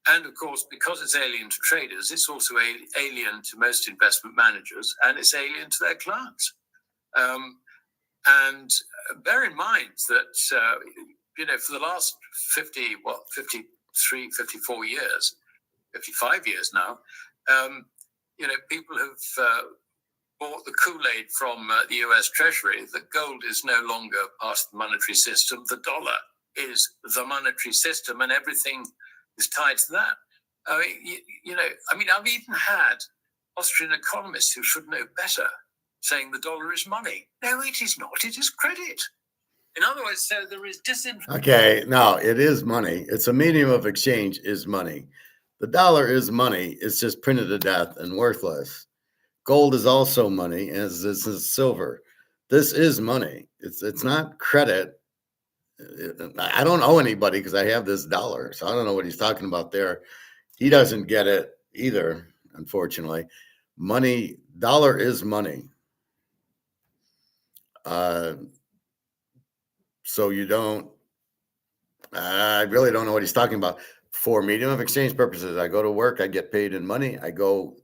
And of course, because it's alien to traders, it's also alien to most investment managers, and it's alien to their clients. And bear in mind that, for the last 53, 54 years, 55 years now, people have bought the Kool-Aid from the US Treasury that gold is no longer part of the monetary system. The dollar is the monetary system, and everything is tied to that. I've even had Austrian economists who should know better saying the dollar is money. No, it is not. It is credit. In other words, so there is disinformation. Okay, no, it is money. It's a medium of exchange is money. The dollar is money. It's just printed to death and worthless. Gold is also money, as this is silver. This is money. It's not credit. I don't owe anybody because I have this dollar. So I don't know what he's talking about there. He doesn't get it either, unfortunately. Money, dollar is money. So you don't, I really don't know what he's talking about. For medium of exchange purposes, I go to work, I get paid in money, I go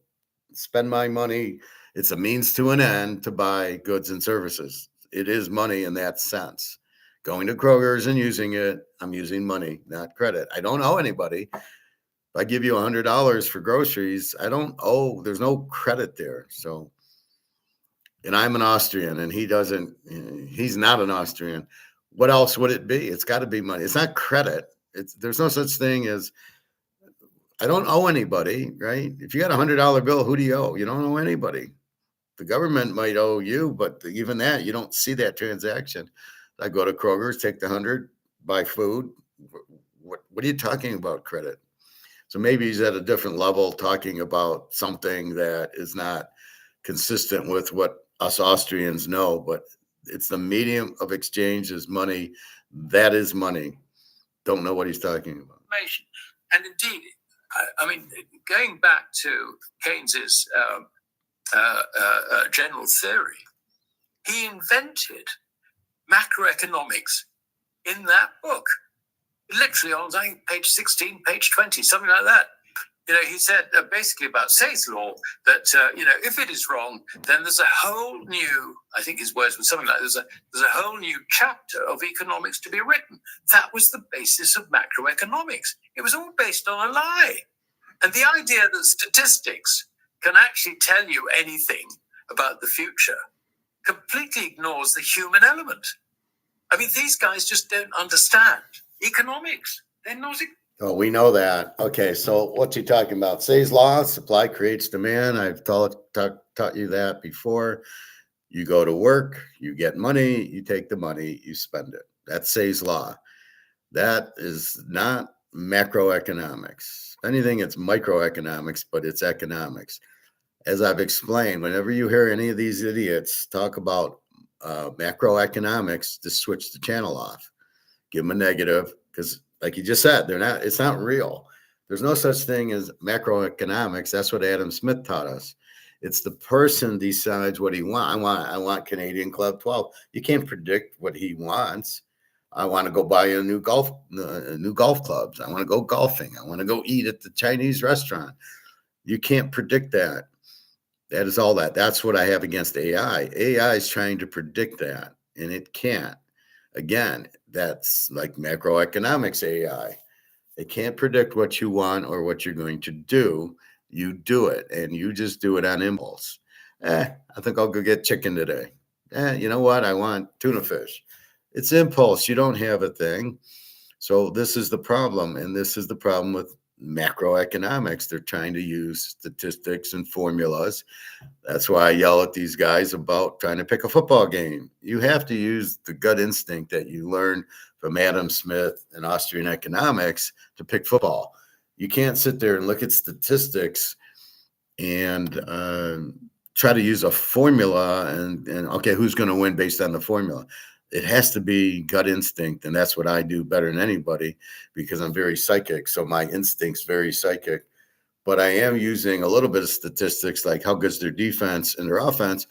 spend my money. It's a means to an end to buy goods and services. It is money in that sense. Going to Kroger's and using it, I'm using money, not credit. I don't owe anybody. If I give you $100 for groceries, I don't owe, there's no credit there. So, and I'm an Austrian and he's not an Austrian. What else would it be? It's got to be money. It's not credit. There's no such thing as, I don't owe anybody, right? If you got $100 bill, who do you owe? You don't owe anybody. The government might owe you, but even that, you don't see that transaction. I go to Kroger's, take the 100, buy food. What are you talking about credit? So maybe he's at a different level talking about something that is not consistent with what us Austrians know, but it's the medium of exchange is money. That is money. Don't know what he's talking about. And indeed, I mean, going back to Keynes's general theory, he invented macroeconomics in that book, literally on page 16, page 20, something like that. He said basically about Say's law that, if it is wrong, then there's a whole new, I think his words were something like, there's a whole new chapter of economics to be written. That was the basis of macroeconomics. It was all based on a lie. And the idea that statistics can actually tell you anything about the future completely ignores the human element. I mean, these guys just don't understand economics. They're not. Oh, we know that. Okay, so what's he talking about? Say's law, supply creates demand. I've taught you that before. You go to work, you get money, you take the money, you spend it. That's Say's law. That is not macroeconomics. Anything, it's microeconomics, but it's economics. As I've explained, whenever you hear any of these idiots talk about macroeconomics, just switch the channel off. give them a negative, because like you just said, it's not real. There's no such thing as macroeconomics. That's what Adam Smith taught us. It's the person decides what he wants. I want Canadian Club 12. You can't predict what he wants. I want to go buy a new golf clubs. I want to go golfing. I want to go eat at the Chinese restaurant. You can't predict that. That is all that. That's what I have against AI. AI is trying to predict that, and it can't. Again, that's like macroeconomics AI. It can't predict what you want or what you're going to do. You do it, and you just do it on impulse. I think I'll go get chicken today. You know what? I want tuna fish. It's impulse. You don't have a thing. So this is the problem, and this is the problem with macroeconomics. They're trying to use statistics and formulas. That's why I yell at these guys about trying to pick a football game. You have to use the gut instinct that you learn from Adam Smith and Austrian economics to pick football. You can't sit there and look at statistics and try to use a formula and okay, who's going to win based on the formula? It has to be gut instinct, and that's what I do better than anybody because I'm very psychic. So my instinct's very psychic, but I am using a little bit of statistics like how good's their defense and their offense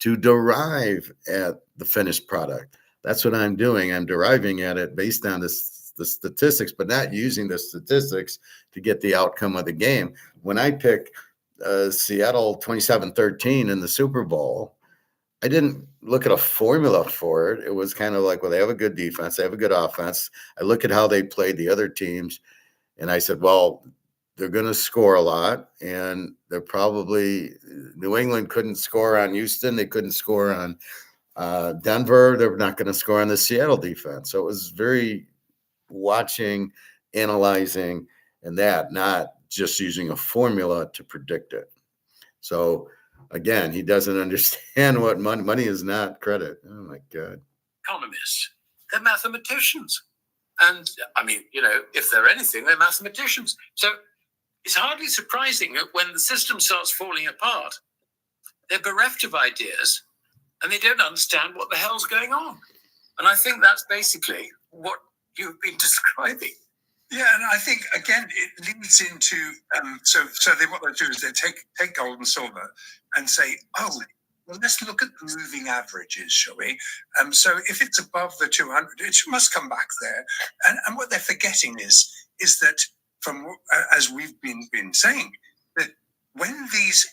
to derive at the finished product. That's what I'm doing. I'm deriving at it based on the statistics, but not using the statistics to get the outcome of the game. When I pick Seattle 27-13 in the Super Bowl, I didn't look at a formula for it. It was kind of like, well, they have a good defense. They have a good offense. I look at how they played the other teams, and I said, well, they're going to score a lot, and they're probably New England couldn't score on Houston. They couldn't score on Denver. They're not going to score on the Seattle defense. So it was very watching, analyzing, and that, not just using a formula to predict it. So again, he doesn't understand what money is not credit. Oh my God. Economists, they're mathematicians. And I mean, if they're anything, they're mathematicians. So it's hardly surprising that when the system starts falling apart, they're bereft of ideas and they don't understand what the hell's going on. And I think that's basically what you've been describing. Yeah, and I think again it leads into what they do is they take gold and silver and say, oh, well, let's look at the moving averages, shall we? So if it's above the 200, it must come back there. And what they're forgetting is that from as we've been saying that when these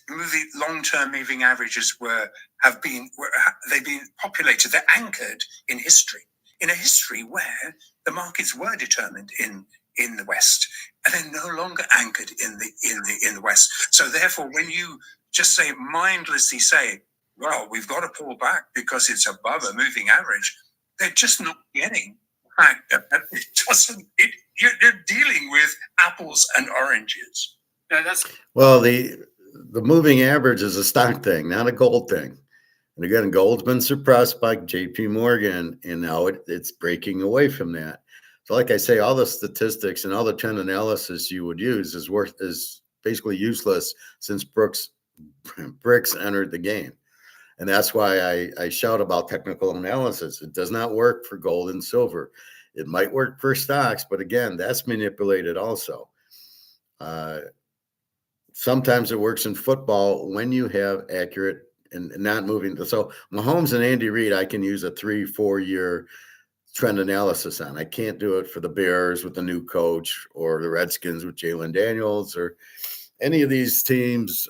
long-term moving averages they've been populated, they're anchored in history. In a history where the markets were determined in the West, and they're no longer anchored in the West. So therefore, when you just mindlessly say, well, we've got to pull back because it's above a moving average, they're just not getting the fact that you're dealing with apples and oranges. No, that's Well, the moving average is a stock thing, not a gold thing. And again, gold's been suppressed by JP Morgan, and now it's breaking away from that. So like I say, all the statistics and all the trend analysis you would use is basically useless since Bricks entered the game. And that's why I shout about technical analysis. It does not work for gold and silver. It might work for stocks, but again, that's manipulated also. Sometimes it works in football when you have accurate and not moving. So Mahomes and Andy Reid, I can use a 3-4 year trend analysis on. I can't do it for the Bears with the new coach or the Redskins with Jalen Daniels or any of these teams.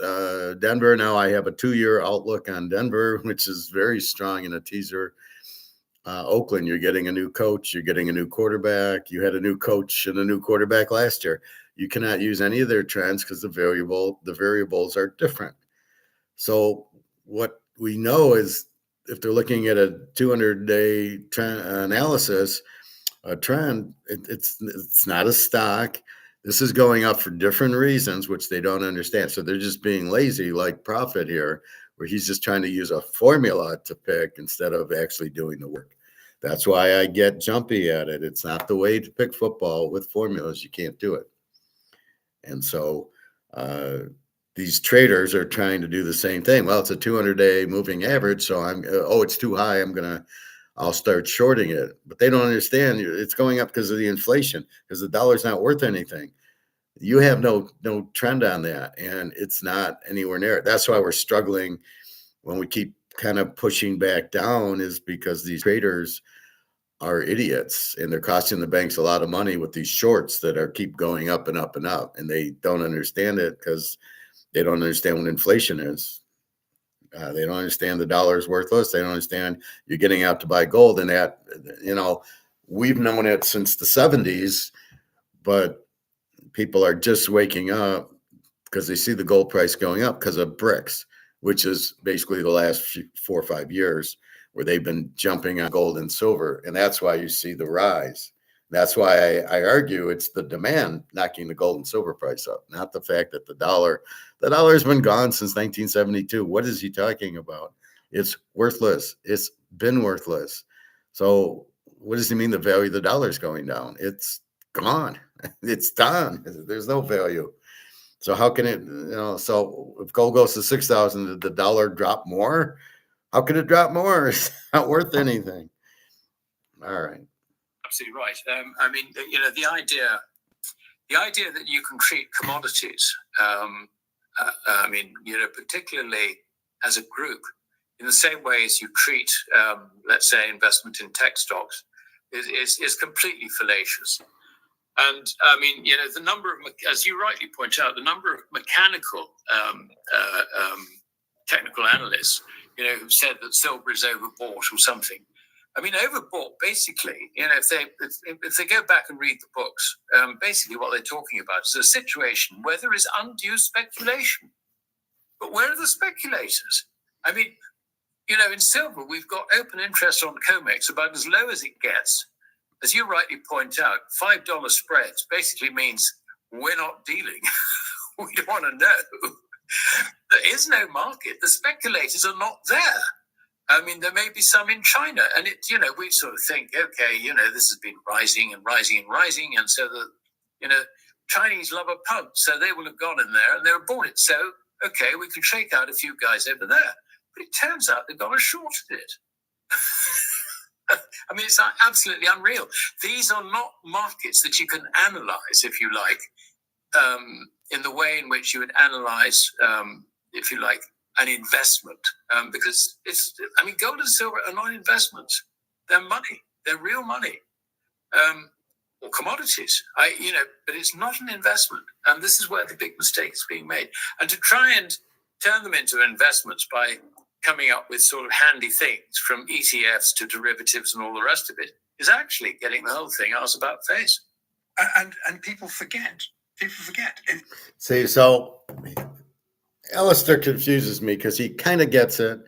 Denver, now I have a 2-year outlook on Denver, which is very strong in a teaser. Oakland, you're getting a new coach. You're getting a new quarterback. You had a new coach and a new quarterback last year. You cannot use any of their trends because the variables are different. So what we know is if they're looking at a 200-day trend analysis, a trend, it's not a stock. This is going up for different reasons, which they don't understand. So they're just being lazy, like Prophet here, where he's just trying to use a formula to pick instead of actually doing the work. That's why I get jumpy at it. It's not the way to pick football with formulas. You can't do it. And so these traders are trying to do the same thing. Well, it's a 200-day moving average, so it's too high. I'll start shorting it. But they don't understand it's going up because of the inflation, because the dollar's not worth anything. You have no trend on that, and it's not anywhere near it. That's why we're struggling when we keep kind of pushing back down, is because these traders are idiots and they're costing the banks a lot of money with these shorts that are keep going up and up and up, and they don't understand it because they don't understand what inflation is. They don't understand the dollar is worthless. They don't understand you're getting out to buy gold, and that, we've known it since the 70s, but people are just waking up because they see the gold price going up because of BRICS, which is basically the last 4 or 5 years where they've been jumping on gold and silver. And that's why you see the rise. That's why I argue it's the demand knocking the gold and silver price up, not the fact that the dollar has been gone since 1972. What is he talking about? It's worthless. It's been worthless. So what does he mean the value of the dollar is going down? It's gone. It's done. There's no value. So how can it, so if gold goes to 6,000, did the dollar drop more? How can it drop more? It's not worth anything. All right. Absolutely right. I mean, the idea that you can treat commodities, particularly as a group, in the same way as you treat, let's say, investment in tech stocks, is completely fallacious. And I mean, the number of, as you rightly point out, the number of mechanical technical analysts, who said that silver is overbought or something. I mean, overbought, basically, if they go back and read the books, basically what they're talking about is a situation where there is undue speculation. But where are the speculators? I mean, in silver, we've got open interest on COMEX about as low as it gets. As you rightly point out, $5 spreads basically means we're not dealing. We don't want to know. There is no market. The speculators are not there. I mean, there may be some in China, and we sort of think, okay, this has been rising and rising and rising, and so the, Chinese love a pump, so they will have gone in there and they were bought it. So, okay, we can shake out a few guys over there, but it turns out they've gone and shorted it. I mean, it's absolutely unreal. These are not markets that you can analyze, if you like, in the way in which you would analyze, if you like, an investment, because gold and silver are not investments. They're money. They're real money, or commodities. But it's not an investment, and this is where the big mistake is being made. And to try and turn them into investments by coming up with sort of handy things from ETFs to derivatives and all the rest of it is actually getting the whole thing arse about face. And people forget. See, so Alistair confuses me because he kind of gets it,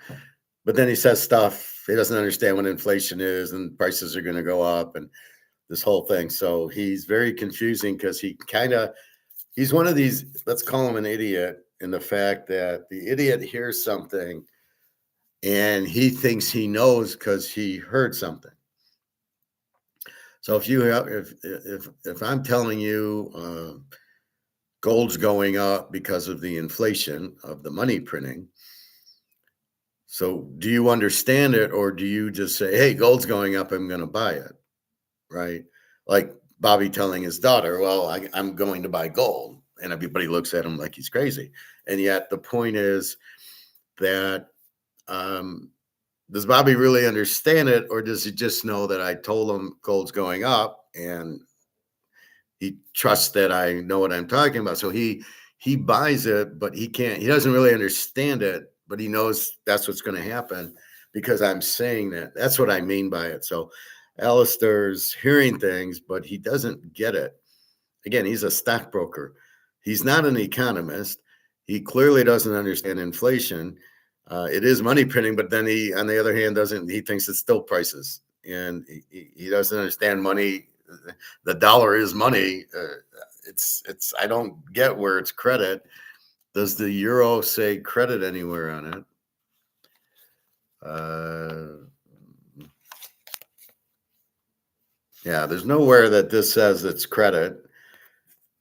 but then he says stuff. He doesn't understand what inflation is and prices are going to go up and this whole thing. So he's very confusing because he's one of these, let's call him an idiot, in the fact that the idiot hears something and he thinks he knows because he heard something. So if I'm telling you gold's going up because of the inflation of the money printing, so do you understand it, or do you just say, hey, gold's going up, I'm going to buy it, right? Like Bobby telling his daughter, well, I'm going to buy gold, and everybody looks at him like he's crazy. And yet the point is that does Bobby really understand it, or does he just know that I told him gold's going up and he trusts that I know what I'm talking about? So he buys it, but he doesn't really understand it, but he knows that's what's going to happen because I'm saying that. That's what I mean by it. So Alistair's hearing things, but he doesn't get it. Again, he's a stockbroker. He's not an economist. He clearly doesn't understand inflation. It is money printing, but then he, on the other hand, he thinks it's still prices, and he doesn't understand money. The dollar is money. I don't get where it's credit. Does the euro say credit anywhere on it? Yeah, there's nowhere that this says it's credit.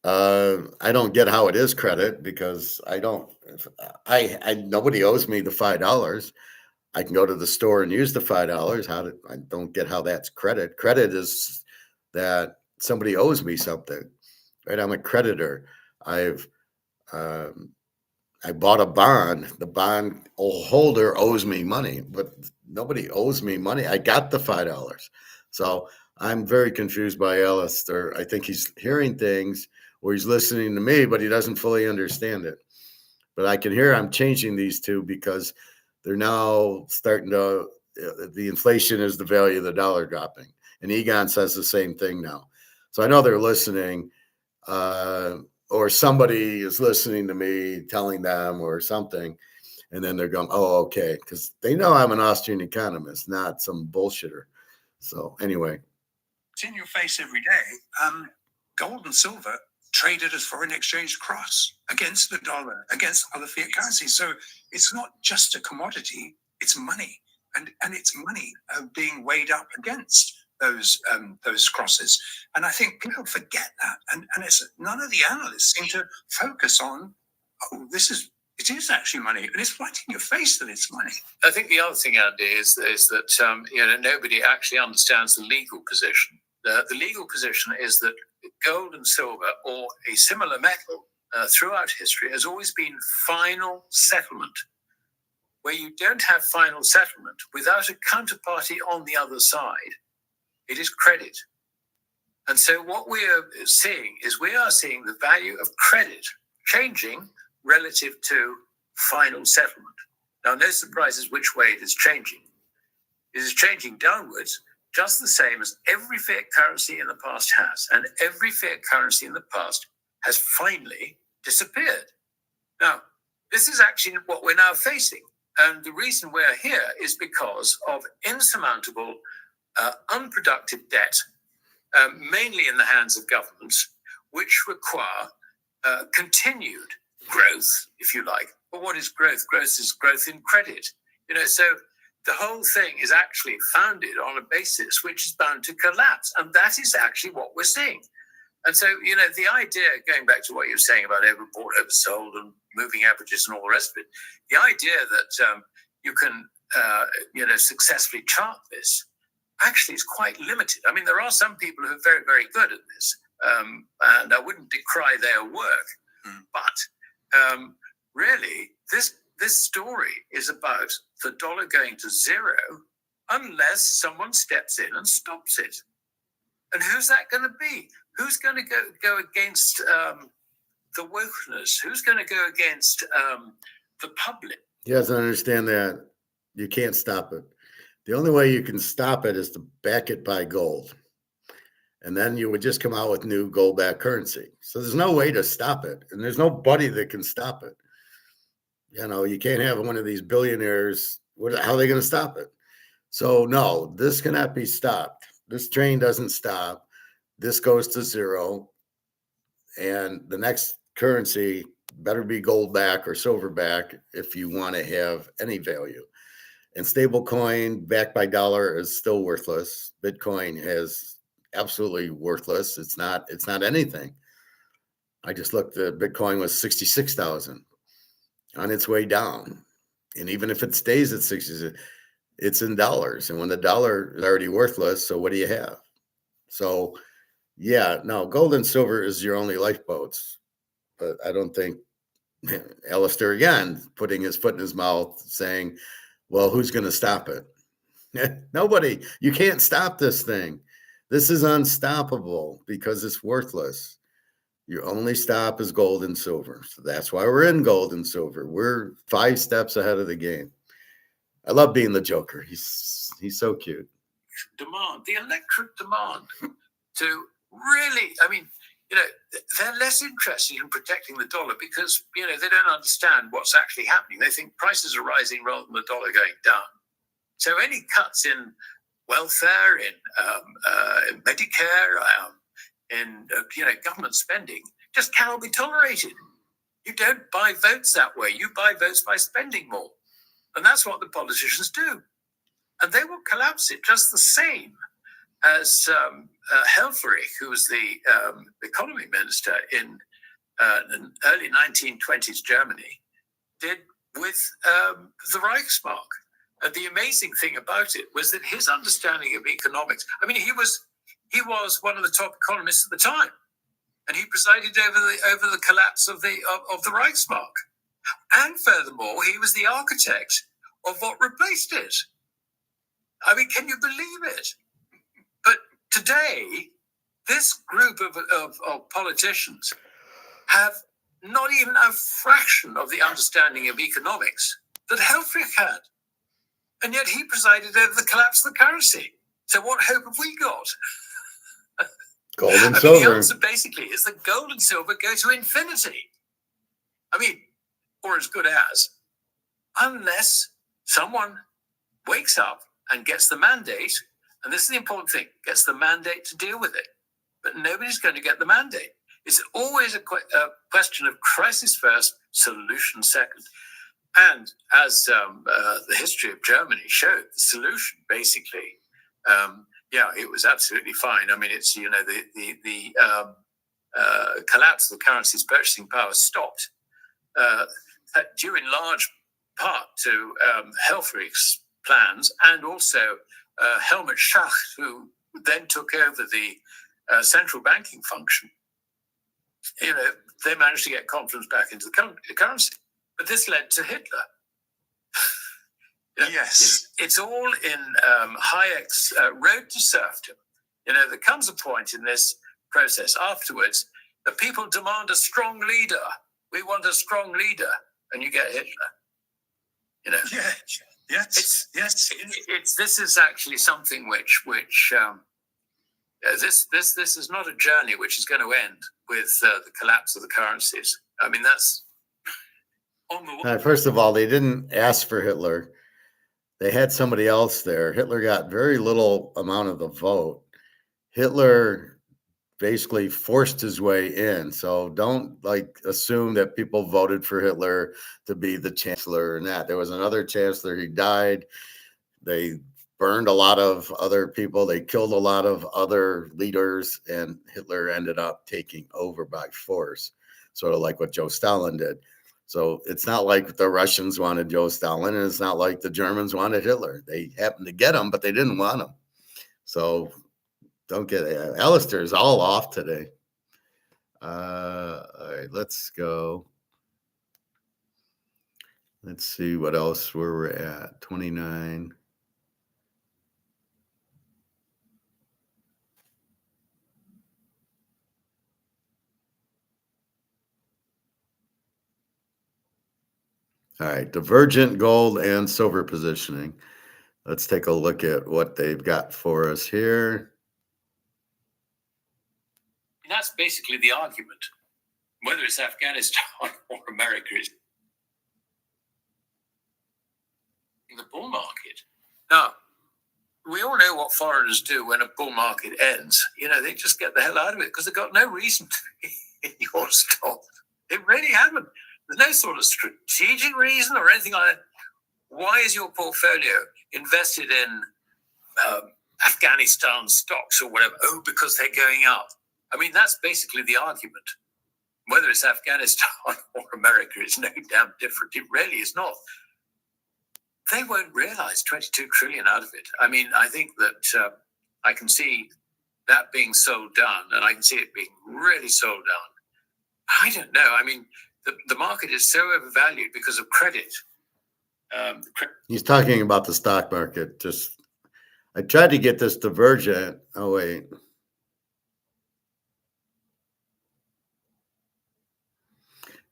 I don't get how it is credit because nobody owes me the $5. I can go to the store and use the $5. I don't get how that's credit. Credit is that somebody owes me something, right? I'm a creditor. I bought a bond. The bond holder owes me money, but nobody owes me money. I got the $5. So I'm very confused by Alistair. I think he's hearing things or he's listening to me, but he doesn't fully understand it. But I can hear I'm changing these two because they're now starting to, the inflation is the value of the dollar dropping. And Egon says the same thing now. So I know they're listening. Or somebody is listening to me telling them or something, and then they're going, oh, okay, because they know I'm an Austrian economist, not some bullshitter. So anyway. It's in your face every day. Gold and silver traded as foreign exchange cross against the dollar, against other fiat currencies. So it's not just a commodity, it's money. And it's money being weighed up against those crosses. And I think people forget that. And it's none of the analysts seem to focus on, oh, it is actually money, and it's right in your face that it's money. I think the other thing, Andy, is that nobody actually understands the legal position. The legal position is that gold and silver, or a similar metal, throughout history, has always been final settlement. Where you don't have final settlement without a counterparty on the other side, it is credit. And so what we are seeing is the value of credit changing relative to final settlement. Now, no surprises which way it is changing. It is changing downwards, just the same as every fiat currency in the past has. And every fiat currency in the past has finally disappeared. Now, this is actually what we're now facing. And the reason we're here is because of insurmountable, unproductive debt, mainly in the hands of governments, which require continued growth, if you like. But what is growth? Growth is growth in credit. So the whole thing is actually founded on a basis which is bound to collapse. And that is actually what we're seeing. And so, the idea, going back to what you were saying about overbought, oversold, and moving averages and all the rest of it, the idea that you can, successfully chart this actually is quite limited. I mean, there are some people who are very, very good at this, and I wouldn't decry their work. But really, this story is about the dollar going to zero unless someone steps in and stops it. And who's that going to be? Who's going to go against the wokeness? Who's going to go against the public? He doesn't understand that you can't stop it. The only way you can stop it is to back it by gold. And then you would just come out with new gold-backed currency. So there's no way to stop it. And there's nobody that can stop it. You can't have one of these billionaires. How are they going to stop it? So no, this cannot be stopped. This train doesn't stop. This goes to zero. And the next currency better be gold back or silver back if you want to have any value. And stable coin backed by dollar is still worthless. Bitcoin is absolutely worthless. It's not anything. I just looked at Bitcoin was 66,000 on its way down. And even if it stays at 60, it's in dollars. And when the dollar is already worthless, so what do you have? So yeah, no, gold and silver is your only lifeboats. But I don't think Alistair, again, putting his foot in his mouth saying, well, who's going to stop it? Nobody. You can't stop this thing. This is unstoppable because it's worthless. Your only stop is gold and silver. So that's why we're in gold and silver. We're 5 steps ahead of the game. I love being the Joker. He's so cute. Demand, the electorate demand to really, they're less interested in protecting the dollar because, they don't understand what's actually happening. They think prices are rising rather than the dollar going down. So any cuts in welfare, in Medicare, in government spending just cannot be tolerated. You don't buy votes that way. You buy votes by spending more. And that's what the politicians do. And they will collapse it just the same as Helfferich, who was the economy minister in early 1920s Germany, did with the Reichsmark. And the amazing thing about it was that his understanding of economics, I mean, he was one of the top economists at the time, and he presided over the collapse of the Reichsmark. And furthermore, he was the architect of what replaced it. I mean, can you believe it? But today, this group of politicians have not even a fraction of the understanding of economics that Helfrich had. And yet he presided over the collapse of the currency. So what hope have we got? Gold and I mean, silver. the answer basically is that gold and silver go to infinity. I mean, or as good as, unless someone wakes up and gets the mandate, and this is the important thing, gets the mandate to deal with it. But nobody's going to get the mandate. It's always a question of crisis first, solution second. And as the history of Germany showed, the solution basically, it was absolutely fine. I mean, it's, you know, the collapse of the currency's purchasing power stopped due in large part to Helfrich's plans, and also Helmut Schacht, who then took over the central banking function. You know, they managed to get confidence back into the currency. But this led to Hitler. Yes. It's all in Hayek's road to serfdom. You know, there comes a point in this process afterwards that people demand a strong leader. We want a strong leader, and you get Hitler. You know. Yeah. Yes. This is actually something which this is not a journey which is going to end with the collapse of the currencies. I mean, that's on the First of all, they didn't ask for Hitler. They had somebody else there. Hitler got very little amount of the vote. Hitler basically forced his way in. So don't assume that people voted for Hitler to be the chancellor and that. There was another chancellor, he died. They burned a lot of other people. They killed a lot of other leaders, and Hitler ended up taking over by force, sort of like what Joe Stalin did. So it's not like the Russians wanted Joe Stalin, and it's not like the Germans wanted Hitler. They happened to get him, but they didn't want him. So don't get it. Alistair's all off today. All right, let's go. Let's see what else where we're at. 29. All right, divergent gold and silver positioning. Let's take a look at what they've got for us here. And that's basically the argument, whether it's Afghanistan or America, is in the bull market. Now, we all know what foreigners do when a bull market ends. You know, they just get the hell out of it because they've got no reason to be in your stock. They really haven't. There's no sort of strategic reason or anything like that. Why is your portfolio invested in Afghanistan stocks or whatever? Oh, because they're going up. I mean, that's basically the argument. Whether it's Afghanistan or America is no damn different. It really is not. They won't realize 22 trillion out of it. I mean, I think that I can see that being sold down, and I can see it being really sold down. I don't know. I mean, the market is so overvalued because of credit. He's talking about the stock market. I tried to get this divergent. Oh, wait.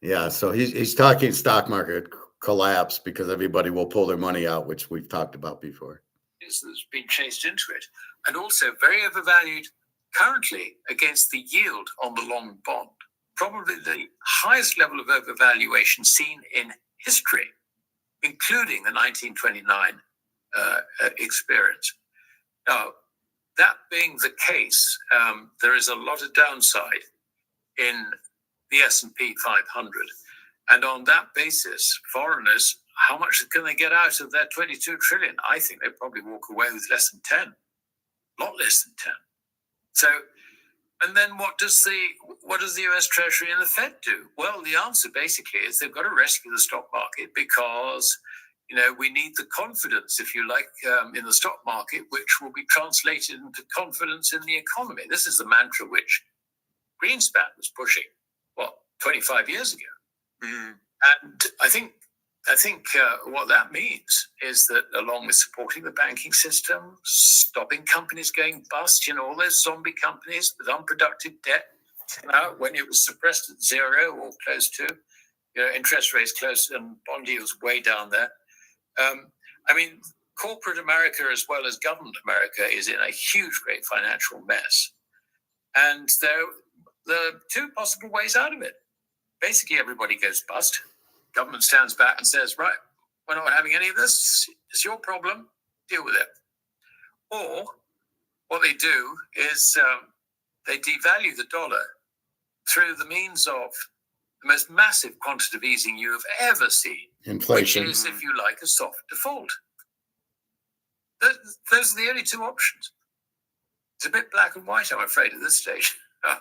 Yeah, so he's talking stock market collapse because everybody will pull their money out, which we've talked about before. That's been chased into it, and also very overvalued currently against the yield on the long bond. Probably the highest level of overvaluation seen in history, including the 1929 experience. Now, that being the case, there is a lot of downside in the S&P 500. And on that basis, foreigners, how much can they get out of their 22 trillion? I think they probably walk away with less than 10, a lot less than 10. So, and then what does the US Treasury and the Fed do? Well, the answer basically is they've got to rescue the stock market because We need the confidence, if you like, in the stock market, which will be translated into confidence in the economy. This is the mantra which Greenspan was pushing, 25 years ago. And I think what that means is that along with supporting the banking system, stopping companies going bust, all those zombie companies with unproductive debt, when it was suppressed at zero or close to, interest rates close and bond yields way down there. Corporate America as well as government America is in a huge, great financial mess. And there are two possible ways out of it. Basically, everybody goes bust. Government stands back and says, right, we're not having any of this. It's your problem. Deal with it. Or what they do is they devalue the dollar through the means of the most massive quantitative easing you have ever seen. Inflation. Which is, if you like, a soft default. Those are the only two options. It's a bit black and white, I'm afraid, at this stage.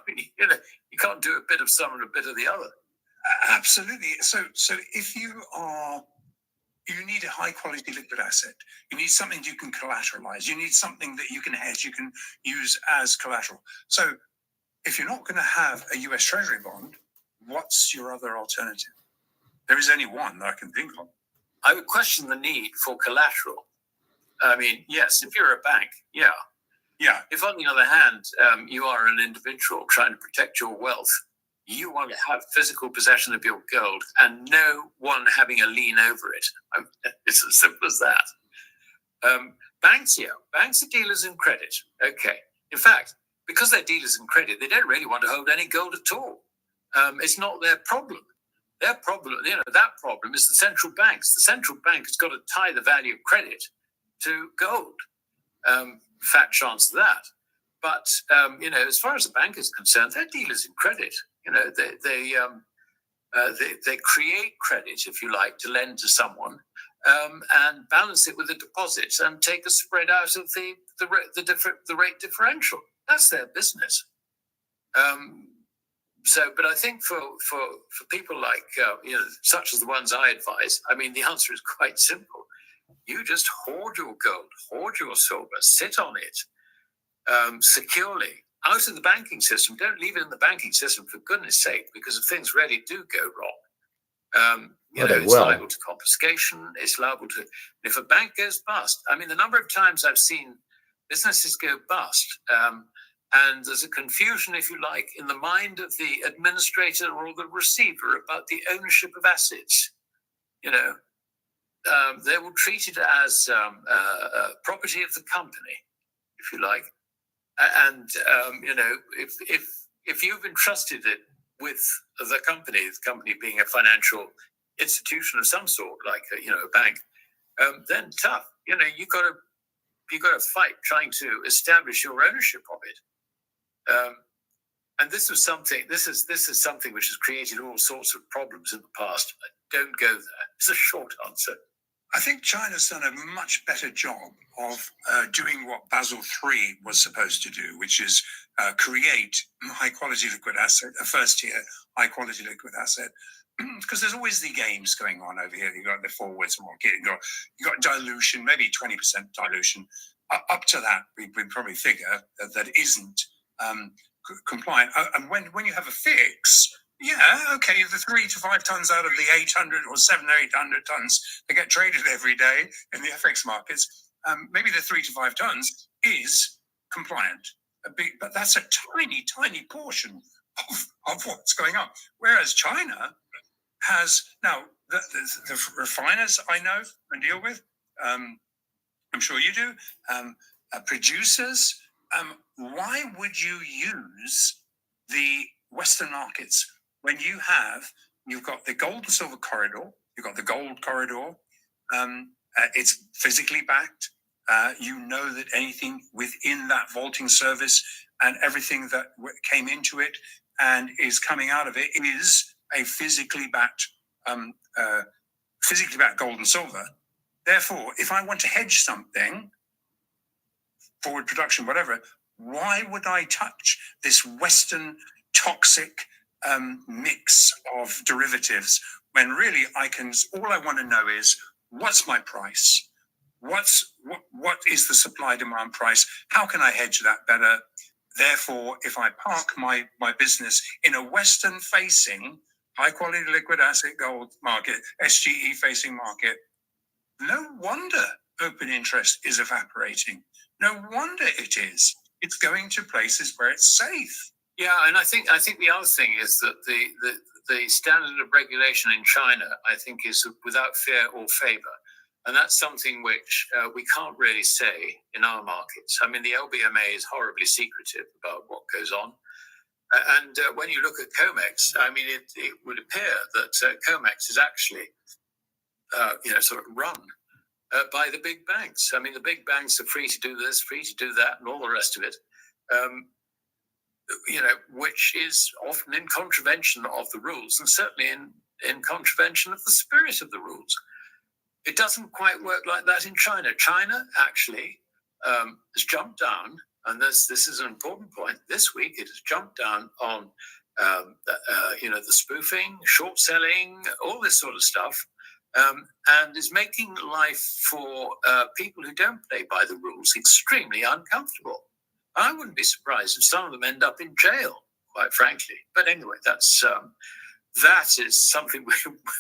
You can't do a bit of some and a bit of the other. Absolutely. So if you need a high quality liquid asset. You need something you can collateralize. You need something that you can hedge, you can use as collateral. So if you're not going to have a US Treasury bond, what's your other alternative? There is only one that I can think of. I would question the need for collateral. Yes, if you're a bank, yeah. If on the other hand, you are an individual trying to protect your wealth, you want to have physical possession of your gold and no one having a lien over it. It's as simple as that. Banks are dealers in credit. Okay. In fact, because they're dealers in credit, they don't really want to hold any gold at all. It's not their problem. Their problem, that problem is the central banks. The central bank has got to tie the value of credit to gold. Fat chance of that. But, as far as the bank is concerned, they're dealers in credit. They create credit, if you like, to lend to someone and balance it with a deposit and take a spread out of the rate differential. That's their business. But I think for people like, such as the ones I advise, the answer is quite simple. You just hoard your gold, hoard your silver, sit on it securely out of the banking system. Don't leave it in the banking system, for goodness sake, because if things really do go wrong, it's liable to confiscation. It's liable to, if a bank goes bust, the number of times I've seen businesses go bust, and there's a confusion, if you like, in the mind of the administrator or the receiver about the ownership of assets. They will treat it as property of the company, if you like. And, if you've entrusted it with the company being a financial institution of some sort, like, a bank, then tough. You've got to fight trying to establish your ownership of it. And this is something which has created all sorts of problems in the past. Don't go there. It's a short answer. I think China's done a much better job of doing what Basel III was supposed to do, which is create high-quality liquid asset, a first-tier high-quality liquid asset. Because there's always the games going on over here. You've got the forwards market, you've got dilution, maybe 20% dilution. Up to that, we probably figure that isn't compliant. And when you have a fix, the 3 to 5 tons out of the 800 or 700 or 800 tons that get traded every day in the FX markets, maybe the 3 to 5 tons is compliant. But that's a tiny, tiny portion of what's going on. Whereas China has, now, the refiners I know and deal with, I'm sure you do, producers, why would you use the Western markets when you've got the gold and silver corridor, you've got the gold corridor, it's physically backed. You know that anything within that vaulting service and everything that came into it and is coming out of it is a physically backed gold and silver. Therefore, if I want to hedge something, forward production, whatever, why would I touch this Western toxic mix of derivatives when really all I want to know is what's my price? What is the supply demand price? How can I hedge that better? Therefore, if I park my business in a Western facing high quality liquid asset gold market, SGE facing market, no wonder open interest is evaporating. No wonder it is. It's going to places where it's safe. Yeah, and I think the other thing is that the standard of regulation in China, I think, is without fear or favor. And that's something which we can't really say in our markets. I mean, the LBMA is horribly secretive about what goes on. And when you look at COMEX, I mean, it would appear that COMEX is actually, sort of run by the big banks. I mean, the big banks are free to do this, free to do that, and all the rest of it. Which is often in contravention of the rules, and certainly in contravention of the spirit of the rules. It doesn't quite work like that in China. China actually has jumped down, and this is an important point. This week, it has jumped down on the spoofing, short selling, all this sort of stuff, and is making life for people who don't play by the rules extremely uncomfortable. I wouldn't be surprised if some of them end up in jail, quite frankly. But anyway, that is something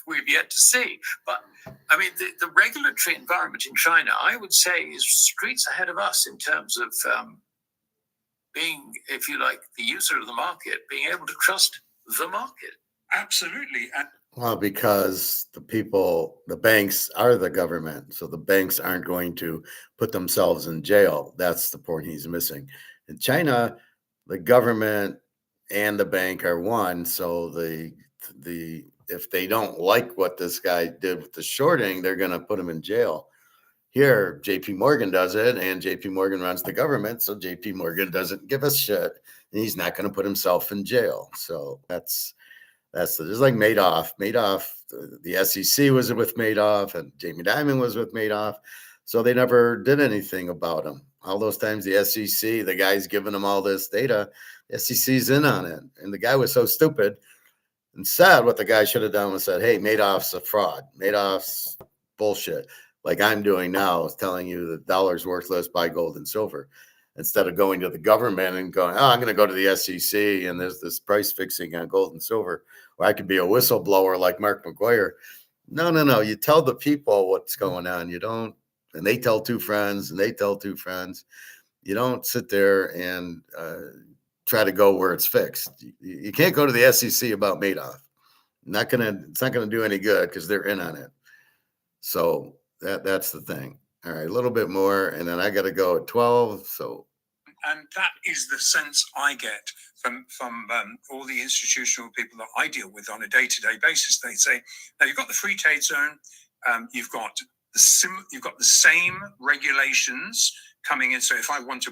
we've yet to see. But I mean, the regulatory environment in China, I would say, is streets ahead of us in terms of being, if you like, the user of the market, being able to trust the market. Absolutely. Well, because the banks are the government, so the banks aren't going to put themselves in jail. That's the point he's missing. In China, the government and the bank are one. So if they don't like what this guy did with the shorting, they're going to put him in jail. Here, JP Morgan does it, and JP Morgan runs the government, so JP Morgan doesn't give a shit, and he's not going to put himself in jail. So that's just like Madoff. Madoff, the SEC was with Madoff, and Jamie Dimon was with Madoff, so they never did anything about him. All those times the SEC, the guy's giving them all this data, the SEC's in on it, and the guy was so stupid and said what the guy should have done was said, hey, Madoff's a fraud. Madoff's bullshit. Like I'm doing now, is telling you the dollar's worthless, buy gold and silver. Instead of going to the government and going, I'm going to go to the SEC and there's this price fixing on gold and silver, or I could be a whistleblower like Mark McGuire. No. You tell the people what's going on. You don't, and they tell two friends and they tell two friends. You don't sit there and try to go where it's fixed. You can't go to the SEC about Madoff. It's not gonna do any good because they're in on it. So that's the thing. All right, a little bit more, and then I got to go at 12. So, and that is the sense I get from all the institutional people that I deal with on a day-to-day basis. They say, now you've got the free trade zone, you've got the same regulations coming in. So if I want to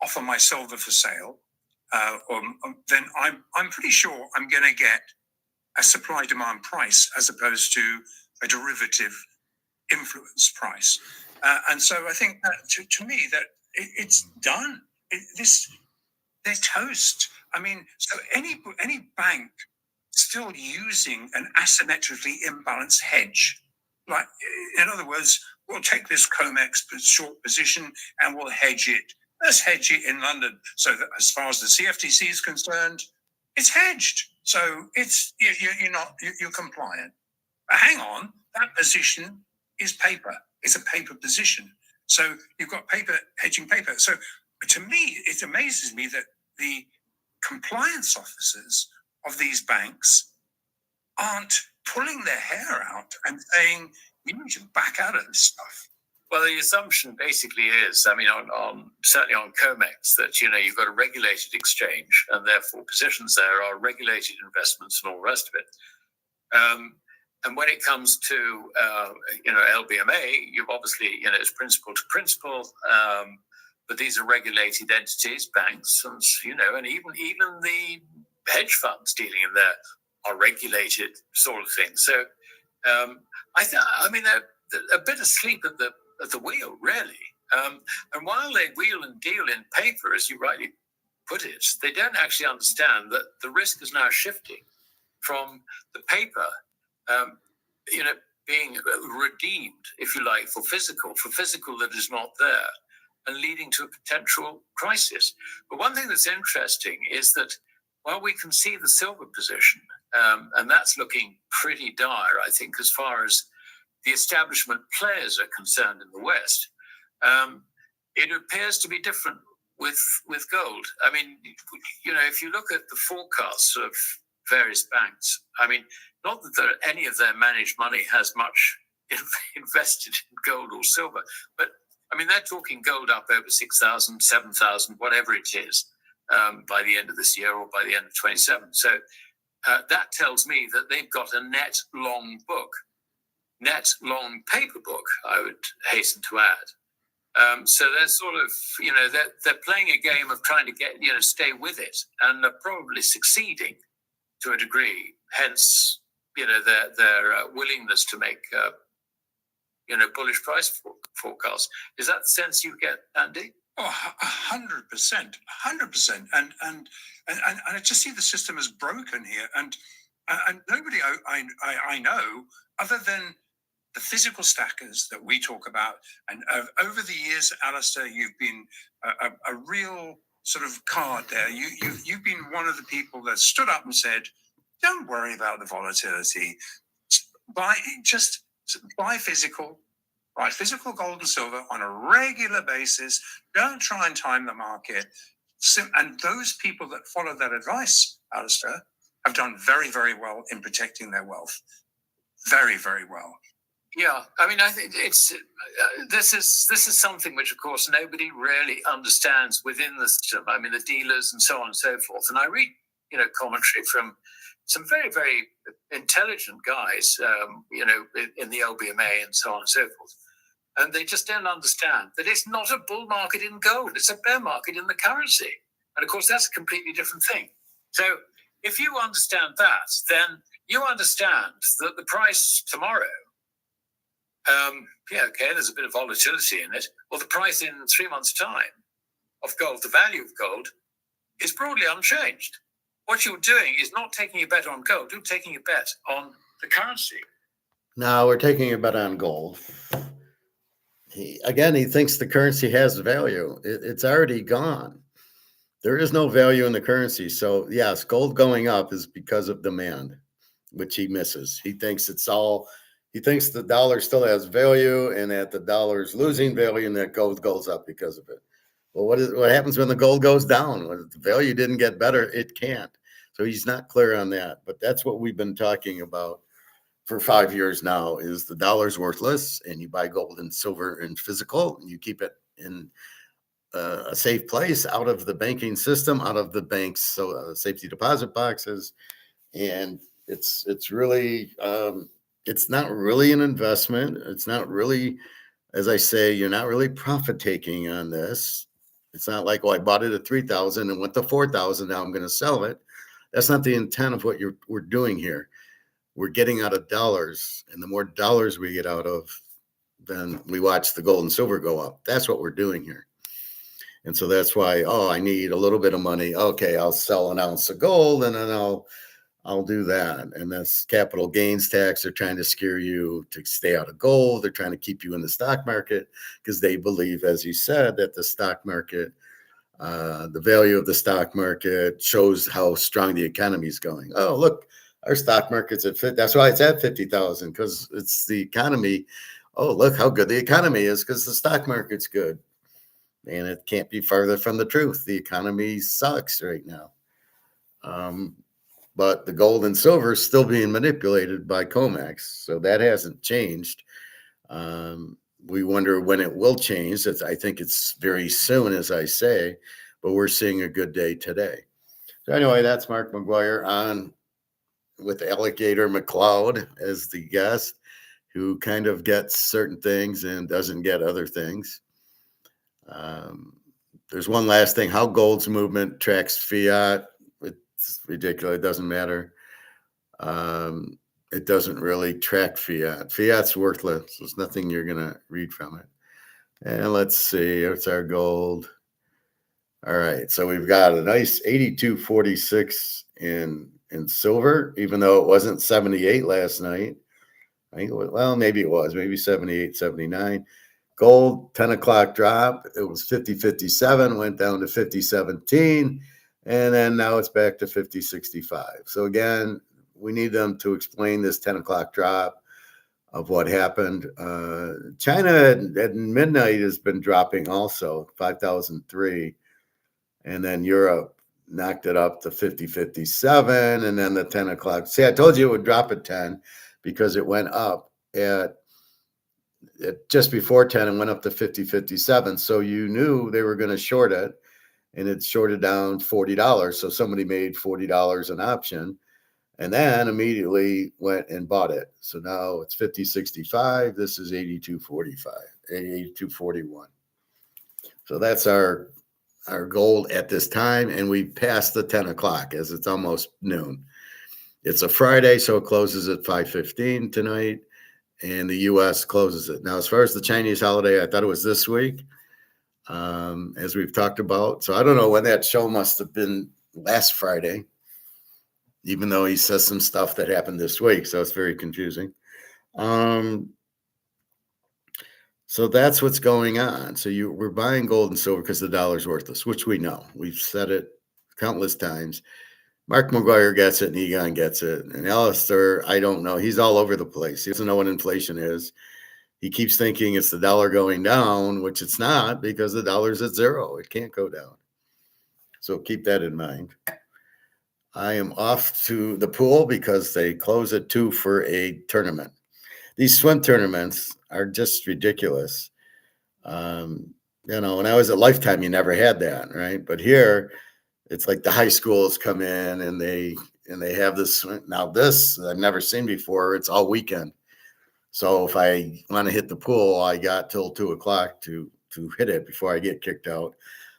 offer my silver for sale, then I'm pretty sure I'm going to get a supply-demand price as opposed to a derivative influence price. And so I think that to me that it's done. They're toast. I mean, so any bank still using an asymmetrically imbalanced hedge, like in other words, we'll take this COMEX short position and we'll hedge it. Let's hedge it in London so that as far as the CFTC is concerned, it's hedged. So you're compliant. But hang on, that position is paper. It's a paper position. So you've got hedging paper. So to me, it amazes me that the compliance officers of these banks aren't pulling their hair out and saying, you need to back out of this stuff. Well, the assumption basically is, I mean, certainly on COMEX, that, you've got a regulated exchange and therefore positions there are regulated investments and all the rest of it. And when it comes to, LBMA, you've obviously, it's principal to principal, but these are regulated entities, banks, and, and even the hedge funds dealing in there are regulated sort of thing. So they're a bit asleep at the wheel, really. And while they wheel and deal in paper, as you rightly put it, they don't actually understand that the risk is now shifting from the paper being redeemed, if you like, for physical that is not there, and leading to a potential crisis. But one thing that's interesting is that while we can see the silver position, and that's looking pretty dire, I think, as far as the establishment players are concerned in the West, it appears to be different with gold. I mean, if you look at the forecasts of various banks, I mean, not that any of their managed money has much invested in gold or silver, but I mean, they're talking gold up over 6,000, 7,000, whatever it is, by the end of this year or by the end of 27. So that tells me that they've got a net long book, net long paper book, I would hasten to add. So they're sort of, they're playing a game of trying to get, stay with it, and they're probably succeeding to a degree. Hence, their willingness to make, bullish price forecasts. Is that the sense you get, Andy? Oh, 100%, 100%. And I just see the system as broken here. And nobody I know, other than the physical stackers that we talk about, and over the years, Alistair, you've been a real sort of card there. You've been one of the people that stood up and said, "Don't worry about the volatility. Just buy physical gold and silver on a regular basis. Don't try and time the market." And those people that follow that advice, Alistair, have done very, very well in protecting their wealth. Very, very well. Yeah, I mean, I think it's this is something which, of course, nobody really understands within the system. I mean, the dealers and so on and so forth. And I read, commentary from some very, very intelligent guys, in the LBMA and so on and so forth. And they just don't understand that it's not a bull market in gold. It's a bear market in the currency. And of course, that's a completely different thing. So if you understand that, then you understand that the price tomorrow, there's a bit of volatility in it. Well, the price in 3 months' time of gold, the value of gold, is broadly unchanged. What you're doing is not taking a bet on gold. You're taking a bet on the currency. No, we're taking a bet on gold. He thinks the currency has value. It's already gone. There is no value in the currency. So yes, gold going up is because of demand, which he misses. He thinks the dollar still has value, and that the dollar's losing value, and that gold goes up because of it. Well, what happens when the gold goes down? When the value didn't get better, it can't. So he's not clear on that. But that's what we've been talking about for 5 years now, is the dollar's worthless, and you buy gold and silver and physical, and you keep it in a safe place, out of the banking system, out of the banks, safety deposit boxes. And it's really, it's not really an investment. It's not really, as I say, you're not really profit taking on this. It's not like, I bought it at 3,000 and went to 4,000. Now I'm going to sell it. That's not the intent of what we're doing here. We're getting out of dollars, and the more dollars we get out of, then we watch the gold and silver go up. That's what we're doing here. And so that's why, I need a little bit of money. Okay, I'll sell an ounce of gold, and then I'll do that. And that's capital gains tax. They're trying to scare you to stay out of gold. They're trying to keep you in the stock market because they believe, as you said, that the stock market, the value of the stock market shows how strong the economy is going. Oh, look, our stock market's at 50. That's why it's at 50,000, because it's the economy. Oh, look how good the economy is, because the stock market's good. And it can't be farther from the truth. The economy sucks right now. But the gold and silver is still being manipulated by COMEX. So that hasn't changed. We wonder when it will change. I think it's very soon, as I say, but we're seeing a good day today. So anyway, that's Mark McGuire on with Alligator McLeod as the guest, who kind of gets certain things and doesn't get other things. There's one last thing, how gold's movement tracks fiat. It's ridiculous. It doesn't matter. It doesn't really track fiat. Fiat's worthless. There's nothing you're going to read from it. And let's see, what's our gold? All right, so we've got a nice 82.46 in silver, even though it wasn't 78 last night. I think well, maybe it was, maybe 78, 79. Gold, 10 o'clock drop. It was 50.57, went down to 50.17. And then now it's back to 50.65. So again, we need them to explain this 10 o'clock drop of what happened. China at midnight has been dropping also, 5,003. And then Europe knocked it up to 50.57. And then the 10 o'clock. See, I told you it would drop at 10 because it went up at just before 10 and went up to 50.57. So you knew they were going to short it, and it shorted down $40. So somebody made $40 an option and then immediately went and bought it. So now it's 50.65. This is 82.45, 82.41. So that's our gold at this time. And we passed the 10 o'clock as it's almost noon. It's a Friday, so it closes at 5:15 tonight. And the U.S. closes it. Now, as far as the Chinese holiday, I thought it was this week, as we've talked about. So I don't know when that show must have been last Friday, even though he says some stuff that happened this week. So it's very confusing. So that's what's going on. So we're buying gold and silver because the dollar's worthless, which we know. We've said it countless times. Mark McGuire gets it and Egon gets it. And Alistair, I don't know. He's all over the place. He doesn't know what inflation is. He keeps thinking it's the dollar going down, which it's not because the dollar's at zero. It can't go down. So keep that in mind. I am off to the pool because they close at 2 for a tournament. These swim tournaments are just ridiculous. When I was at Lifetime, you never had that, right? But here, it's like the high schools come in and they have this. Now this I've never seen before. It's all weekend. So if I want to hit the pool, I got till 2 o'clock to hit it before I get kicked out.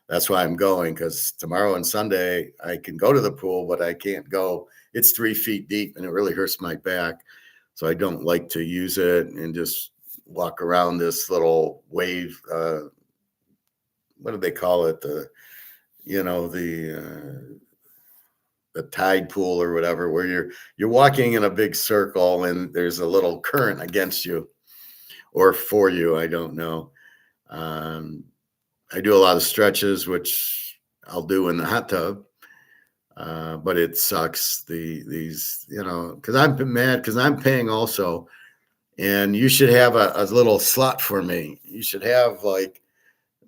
That's why I'm going, because tomorrow and Sunday I can go to the pool, but I can't go. It's 3 feet deep and it really hurts my back. So I don't like to use it and just walk around this little wave. What do they call it? The tide pool or whatever, where you're walking in a big circle and there's a little current against you or for you. I don't know. I do a lot of stretches, which I'll do in the hot tub. But it sucks because I'm mad because I'm paying also. And you should have a little slot for me. You should have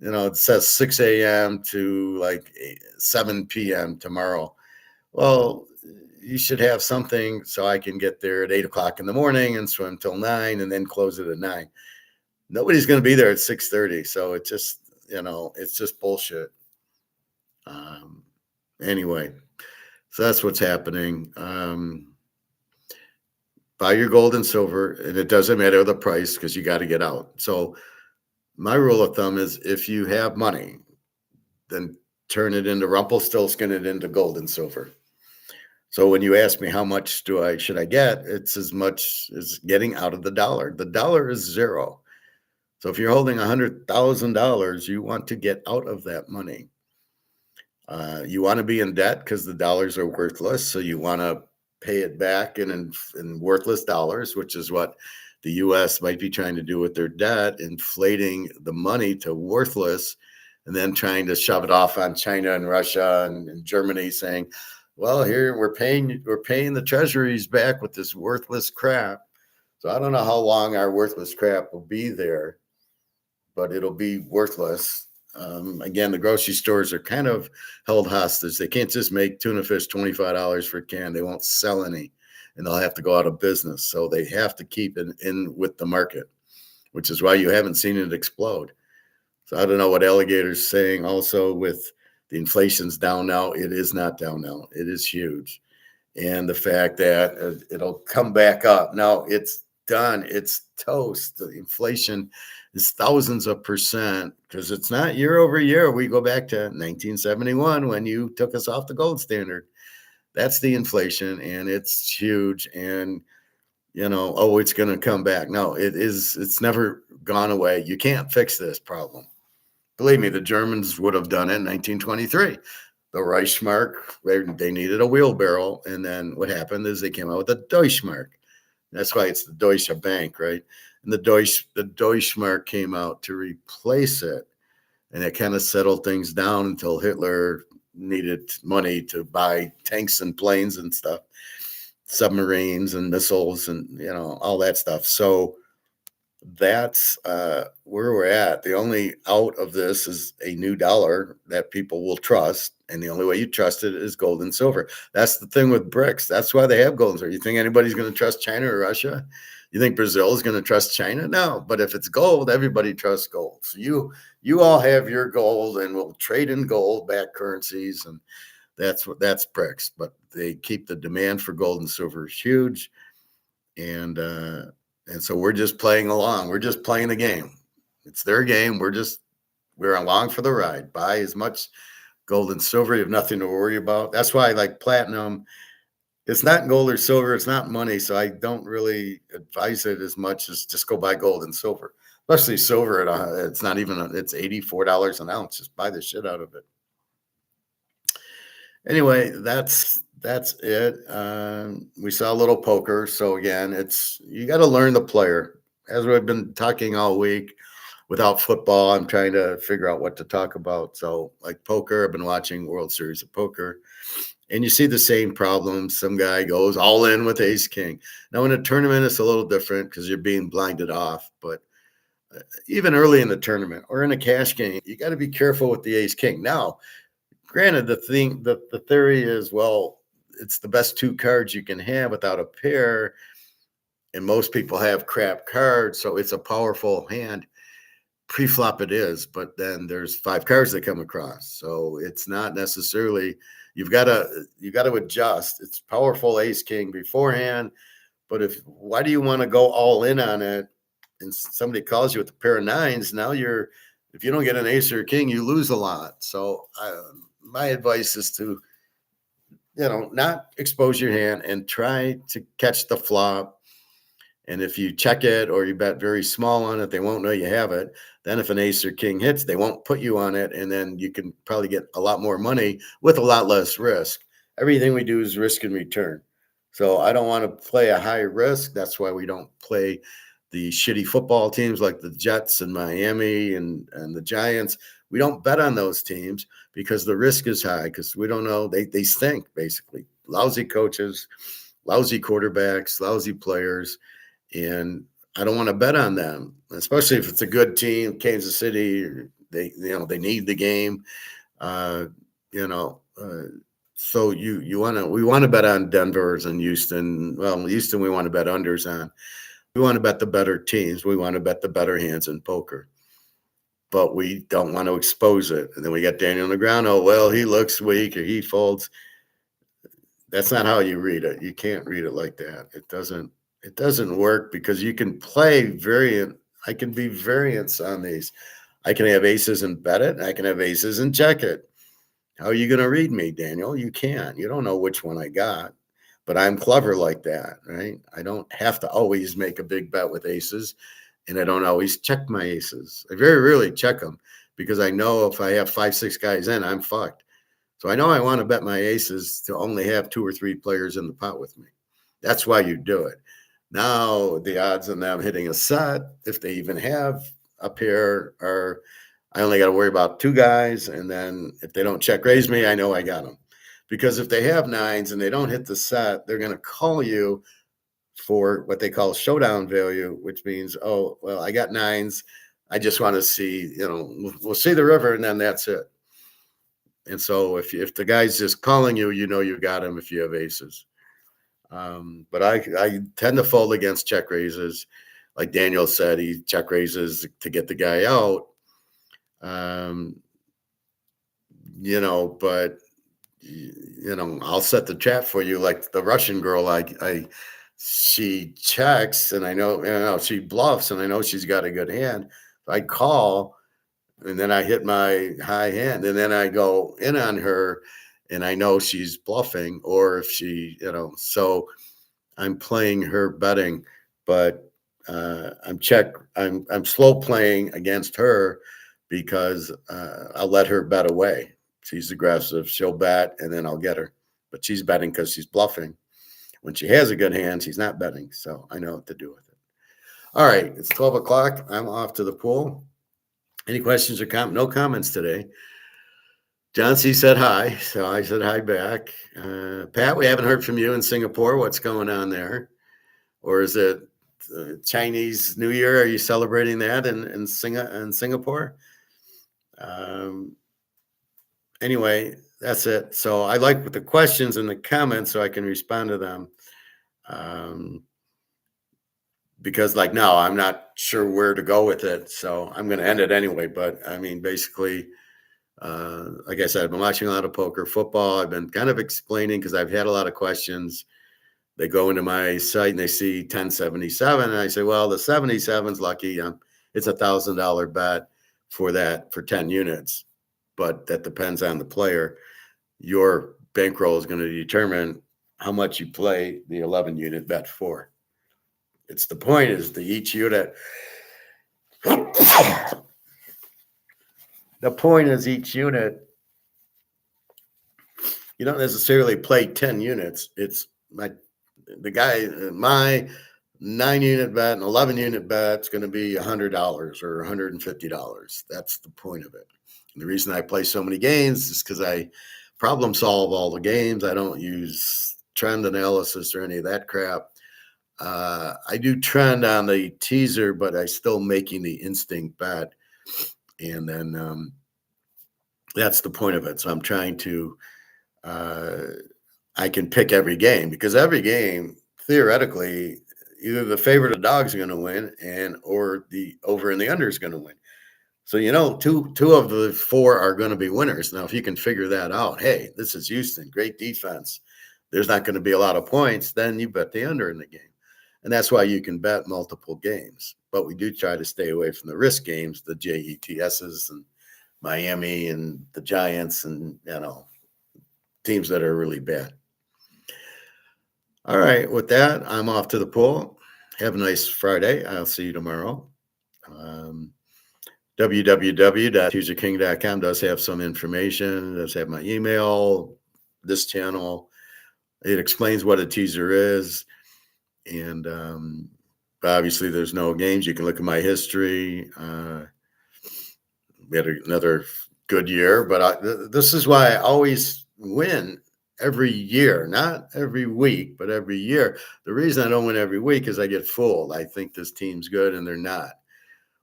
it says 6 a.m. to 7 p.m. tomorrow. Well, you should have something so I can get there at 8 o'clock in the morning and swim till 9 and then close it at 9. Nobody's going to be there at 6:30. So it just, it's just bullshit. Anyway, so that's what's happening. Buy your gold and silver, and it doesn't matter the price because you got to get out. So my rule of thumb is if you have money, then turn it into Rumpelstiltskin it into gold and silver. So when you ask me how much should I get, it's as much as getting out of the dollar. The dollar is zero. So if you're holding $100,000, you want to get out of that money. You want to be in debt because the dollars are worthless. So you want to pay it back in worthless dollars, which is what the U.S. might be trying to do with their debt, inflating the money to worthless, and then trying to shove it off on China and Russia and Germany, saying, "Well, here we're paying the treasuries back with this worthless crap." So I don't know how long our worthless crap will be there, but it'll be worthless. Again, the grocery stores are kind of held hostage. They can't just make tuna fish $25 for a can. They won't sell any, and they'll have to go out of business. So they have to keep it in with the market, which is why you haven't seen it explode. So I don't know what Alligator's saying also with the inflation's down now. It is not down now. It is huge. And the fact that it'll come back up. No, it's done. It's toast. The inflation is thousands of percent because it's not year over year. We go back to 1971 when you took us off the gold standard. That's the inflation, and it's huge. And, it's going to come back. No, it's never gone away. You can't fix this problem. Believe me, the Germans would have done it in 1923. The Reichsmark, they needed a wheelbarrow. And then what happened is they came out with the Deutschmark. That's why it's the Deutsche Bank, right? And the Deutschmark came out to replace it, and it kind of settled things down until Hitler needed money to buy tanks and planes and stuff, submarines and missiles, and all that stuff. So that's where we're at. The only out of this is a new dollar that people will trust, and the only way you trust it is gold and silver. That's the thing with BRICS. That's why they have gold and silver. You think anybody's going to trust China or Russia? You think Brazil is going to trust China? No. But if it's gold, everybody trusts gold. So you all have your gold, and we'll trade in gold-backed currencies, and that's BRICS. But they keep the demand for gold and silver huge, and so we're just playing along. We're just playing the game. It's their game. We're along for the ride. Buy as much gold and silver. You have nothing to worry about. That's why I like platinum. It's not gold or silver. It's not money. So I don't really advise it as much as just go buy gold and silver, especially silver. It's not even, it's $84 an ounce. Just buy the shit out of it. Anyway, that's it. We saw a little poker. So again, you got to learn the player. As we've been talking all week, without football, I'm trying to figure out what to talk about. So like poker, I've been watching World Series of Poker, and you see the same problems. Some guy goes all in with ace king. Now in a tournament, it's a little different because you're being blinded off. But even early in the tournament or in a cash game, you got to be careful with the ace king. Now, granted, the theory is, well, it's the best two cards you can have without a pair, and most people have crap cards, so it's a powerful hand. Pre-flop it is, but then there's 5 cards that come across, so it's not necessarily. You've got to adjust. It's powerful ace king beforehand, but why do you want to go all in on it? And somebody calls you with a pair of nines. Now if you don't get an ace or a king, you lose a lot. So my advice is to, not expose your hand and try to catch the flop. And if you check it or you bet very small on it, they won't know you have it. Then if an ace or king hits, they won't put you on it. And then you can probably get a lot more money with a lot less risk. Everything we do is risk and return. So I don't want to play a high risk. That's why we don't play the shitty football teams like the Jets and Miami and the Giants. We don't bet on those teams because the risk is high, because we don't know. They stink, basically. Lousy coaches, lousy quarterbacks, lousy players. And I don't want to bet on them, especially if it's a good team. Kansas City, they need the game, So we want to bet on Denver's and Houston. Well, Houston, we want to bet unders on. We want to bet the better teams. We want to bet the better hands in poker, but we don't want to expose it. And then we got Daniel Negreanu. Oh, well, he looks weak or he folds. That's not how you read it. You can't read it like that. It doesn't work, because you can play variant. I can be variants on these. I can have aces and bet it. And I can have aces and check it. How are you going to read me, Daniel? You can't. You don't know which one I got. But I'm clever like that, right? I don't have to always make a big bet with aces, and I don't always check my aces. I very rarely check them, because I know if I have 5, 6 guys in, I'm fucked. So I know I want to bet my aces to only have 2 or 3 players in the pot with me. That's why you do it. Now the odds on them hitting a set, if they even have a pair, are I only got to worry about 2 guys, and then if they don't check raise me, I know I got them. Because if they have nines and they don't hit the set, they're going to call you for what they call showdown value, which means, oh, well, I got nines. I just want to see, we'll see the river, and then that's it. And so if the guy's just calling you, you got him if you have aces. But I tend to fold against check raises. Like Daniel said, he check raises to get the guy out. But I'll set the trap for you. Like the Russian girl, she checks, and I know, she bluffs, and I know she's got a good hand. I call, and then I hit my high hand, and then I go in on her, and I know she's bluffing, or if she, so I'm playing her betting, but I'm slow playing against her, because I'll let her bet away. She's aggressive. She'll bet, and then I'll get her. But she's betting because she's bluffing. When she has a good hand, she's not betting. So I know what to do with it. All right, it's 12 o'clock. I'm off to the pool. Any questions or comments? No comments today. John C. said hi, so I said hi back. Pat, we haven't heard from you in Singapore. What's going on there? Or is it Chinese New Year? Are you celebrating that in Singapore? Anyway, that's it. So I like the questions and the comments so I can respond to them. Because like now, I'm not sure where to go with it. So I'm going to end it anyway. But I mean, basically, like I said, I've been watching a lot of poker, football. I've been kind of explaining because I've had a lot of questions. They go into my site and they see 1077. And I say, well, the 77's lucky. It's $1,000 bet for that for 10 units. But that depends on the player. Your bankroll is going to determine how much you play the 11 unit bet for. It's the point is the each unit. The point is each unit. You don't necessarily play 10 units. It's my 9-unit bet and 11-unit bet is going to be $100 or $150. That's the point of it. And the reason I play so many games is because I problem solve all the games. I don't use trend analysis or any of that crap. I do trend on the teaser, but I still making the instinct bet. And then that's the point of it. So I'm trying to, I can pick every game because every game, theoretically, either the favorite of the dogs are going to win or the over and the under is going to win. So, two of the 4 are going to be winners. Now, if you can figure that out, hey, this is Houston, great defense. There's not going to be a lot of points. Then you bet the under in the game. And that's why you can bet multiple games. But we do try to stay away from the risk games, the JETSs and Miami and the Giants and, teams that are really bad. All right. With that, I'm off to the pool. Have a nice Friday. I'll see you tomorrow. www.teaserking.com does have some information. It does have my email, this channel. It explains what a teaser is. And obviously, there's no games. You can look at my history. We had another good year, but this is why I always win every year, not every week, but every year. The reason I don't win every week is I get fooled. I think this team's good and they're not.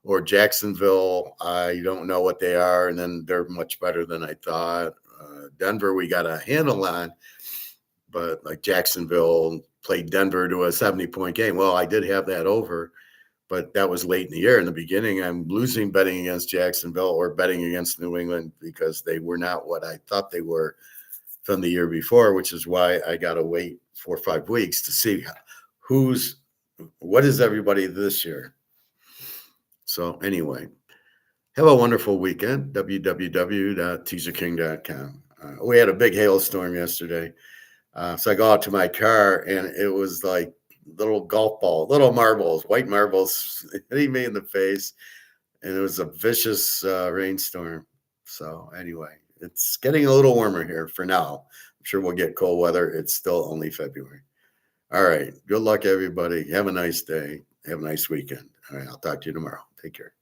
Or Jacksonville, I don't know what they are, and then they're much better than I thought. Denver, we got a handle on, but like Jacksonville played Denver to a 70-point game. Well, I did have that over, but that was late in the year. In the beginning, I'm losing betting against Jacksonville or betting against New England because they were not what I thought they were from the year before, which is why I got to wait 4 or 5 weeks to see what is everybody this year. So anyway, have a wonderful weekend, www.teaserking.com. We had a big hailstorm yesterday. So I go out to my car and it was like little golf ball, little marbles, white marbles hitting me in the face. And it was a vicious rainstorm. So anyway, it's getting a little warmer here for now. I'm sure we'll get cold weather. It's still only February. All right. Good luck, everybody. Have a nice day. Have a nice weekend. All right. I'll talk to you tomorrow. Take care.